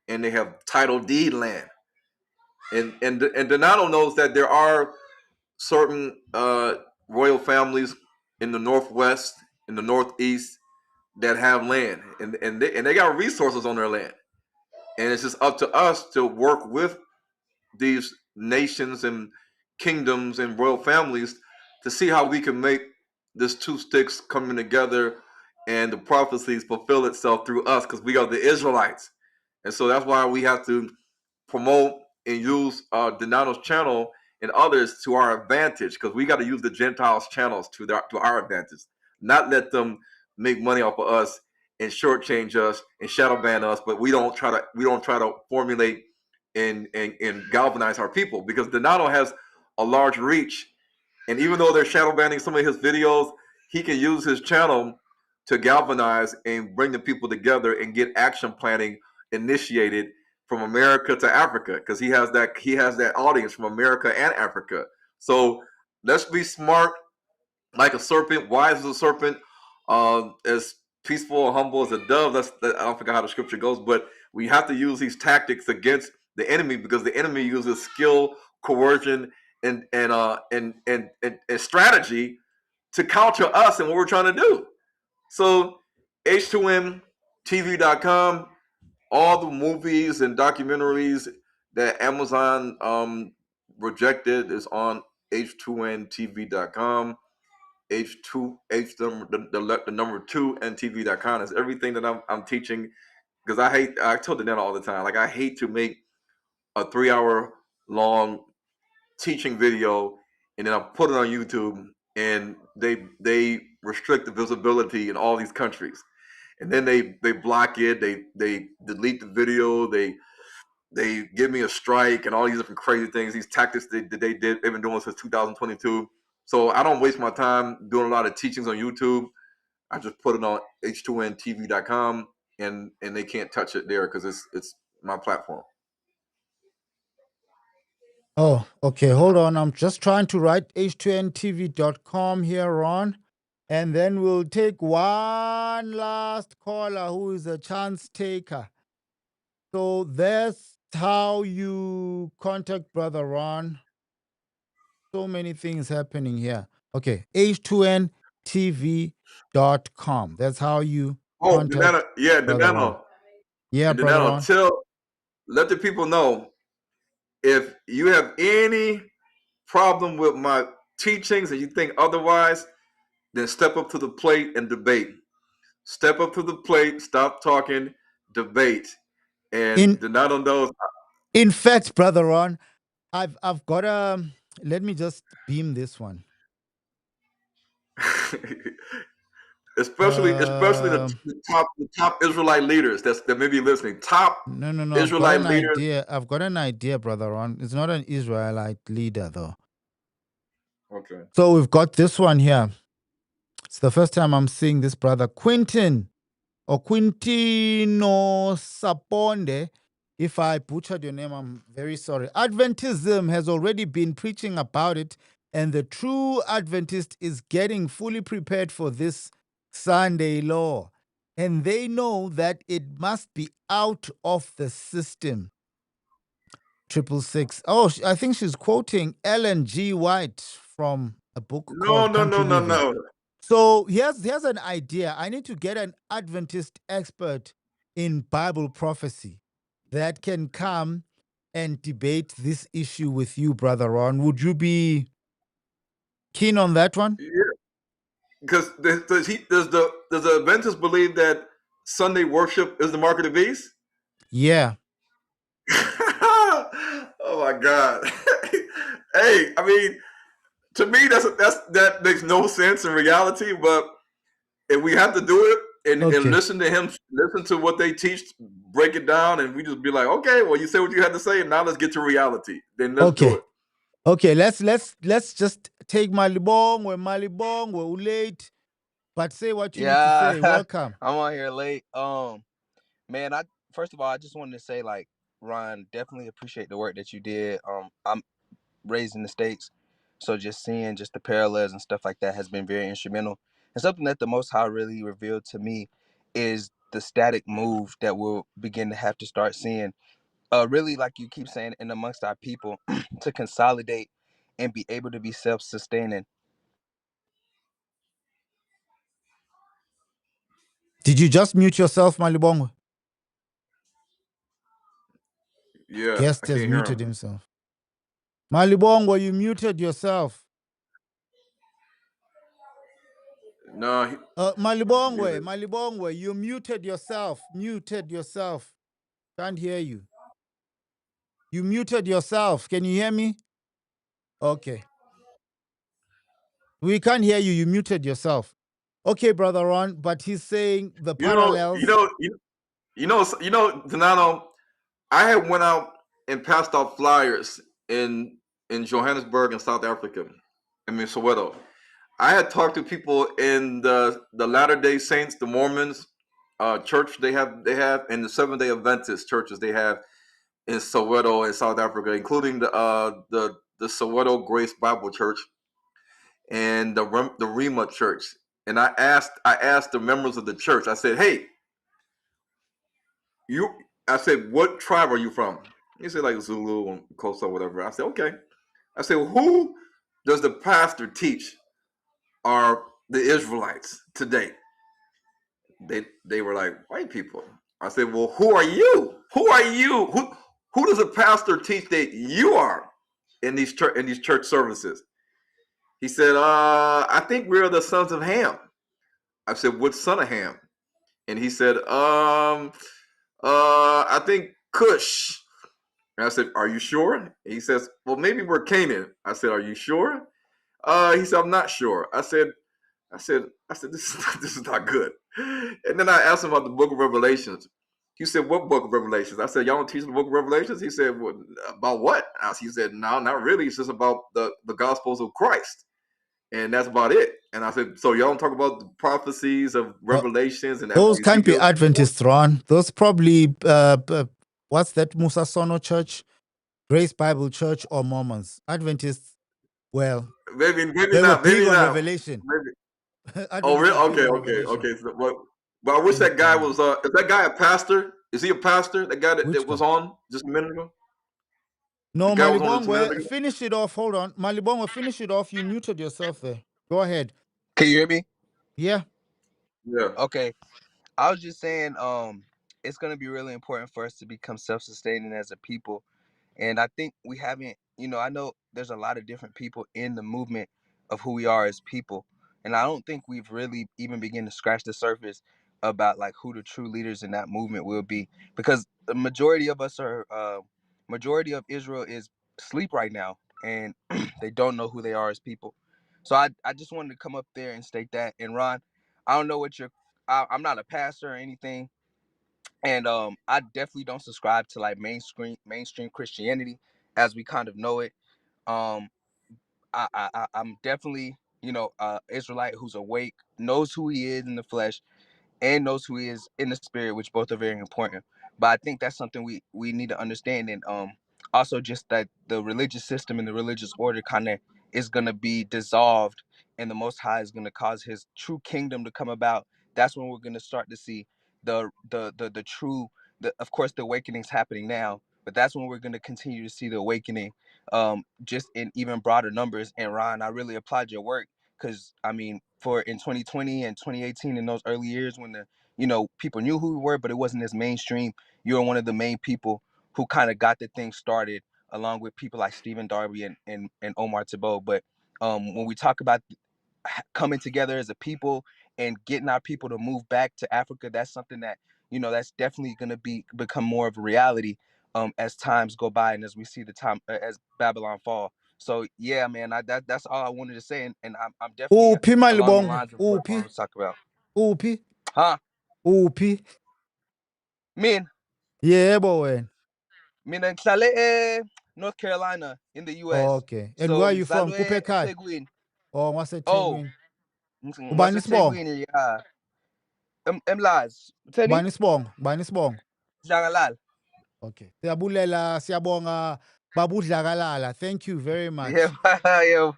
and they have title deed land. And Dinano knows that there are certain royal families in the northwest, in the northeast, that have land, and they got resources on their land, and it's just up to us to work with these nations and kingdoms and royal families to see how we can make this two sticks coming together and the prophecies fulfill itself through us, because we are the Israelites, And so that's why we have to promote and use Dinano's channel and others to our advantage, because we got to use the Gentiles' channels to our advantage, not let them make money off of us and shortchange us and shadow ban us. But we don't try to formulate and galvanize our people, because Dinano has a large reach, and even though they're shadow banning some of his videos, he can use his channel to galvanize and bring the people together and get action planning initiated from America to Africa, because he has that audience from America and Africa. So let's be smart like a serpent, wise as a serpent, as peaceful and humble as a dove. I don't forget how the scripture goes, but we have to use these tactics against the enemy, because the enemy uses skill, coercion, and strategy to counter us and what we're trying to do. So H2MTV.com, all the movies and documentaries that Amazon rejected is on H2NTV.com. The number 2 NTV.com is everything that I'm teaching, because I told the all the time, like, I hate to make a 3-hour long teaching video and then I put it on YouTube and they restrict the visibility in all these countries, and then they block it, they delete the video, they give me a strike and all these different crazy things, these tactics they've been doing since 2022. So I don't waste my time doing a lot of teachings on YouTube. I just put it on h2ntv.com and they can't touch it there, because it's my platform. Oh, okay. Hold on. I'm just trying to write h2ntv.com here, Ron. And then we'll take one last caller who is a chance taker. So that's how you contact Brother Ron. So many things happening here. Okay. h2ntv.com. That's how you Oh, contact Brother Ron. Dinano. Yeah, And Brother Dinano, Ron. let the people know, if you have any problem with my teachings and you think otherwise, then step up to the plate and debate. Step up to the plate, stop talking, debate. And In Dinano knows. in fact, Brother Ron, I've got a, let me just beam this one. especially Um the top Israelite leaders that may be listening. Top no, I've got Israelite an leaders. idea. I've got an idea, Brother Ron. It's not an Israelite leader though. Okay. So we've got this one here. It's the first time I'm seeing this brother Quintin or Quintino Saponde. If I butchered your name, I'm very sorry. Adventism has already been preaching about it, and the true Adventist is getting fully prepared for this Sunday law. And they know that it must be out of the system. 666. Oh, I think she's quoting Ellen G. White from a book No, called no, no, Country no, Living. no. So here's an idea. I need to get an Adventist expert in Bible prophecy that can come and debate this issue with you, Brother Ron. Would you be keen on that one? Yeah, because does the Adventists believe that Sunday worship is the mark of the beast? Yeah. Oh my God! Hey, I mean, to me, that makes no sense in reality. But if we have to do it and Okay. listen to him, listen to what they teach, break it down, and we just be like, okay, well, you say what you had to say, and now let's get to reality. Then let's do Okay. it. Okay. Let's just take Malibong, we're late, but say what you need to Yeah, say. Welcome. I'm on here late. Man, I first of all, I just wanted to say, like, Ron, definitely appreciate the work that you did. I'm raised in the States, so just seeing just the parallels and stuff like that has been very instrumental. And something that the Most High really revealed to me is the static move that we'll begin to have to start seeing. Really, like you keep saying, in amongst our people to consolidate and be able to be self-sustaining. Did you just mute yourself, Malibong? Yeah, I Guest has can't hear him. muted himself. Malibongwe, you muted yourself. No, he's Malibongwe, muted. Malibongwe, you muted yourself. Muted yourself. Can't hear you. You muted yourself. Can you hear me? Okay. We can't hear you. You muted yourself. Okay, Brother Ron, but he's saying the You know, you parallels. know, you, you know, Dinano. I had went out and passed out flyers in Johannesburg in South Africa. I mean Soweto. I had talked to people in the Latter Day Saints, the Mormons church they have, and the Seventh Day Adventist churches they have in Soweto in South Africa, including the Soweto Grace Bible Church and the Rema Church. And I asked the members of the church. I said, "Hey, you." I said, "What tribe are you from?" He said, "Like Zulu and Xhosa, whatever." I said, "Okay." I said, well, "Who does the pastor teach are the Israelites today?" They were like, "White people." I said, "Well, who are you? Who are you? Who does a pastor teach that you are in these church services?" He said, "I think we're the sons of Ham." I said, "What son of Ham?" And he said, I think Cush." And I said, "Are you sure?" And he says, "Well, maybe we're Canaan." I said, "Are you sure?" He said, "I'm not sure." This is not good. And then I asked him about the book of Revelations. He said, "What book of Revelations?" I said, "Y'all don't teach the book of Revelations?" He said, "Well, about what?" He said, "No, not really. It's just about the Gospels of Christ. And that's about it." And I said, "So y'all don't talk about the prophecies of Revelations and Those can't be Ezekiel?" Adventists, Ron. Those probably, what's that, Musa Sono Church, Grace Bible Church, or Mormons. Adventists, well, Maybe they were not. big Maybe on not. Revelation. Maybe. Oh, Adventists really? are big Okay, on okay, Revelation. okay. So, well, I wish that guy was. Is that guy a pastor? Is he a pastor? That guy Which that was guy? on just a minute ago. The No, guy was on just a minute Malibongwe, ago. finish it off. Hold on. Malibongwe, finish it off. You muted yourself there. Go ahead. Can you hear me? Yeah. Yeah. Okay. I was just saying, it's gonna be really important for us to become self-sustaining as a people. And I think we haven't, I know there's a lot of different people in the movement of who we are as people. And I don't think we've really even begun to scratch the surface about like who the true leaders in that movement will be. Because the majority of us majority of Israel is asleep right now and they don't know who they are as people. So I just wanted to come up there and state that. And Ron, I don't know what I'm not a pastor or anything, and I definitely don't subscribe to like mainstream Christianity as we kind of know it. um I'm definitely Israelite who's awake, knows who he is in the flesh, and knows who he is in the spirit, which both are very important. But I think that's something we need to understand. And also just that the religious system and the religious order kind of is going to be dissolved, and the Most High is going to cause his true kingdom to come about. That's when we're going to start to see the true, of course the awakening's happening now, but that's when we're going to continue to see the awakening, just in even broader numbers. And Ron, I really applaud your work, because I mean, for in 2020 and 2018, in those early years when the people knew who we were, but it wasn't as mainstream, you were one of the main people who kind of got the thing started, along with people like Stephen Darby and Omar Tebow. But when we talk about coming together as a people and getting our people to move back to Africa, that's something that that's definitely going to become more of a reality, as times go by and as we see the time, as Babylon fall. So yeah, man, that's all I wanted to say, and I'm definitely Uphi along the Malibongwe? lines of what Ron Uphi? was talking about. Uphi? Huh? Uphi? Min, Yebo wena. mina ngihlale North Carolina in the US. Okay. And where So are you from? ngizalwe Kupekai? eThekwini. Oh, Oh, ngaseThekwini. Ubani isibongo? ngaseThekwini, yeah. Emlazi. Utheni? Ubani isibongo? Ubani isibongo? Dlangalala. Okay. Siyabulela, siyabonga babudlakalala. Thank you very Yeah, much. yeah.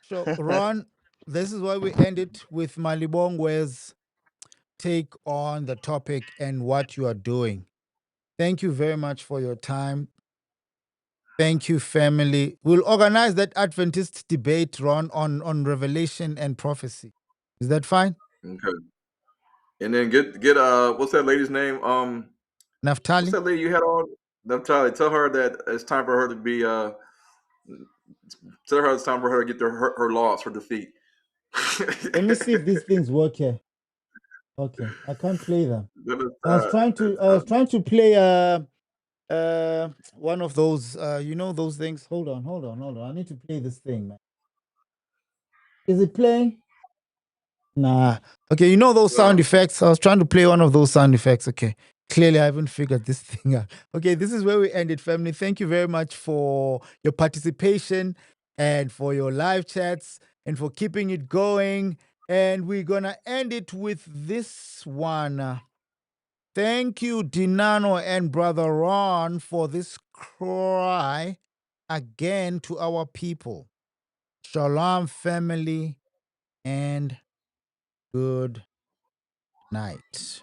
So, Ron, this is why we end it with Malibongwe's take on the topic and what you are doing. Thank you very much for your time. Thank you, family. We'll organize that Adventist debate, Ron, on Revelation and prophecy. Is that fine? Okay. And then get what's that lady's name? What's Naftali? that lady you had on? Natalie. Tell her that it's time for her to be. Tell her it's time for her to get her loss, her defeat. Let me see if these things work here. Okay, I can't play them. Then it's, I was trying to play One of those, you know, those things. Hold on, hold on, hold on. I need to play this thing, man. Is it playing? Nah. Okay, you know those sound No. effects? I was trying to play one of those sound effects. Okay. Clearly, I haven't figured this thing out. Okay, this is where we ended, family. Thank you very much for your participation and for your live chats and for keeping it going. And we're going to end it with this one. Thank you, Dinano and Brother Ron, for this cry again to our people. Shalom, family, and good night.